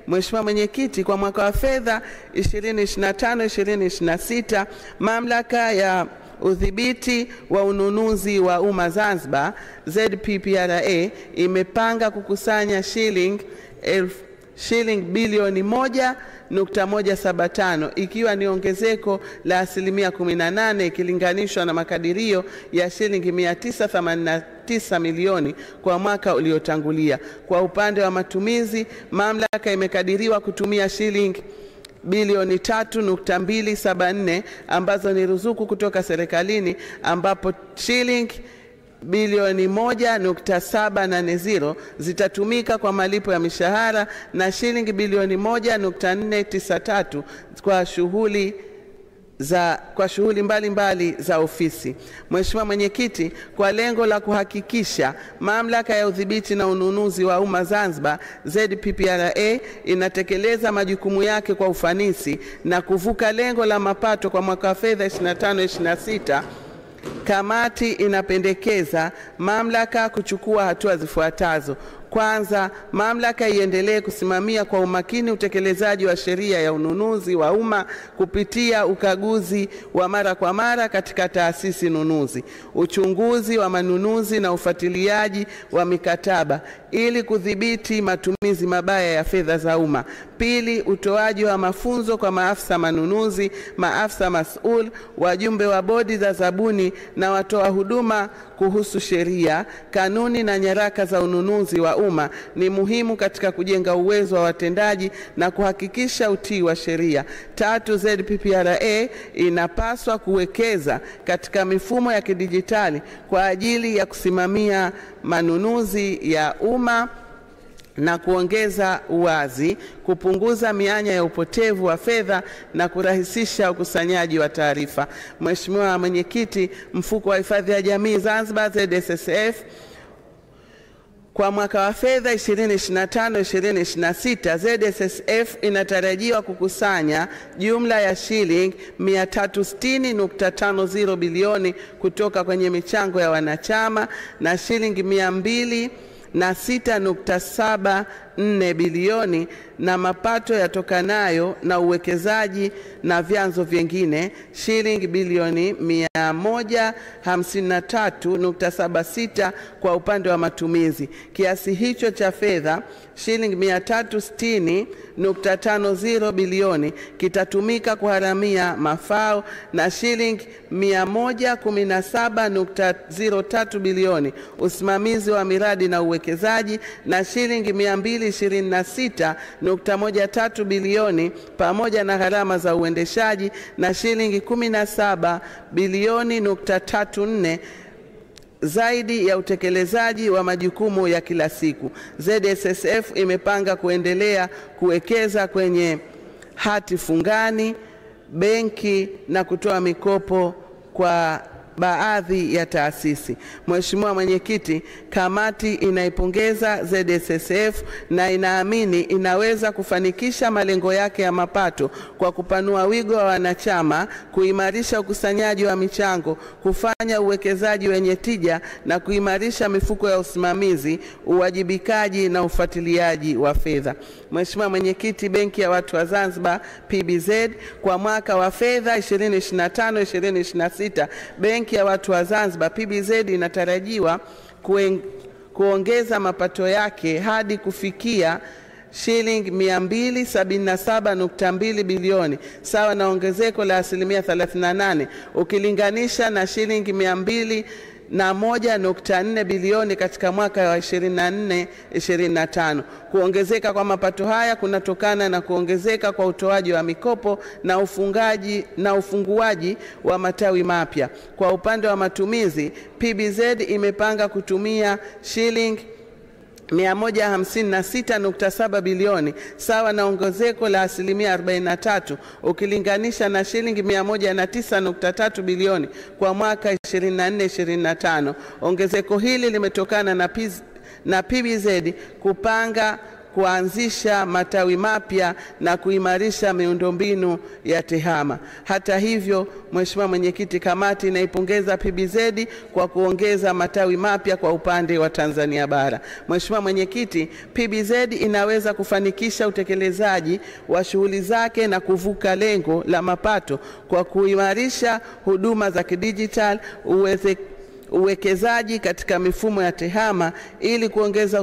Mheshimiwa Mwenyekiti, kwa mwaka wa fedha 2025-2026 Mamlaka ya Udhibiti wa Ununuzi wa Umma Zanzibar ZPPRA imepanga kukusanya shilingi bilioni 1.175 ikiwa ni ongezeko la 18% ikilinganishwa na makadirio ya shilingi 989 milioni kwa mwaka uliotangulia. Kwa upande wa matumizi, mamlaka imekadiriwa kutumia shilingi bilioni 3.274 ambazo ni ruzuku kutoka serikalini, ambapo shilingi bilioni 1.780 zitatumika kwa malipo ya mishahara na shilingi bilioni 1.493 kwa shughuli mbalimbali za ofisi. Mheshimiwa Mwenyekiti, kwa lengo la kuhakikisha Mamlaka ya Udhibiti na Ununuzi wa Umma Zanzibar ZPPRA inatekeleza majukumu yake kwa ufanisi na kuvuka lengo la mapato kwa mwaka wa fedha 25-26, kamati inapendekeza mamlaka kuchukua hatua zifuatazo. Kwanza, mamlaka iendelee kusimamia kwa umakini utekelezaji wa sheria ya ununuzi wa umma kupitia ukaguzi wa mara kwa mara katika taasisi nunuzi, uchunguzi wa manunuzi na ufuatiliaji wa mikataba ili kudhibiti matumizi mabaya ya fedha za umma. Pili, utoaji wa mafunzo kwa maafisa manunuzi, maafisa mas'ul, wajumbe wa bodi za zabuni na watoa huduma kuhusu sheria, kanuni na nyaraka za ununuzi wa umma ni muhimu katika kujenga uwezo wa watendaji na kuhakikisha utii wa sheria. Tatu, ZPPRA inapaswa kuwekeza katika mifumo ya kidijitali kwa ajili ya kusimamia manunuzi ya umma na kuongeza uwazi, kupunguza mianya ya upotevu wa fedha na kurahisisha ukusanyaji wa taarifa. Mheshimiwa Mwenyekiti, Mfuko wa Hifadhi ya Jamii Zanzibar ZSSF kwa mwaka wa fedha 2025-2026 ZSSF inatarajiwa kukusanya jumla ya shilingi 360.50 bilioni kutoka kwenye michango ya wanachama na shilingi 206.74 bilioni na mapato yatokanayo na uwekezaji na vyanzo vingine shilingi bilioni 153.76 kwa upande wa matumizi. Kiasi hicho cha fedha shilingi 360.50 bilioni kitatumika kuharamia mafao na shilingi 117.03 bilioni usimamizi wa miradi na uwekezaji na shilingi 226.13 bilioni pamoja na gharama za uendeshaji na shilingi 17 bilioni .34 zaidi ya utekelezaji wa majukumu ya kila siku. ZSSF imepanga kuendelea kuwekeza kwenye hati fungani, benki na kutoa mikopo kwa baadhi ya taasisi. Mheshimiwa Mwenyekiti, kamati inaipongeza ZSSF na inaamini inaweza kufanikisha malengo yake ya mapato kwa kupanua wigo wa wanachama, kuimarisha ukusanyaji wa michango, kufanya uwekezaji wenye tija na kuimarisha mifuko ya usimamizi, uwajibikaji na ufuatiliaji wa fedha. Mheshimiwa Mwenyekiti, Benki ya Watu wa Zanzibar PBZ kwa mwaka wa fedha 2025-2026 Benki ya Watu wa Zanzibar PBZ inatarajiwa kuongeza mapato yake hadi kufikia shilingi 277.2 bilioni sawa na ongezeko la 38% ukilinganisha na shilingi 1.4 bilioni katika mwaka wa 24-25. Kuongezeka kwa mapato haya kunatokana na kuongezeka kwa utoaji wa mikopo na ufunguaji wa matawi mapya. Kwa upande wa matumizi, PBZ imepanga kutumia shilingi 156.7 bilioni sawa na ongezeko la 43% ukilinganisha na shilingi 109.3 bilioni kwa mwaka 24-25. Ongezeko hili limetokana na PBZ kupanga kuanzisha matawi mapya na kuimarisha miundombinu ya TEHAMA. Hata hivyo, Mheshimiwa Mwenyekiti, kamati inaipongeza PBZ kwa kuongeza matawi mapya kwa upande wa Tanzania bara. Mheshimiwa Mwenyekiti, PBZ inaweza kufanikisha utekelezaji wa shughuli zake na kuvuka lengo la mapato kwa kuimarisha huduma za kidijitali, uwekezaji katika mifumo ya TEHAMA ili kuongeza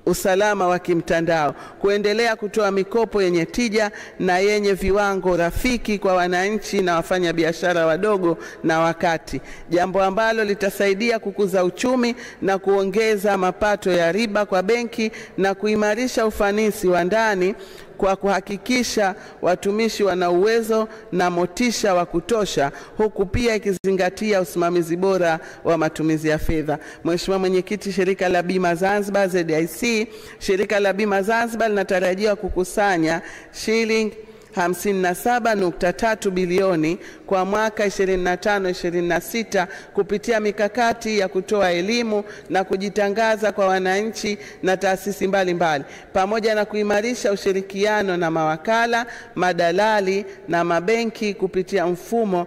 usalama wa kimtandao, kuendelea kutoa mikopo yenye tija na yenye viwango rafiki kwa wananchi na wafanya biashara wadogo na wakati, jambo ambalo litasaidia kukuza uchumi na kuongeza mapato ya riba kwa benki na kuimarisha ufanisi wa ndani kwa kuhakikisha watumishi wana uwezo na motisha wa kutosha, huku pia ikizingatia usimamizi bora wa matumizi ya fedha. Mheshimiwa Mwenyekiti, Shirika la Bima Zanzibar ZIC, Shirika la Bima Zanzibar linatarajiwa kukusanya shilingi 57.3 bilioni kwa mwaka 25-26 kupitia mikakati ya kutoa elimu na kujitangaza kwa wananchi na taasisi mbalimbali, pamoja na kuimarisha ushirikiano na mawakala, madalali na mabenki kupitia mfumo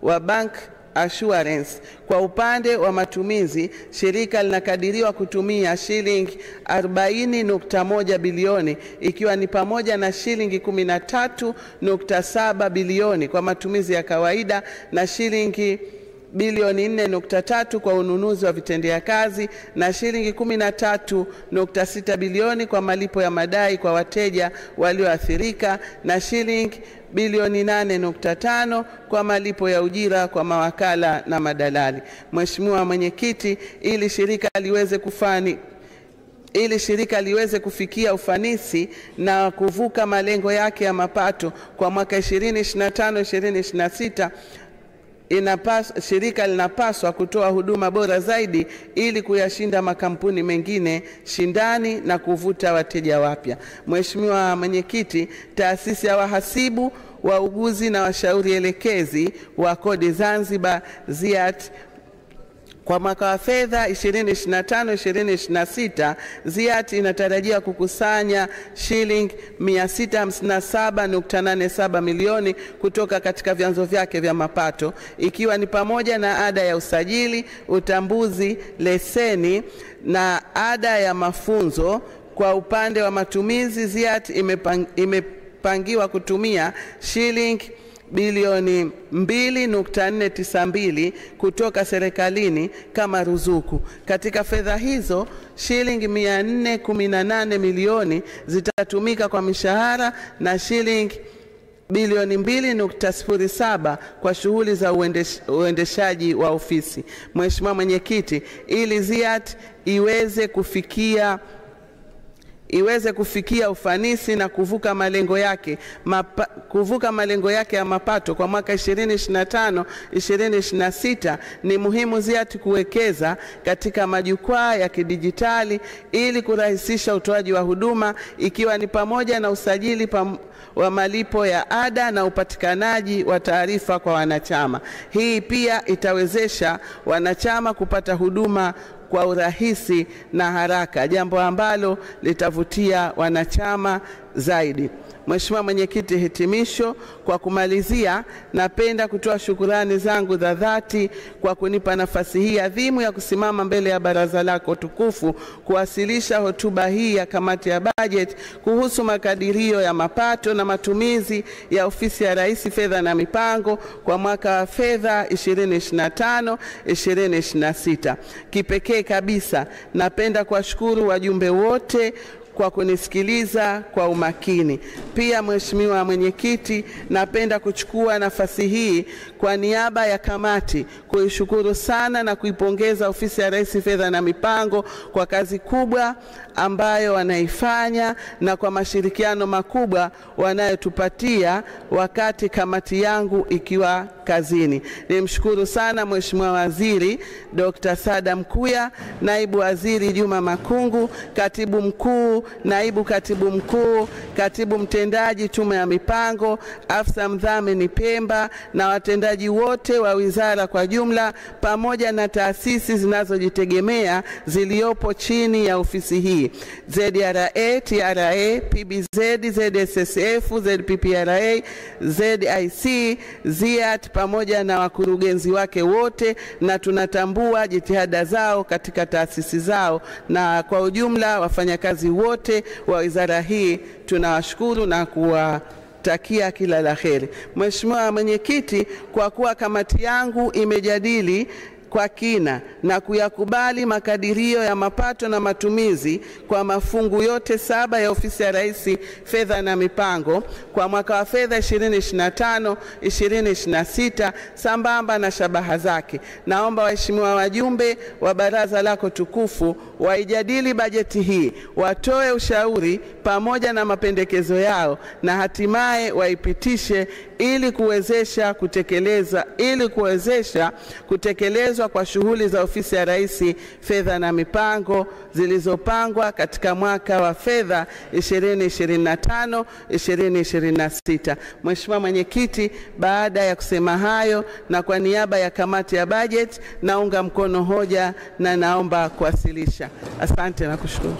wa bank assurance. Kwa upande wa matumizi, shirika linakadiriwa kutumia shilingi 40.1 bilioni ikiwa ni pamoja na shilingi 13.7 bilioni kwa matumizi ya kawaida na shilingi bilioni 4.3 kwa ununuzi wa vitendea kazi na shilingi 13.6 bilioni kwa malipo ya madai kwa wateja walioathirika na shilingi bilioni 8.5 kwa malipo ya ujira kwa mawakala na madalali. Mheshimiwa Mwenyekiti, ili shirika liweze kufikia ufanisi na kuvuka malengo yake ya mapato kwa mwaka 2025-2026, shirika linapaswa kutoa huduma bora zaidi ili kuyashinda makampuni mengine shindani na kuvuta wateja wapya. Mheshimiwa Mwenyekiti, taasisi ya wahasibu, wauguzi na washauri elekezi wa kodi Zanzibar ZIAT kwa mwaka wa fedha 2025-2026, ZIAT inatarajia kukusanya shilingi 657.87 milioni kutoka katika vyanzo vyake vya mapato, ikiwa ni pamoja na ada ya usajili, utambuzi, leseni na ada ya mafunzo. Kwa upande wa matumizi, ZIAT imepangiwa kutumia shilingi bilioni 2.492 kutoka serikalini kama ruzuku. Katika fedha hizo, shilingi 418 milioni zitatumika kwa mishahara na shilingi bilioni 2.07 kwa shughuli za uendeshaji wa ofisi. Mheshimiwa Mwenyekiti, ili ZIAT iweze kufikia ufanisi na kuvuka malengo yake ya mapato kwa mwaka 2025-2026, ni muhimu ZIAT kuwekeza katika majukwaa ya kidijitali ili kurahisisha utoaji wa huduma, ikiwa ni pamoja na usajili wa malipo ya ada na upatikanaji wa taarifa kwa wanachama. Hii pia itawezesha wanachama kupata huduma kwa urahisi na haraka, jambo ambalo litavutia wanachama zaidi. Mheshimiwa Mwenyekiti, hitimisho. Kwa kumalizia, napenda kutoa shukurani zangu za dhati kwa kunipa nafasi hii adhimu ya kusimama mbele ya baraza lako tukufu kuwasilisha hotuba hii ya kamati ya bajeti kuhusu makadirio ya mapato na matumizi ya Ofisi ya Rais, Fedha na Mipango kwa mwaka wa fedha 2025-2026. Kipekee kabisa, napenda kuwashukuru wajumbe wote kwa kunisikiliza kwa umakini. Pia Mheshimiwa Mwenyekiti, napenda kuchukua nafasi hii kwa niaba ya kamati kuishukuru sana na kuipongeza Ofisi ya Rais Fedha na Mipango kwa kazi kubwa ambayo wanaifanya na kwa mashirikiano makubwa wanayotupatia wakati kamati yangu ikiwa kazini. Nimshukuru sana Mheshimiwa Waziri Dr. Saada Mkuya, Naibu Waziri Juma Makungu, Katibu Mkuu, Naibu Katibu Mkuu, Katibu Mtendaji Tume ya Mipango, Afisa Mdhamini Pemba na watendaji wote wa wizara kwa jumla pamoja na taasisi zinazojitegemea ziliopo chini ya ofisi hii: ZRA, TRA, PBZ, ZSSF, ZPPRA, ZIC, ZIAT pamoja na wakurugenzi wake wote, na tunatambua jitihada zao katika taasisi zao, na kwa ujumla wafanyakazi wote wa wizara hii tunawashukuru na takia kila la heri. Mheshimiwa Mwenyekiti, kwa kuwa kamati yangu imejadili kwa kina na kuyakubali makadirio ya mapato na matumizi kwa mafungu yote 7 ya Ofisi ya Rais Fedha na Mipango kwa mwaka wa fedha 2025-2026 sambamba na shabaha zake, naomba waheshimiwa wajumbe wa baraza lako tukufu waijadili bajeti hii, watoe ushauri pamoja na mapendekezo yao na hatimaye waipitishe ili kuwezesha kutekelezwa kwa shughuli za Ofisi ya Rais Fedha na Mipango zilizopangwa katika mwaka wa fedha 2025-2026. Mheshimiwa Mwenyekiti, baada ya kusema hayo na kwa niaba ya kamati ya bajeti naunga mkono hoja na naomba kuwasilisha. Asante na kushukuru.